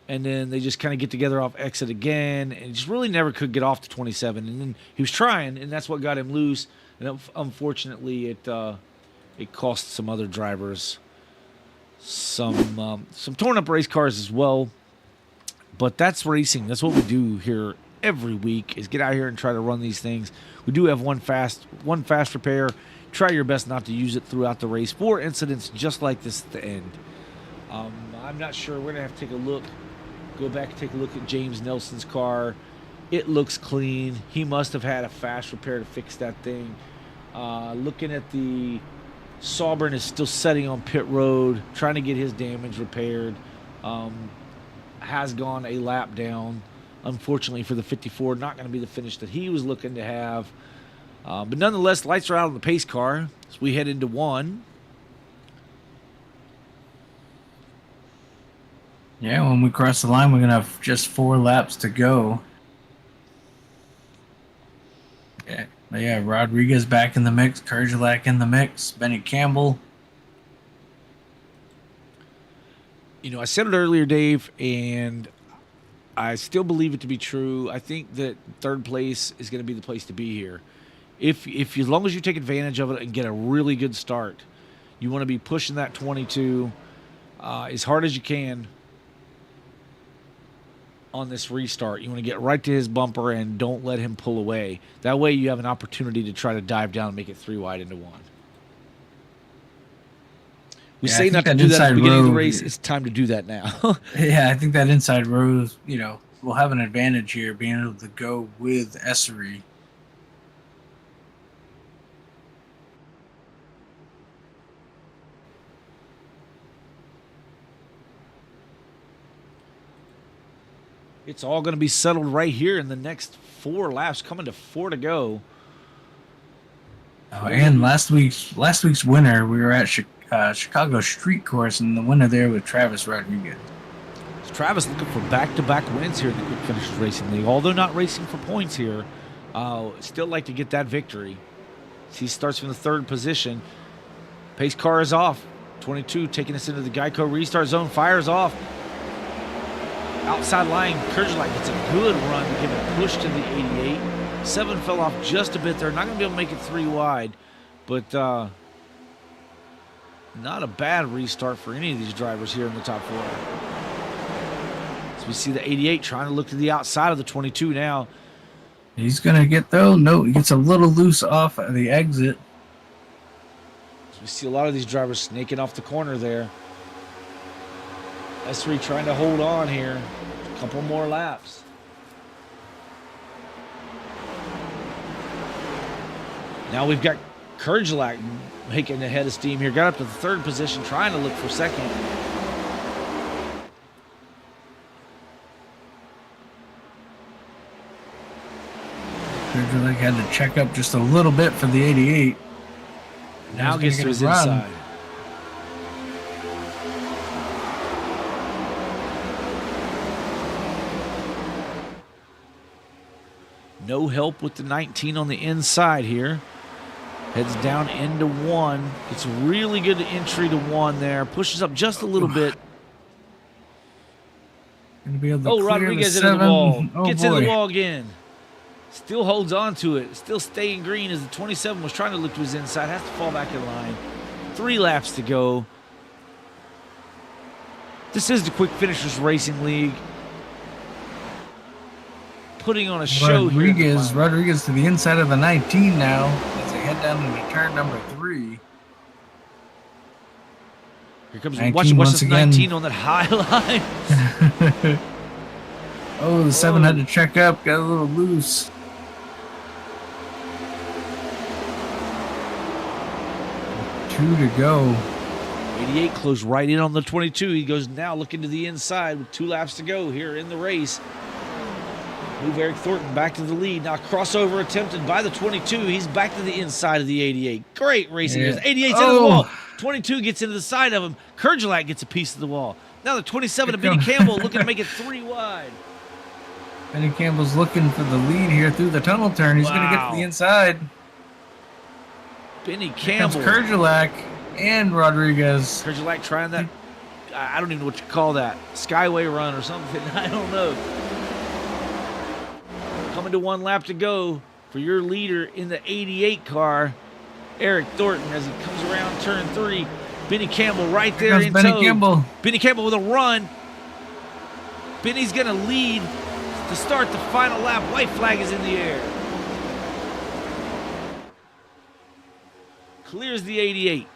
and then they just kind of get together off exit again, and just really never could get off the 27. And then he was trying, and that's what got him loose. And unfortunately, it cost some other drivers some torn up race cars as well. But that's racing. That's what we do here every week, is get out here and try to run these things. We do have one fast repair. Try your best not to use it throughout the race for incidents just like this at the end. I'm not sure. We're going to have to take a look. Go back and take a look at James Nelson's car. It looks clean. He must have had a fast repair to fix that thing. Looking at the SWRN is still sitting on pit road, trying to get his damage repaired. Has gone a lap down. Unfortunately for the 54, not going to be the finish that he was looking to have. But nonetheless, lights are out on the pace car as we head into one. Yeah, when we cross the line, we're going to have just 4 laps to go. Yeah, Rodriguez back in the mix, Kerjalak in the mix, Benny Campbell. You know, I said it earlier, Dave, and I still believe it to be true. I think that third place is going to be the place to be here. If as long as you take advantage of it and get a really good start, you want to be pushing that 22 as hard as you can on this restart. You want to get right to his bumper and don't let him pull away. That way you have an opportunity to try to dive down and make it 3 wide into 1. We say not to do that at the beginning of the race. It's time to do that now. Yeah, I think that inside row, will have an advantage here, being able to go with Essery. It's all going to be settled right here in the next 4 laps, coming to 4 to go. Oh, and last week's winner, we were at Chicago Street Course, and the winner there was Travis Rodriguez. So Travis looking for back-to-back wins here in the Quick Finishes Racing League. Although not racing for points here, still like to get that victory. So he starts from the 3rd position. Pace car is off. 22 taking us into the Geico restart zone. Fires off. Outside line, Kerjalak gets a good run to give it a push to the 88. 7 fell off just a bit there. Not going to be able to make it 3 wide, but not a bad restart for any of these drivers here in the top 4. So we see the 88 trying to look to the outside of the 22 now. He's going to get, though. No, he gets a little loose off of the exit. So we see a lot of these drivers snaking off the corner there. S3 trying to hold on here. A couple more laps. Now we've got Kerjalak making the head of steam here. Got up to the 3rd position, trying to look for 2nd. Kerjalak had to check up just a little bit for the 88. Now gets to his inside. No help with the 19 on the inside here. Heads down into 1. Gets really good entry to 1 there. Pushes up just a little bit. Gonna be able to clear Rodriguez into the wall. Gets into the wall again. Still holds on to it. Still staying green as the 27 was trying to look to his inside. Has to fall back in line. 3 laps to go. This is the Quick Finishers Racing League. Putting on a show here. Rodriguez to the inside of the 19 now as they head down into turn number 3. Here comes watch this 19 on that high line. Oh, the 7 had to check up, got a little loose. Two to go. 88 closed right in on the 22. He goes now looking to the inside with 2 laps to go here in the race. Move Eric Thornton back to the lead. Now crossover attempted by the 22. He's back to the inside of the 88. Great racing. Yeah. 88's into the wall. 22 gets into the side of him. Kurgelak gets a piece of the wall. Now the 27 of Benny Campbell looking to make it 3 wide. Benny Campbell's looking for the lead here through the tunnel turn. He's going to get to the inside. Benny Campbell. Kurgelak and Rodriguez. Kurgelak trying that, I don't even know what you call that, skyway run or something. I don't know. Coming to 1 lap to go for your leader in the 88 car, Eric Thornton, as he comes around turn 3. Benny Campbell right there in tow. Benny Campbell with a run. Benny's going to lead to start the final lap. White flag is in the air. Clears the 88.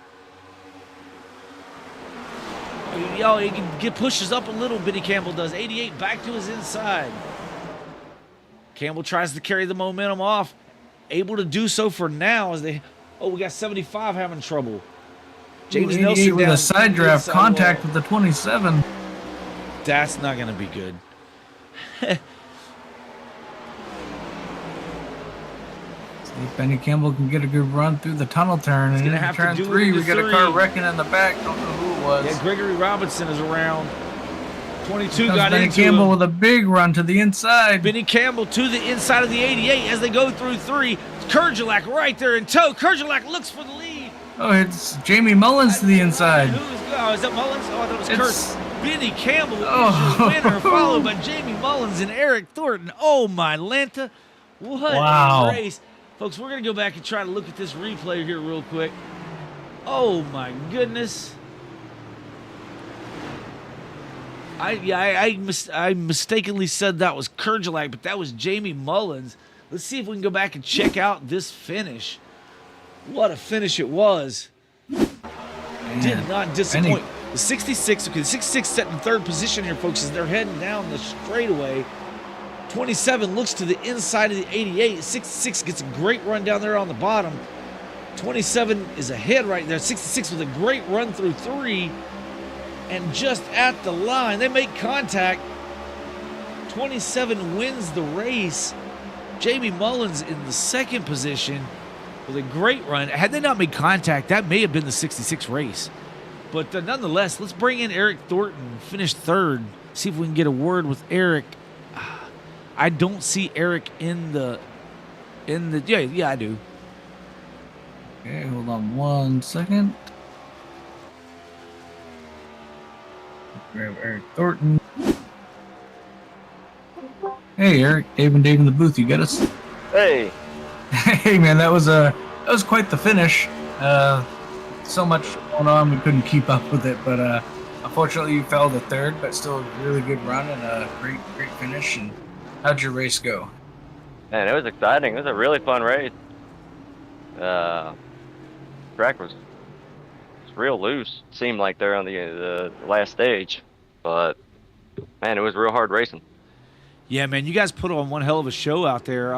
He can get pushes up a little, Benny Campbell does. 88 back to his inside. Campbell tries to carry the momentum off. Able to do so for now as they... Oh, we got 75 having trouble. James Nelson with a side draft contact with the 27. That's not going to be good. See if Benny Campbell can get a good run through the tunnel turn. He's and going to have turn to do 3, it we got a car wrecking in the back. Don't know who it was. Yeah, Gregory Robinson is around. 22 got Benny into Campbell him. with a big run to the inside. Benny Campbell to the inside of the 88 as they go through 3. Kurgelak right there in tow. Kurgelak looks for the lead. Oh, it's Jamie Mullins to the inside. Is that Mullins? Oh, I thought it was It's- Kurt. Benny Campbell is your winner, followed by Jamie Mullins and Eric Thornton. Oh, my Lanta. What a race. Folks, we're going to go back and try to look at this replay here real quick. Oh, my goodness. I mistakenly said that was Kurgelak, but that was Jamie Mullins. Let's see if we can go back and check out this finish. What a finish it was. Did not disappoint. The 66, okay, the 66 set in 3rd position here, folks, as they're heading down the straightaway. 27 looks to the inside of the 88. 66 gets a great run down there on the bottom. 27 is ahead right there. 66 with a great run through 3. And just at the line, they make contact. 27 wins the race. Jamie Mullins in the 2nd position with a great run. Had they not made contact, that may have been the 66 race. But nonetheless, let's bring in Eric Thornton, finished 3rd. See if we can get a word with Eric. I don't see Eric in the yeah, I do. Okay, hold on 1 second. Grab Eric Thornton. Hey, Eric, Dave and Dave in the booth. You got us? Hey. Hey, man, that was quite the finish. So much going on, we couldn't keep up with it. But unfortunately, you fell to 3rd, but still a really good run and a great finish. And how'd your race go? Man, it was exciting. It was a really fun race. Track was real loose. Seemed like they're on the last stage, but man, it was real hard racing. Yeah, man, you guys put on one hell of a show out there.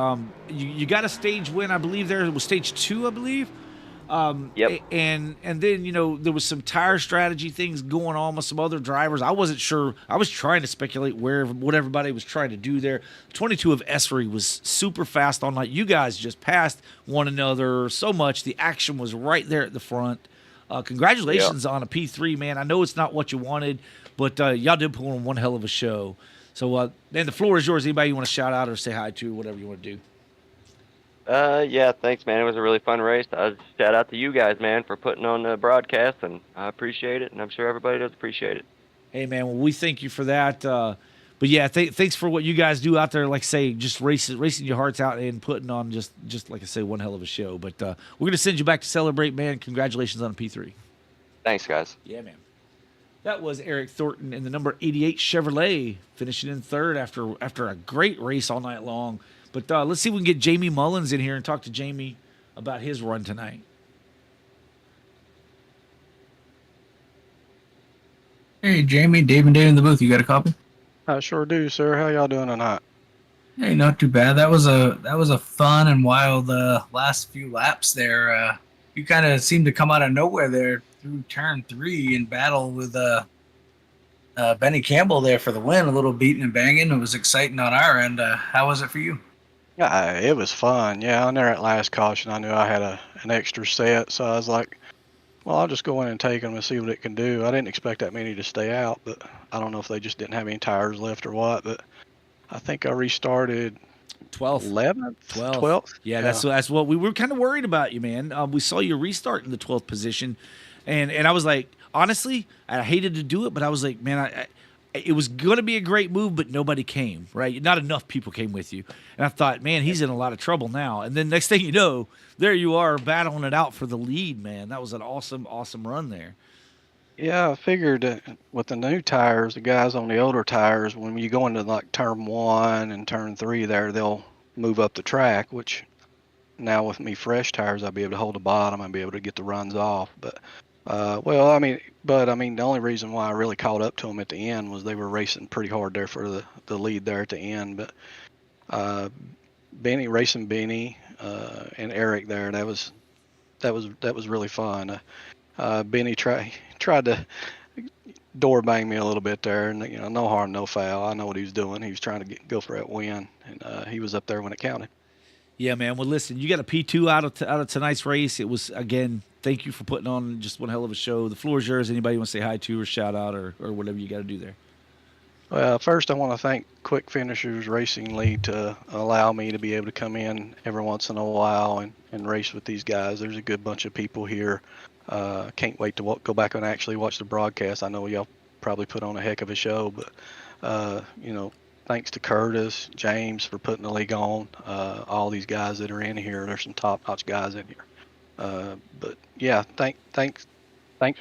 You got a stage win, I believe. There it was stage 2, I believe. Yep. And then there was some tire strategy things going on with some other drivers. I wasn't sure. I was trying to speculate what everybody was trying to do there. 22 of Esri was super fast all night. You guys just passed one another so much. The action was right there at the front. Congratulations on a P3, man. I know it's not what you wanted, but y'all did put on one hell of a show. So, man, the floor is yours. Anybody you want to shout out or say hi to, whatever you want to do. Yeah, thanks, man. It was a really fun race. Shout out to you guys, man, for putting on the broadcast, and I appreciate it, and I'm sure everybody does appreciate it. Hey, man, well, we thank you for that. But, yeah, thanks for what you guys do out there, like I say, just racing your hearts out and putting on just like I say, one hell of a show. But we're going to send you back to celebrate, man. Congratulations on a P3. Thanks, guys. Yeah, man. That was Eric Thornton in the number 88 Chevrolet, finishing in 3rd after a great race all night long. But let's see if we can get Jamie Mullins in here and talk to Jamie about his run tonight. Hey, Jamie, Dave and Dave in the booth. You got a copy? I sure do, sir. How y'all doing tonight? Hey, not too bad. That was a fun and wild last few laps there. You kind of seemed to come out of nowhere there through turn 3 in battle with Benny Campbell there for the win. A little beating and banging. It was exciting on our end. How was it for you? Yeah, it was fun. Yeah, on there at last caution, I knew I had an extra set, so I was like, well, I'll just go in and take them and see what it can do. I didn't expect that many to stay out, but I don't know if they just didn't have any tires left or what. But I think I restarted 12th. 11th, 12th. 12th. Yeah, that's what we were kind of worried about you, man. We saw you restart in the 12th position, and I was like, honestly, I hated to do it, but I was like, man, it was going to be a great move, but nobody came, right? Not enough people came with you. And I thought, man, he's in a lot of trouble now. And then next thing you know, there you are battling it out for the lead, man. That was an awesome, awesome run there. Yeah, I figured that with the new tires, the guys on the older tires, when you go into like turn 1 and turn 3 there, they'll move up the track, which now with me fresh tires, I'll be able to hold the bottom and be able to get the runs off. But, well, I mean, the only reason why I really caught up to them at the end was they were racing pretty hard there for the lead there at the end. But Benny and Eric there, that was really fun. Benny tried to door bang me a little bit there, and no harm, no foul. I know what he was doing. He was trying to go for that win, and he was up there when it counted. Yeah, man. Well, listen, you got a P2 out of tonight's race. It was, again, thank you for putting on just one hell of a show. The floor is yours. Anybody want to say hi to or shout out or whatever you got to do there? Well, first I want to thank Quick Finishers Racing League to allow me to be able to come in every once in a while and race with these guys. There's a good bunch of people here. Can't wait to go back and actually watch the broadcast. I know y'all probably put on a heck of a show, but thanks to Curtis, James for putting the league on. All these guys that are in here, there's some top-notch guys in here. But yeah, thanks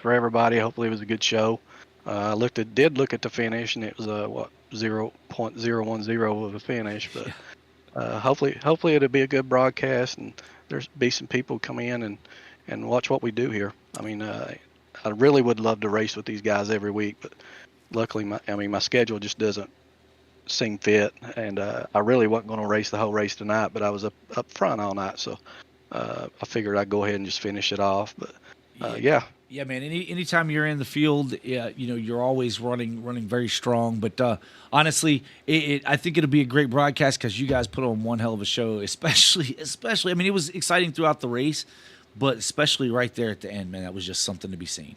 for everybody. Hopefully it was a good show. I did look at the finish, and it was a 0.010 of a finish. But hopefully it'll be a good broadcast, and there's be some people come in and watch what we do here. I mean, I really would love to race with these guys every week, but luckily, my schedule just doesn't seem fit, and I really wasn't going to race the whole race tonight, but I was up front all night, so I figured I'd go ahead and just finish it off. But yeah. Yeah, man. Anytime you're in the field, you're always running very strong. But honestly, I think it'll be a great broadcast because you guys put on one hell of a show. Especially. I mean, it was exciting throughout the race, but especially right there at the end, man. That was just something to be seen.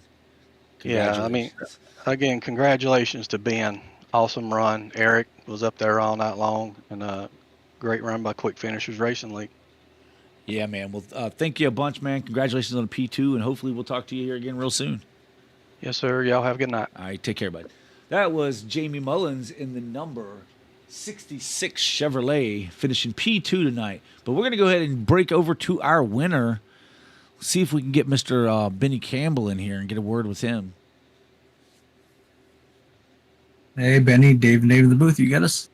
Yeah, I mean, again, congratulations to Ben. Awesome run. Eric was up there all night long, and a great run by Quick Finishers Racing League. Yeah, man. Well, thank you a bunch, man. Congratulations on the P2, and hopefully we'll talk to you here again real soon. Yes, sir. Y'all have a good night. All right, take care, bud. That was Jamie Mullins in the number 66 Chevrolet, finishing P2 tonight. But we're going to go ahead and break over to our winner. See if we can get Mr. Benny Campbell in here and get a word with him. Hey, Benny, Dave in the booth. You got us?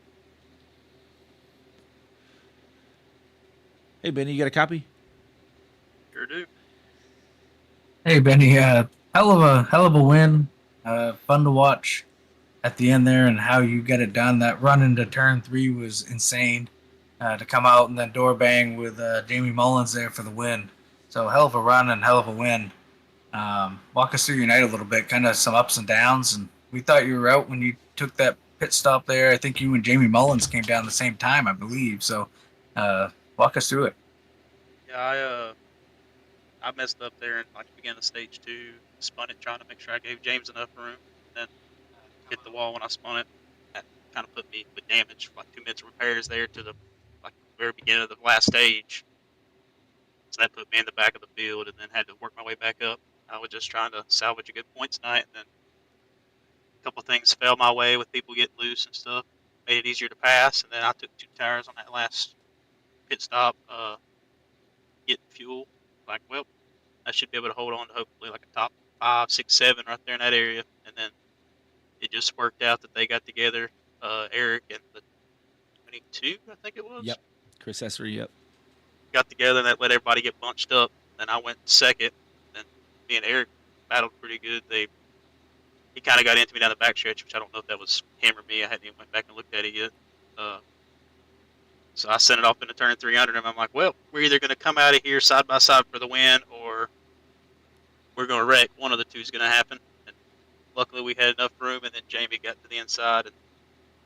Hey, Benny, you got a copy? Sure do. Hey, Benny, hell of a win. Fun to watch at the end there and how you get it done. That run into turn 3 was insane. To come out and then door bang with Jamie Mullins there for the win. So hell of a run and hell of a win. Walk us through your night a little bit, kind of some ups and downs. And we thought you were out when you took that pit stop there. I think you and Jamie Mullins came down at the same time, I believe. So walk us through it. Yeah, I messed up there and like beginning of stage 2, spun it trying to make sure I gave James enough room, and then hit the wall when I spun it. That kind of put me with damage, like 2 minutes of repairs there to the very beginning of the last stage. So that put me in the back of the field, and then had to work my way back up. I was just trying to salvage a good points night, and then a couple of things fell my way with people getting loose and stuff. Made it easier to pass, and then I took 2 tires on that last pit stop, getting fuel. Like, well, I should be able to hold on to hopefully like a top 5, 6, 7 right there in that area. And then it just worked out that they got together, Eric and the 22, I think it was. Yep. Chris Essery, yep. Got together and that let everybody get bunched up. Then I went second. Then me and Eric battled pretty good. He kind of got into me down the backstretch, which I don't know if that was him or me. I hadn't even went back and looked at it yet. So I sent it off into turn 300 him. I'm like, well, we're either going to come out of here side by side for the win, or we're going to wreck. One of the two is going to happen. And luckily, we had enough room, and then Jamie got to the inside. And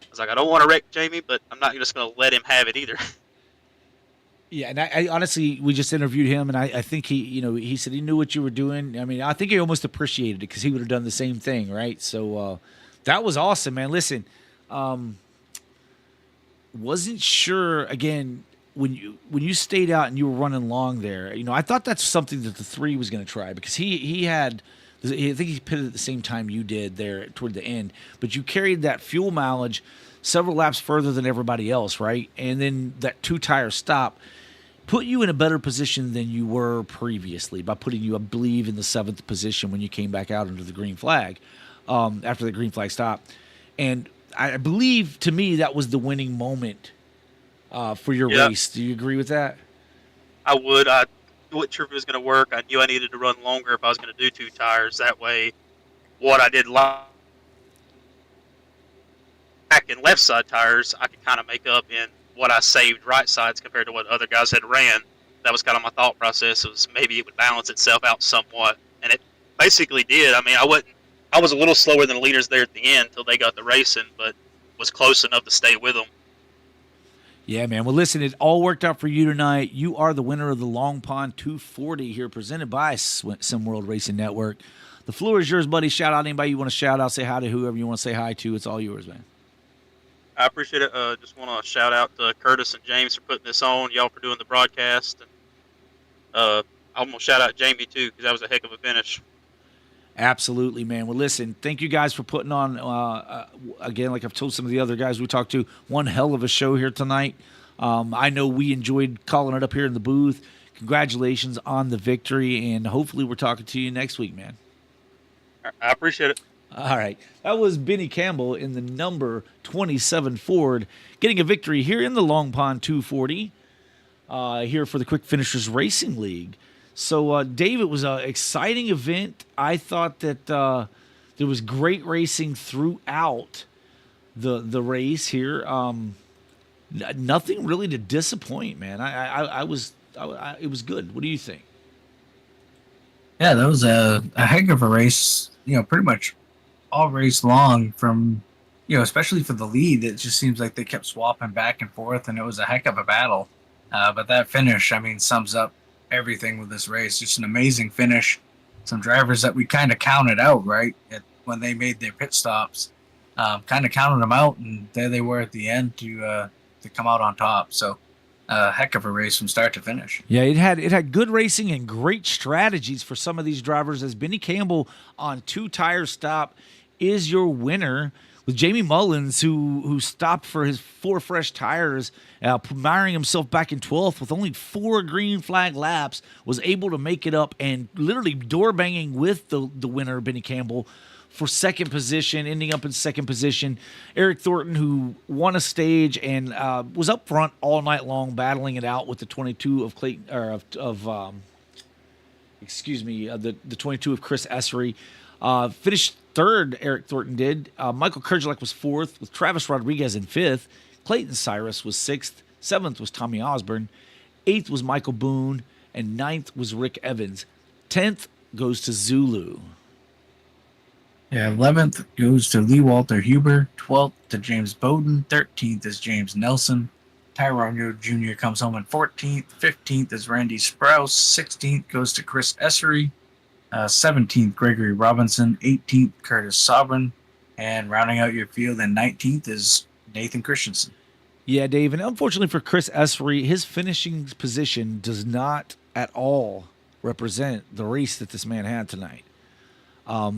I was like, I don't want to wreck Jamie, but I'm not just going to let him have it either. Yeah, and I honestly, we just interviewed him, and I think he said he knew what you were doing. I mean, I think he almost appreciated it because he would have done the same thing, right? So that was awesome, man. Listen, wasn't sure again when you stayed out and you were running long there. I thought that's something that the 3 was going to try because he had. I think he pitted at the same time you did there toward the end, but you carried that fuel mileage several laps further than everybody else, right? And then that 2-tire stop put you in a better position than you were previously by putting you, I believe, in the 7th position when you came back out under the green flag after the green flag stop. And I believe, to me, that was the winning moment for your race. Do you agree with that? I would. I wasn't sure if it was going to work. I knew I needed to run longer if I was going to do 2 tires. That way, what I did back and left side tires, I could kind of make up in what I saved right sides compared to what other guys had ran. That was kind of my thought process. Was maybe it would balance itself out somewhat, and it basically did. I mean, I was a little slower than the leaders there at the end until they got the racing, but was close enough to stay with them. Yeah, man. Well, listen, it all worked out for you tonight. You are the winner of the Long Pond 240 here, presented by Sim World Racing Network. The floor is yours, buddy. Shout out anybody you want to shout out. Say hi to whoever you want to say hi to. It's all yours, man. I appreciate it. Just want to shout out to Curtis and James for putting this on. Y'all for doing the broadcast. And I'm going to shout out Jamie, too, because that was a heck of a finish. Absolutely, man. Well, listen, thank you guys for putting on, again, like I've told some of the other guys we talked to, one hell of a show here tonight. I know we enjoyed calling it up here in the booth. Congratulations on the victory, and hopefully we're talking to you next week, man. I appreciate it. All right. That was Benny Campbell in the number 27 Ford getting a victory here in the Long Pond 240 here for the Quick Finishers Racing League. So, Dave, it was an exciting event. I thought that there was great racing throughout the race here. Nothing really to disappoint, man. It was good. What do you think? Yeah, that was a heck of a race. Pretty much all race long from, especially for the lead. It just seems like they kept swapping back and forth, and it was a heck of a battle. But that finish, sums up everything with this race. Just an amazing finish. Some drivers that we kind of counted out, right, when they made their pit stops. Kind of counted them out, and there they were at the end to come out on top. So, heck of a race from start to finish. Yeah, it had good racing and great strategies for some of these drivers. As Benny Campbell on 2-tire stop is your winner, with Jamie Mullins, who stopped for his 4 fresh tires, miring himself back in 12th with only 4 green flag laps, was able to make it up and literally door banging with the winner, Benny Campbell, for second position, ending up in second position. Eric Thornton, who won a stage and was up front all night long, battling it out with the 22 of Clayton, or the 22 of Chris Essery. Finished third, Eric Thornton did. Michael Kerjelek was fourth, with Travis Rodriguez in fifth. Clayton Cyrus was sixth. Seventh was Tommy Osborne. Eighth was Michael Boone. And ninth was Rick Evans. 10th goes to Zulu. Yeah, 11th goes to Lee Walter Huber. 12th to James Bowden. 13th is James Nelson. Tyrone Yoder Jr. comes home in 14th. 15th is Randy Sprouse. 16th goes to Chris Essery. 17th, Gregory Robinson. 18th, Curtis Sovereign. And rounding out your field in 19th is Nathan Christensen. Yeah, Dave. And unfortunately for Chris Essery, his finishing position does not at all represent the race that this man had tonight.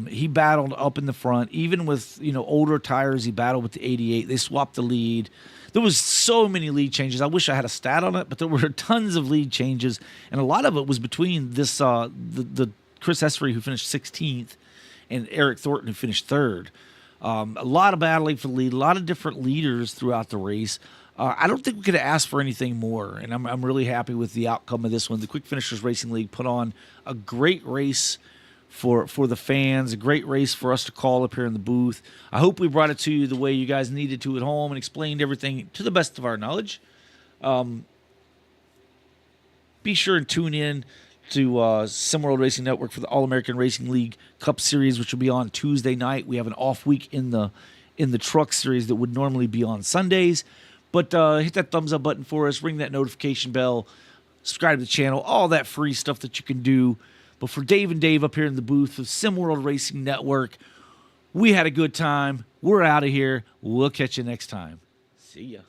He battled up in the front, even with older tires. He battled with the 88. They swapped the lead. There was so many lead changes. I wish I had a stat on it, but there were tons of lead changes, and a lot of it was between this the Chris Essery, who finished 16th, and Eric Thornton, who finished third. A lot of battling for the lead, a lot of different leaders throughout the race. I don't think we could have asked for anything more, and I'm really happy with the outcome of this one. The Quick Finishers Racing League put on a great race for the fans, a great race for us to call up here in the booth. I hope we brought it to you the way you guys needed to at home and explained everything to the best of our knowledge. Be sure and tune in to SimWorld Racing Network for the All-American Racing League Cup Series, which will be on Tuesday night. We have an off week in the Truck Series that would normally be on Sundays. But hit that thumbs up button for us, ring that notification bell, subscribe to the channel, all that free stuff that you can do. But for Dave and Dave up here in the booth of SimWorld Racing Network, we had a good time. We're out of here. We'll catch you next time. See ya.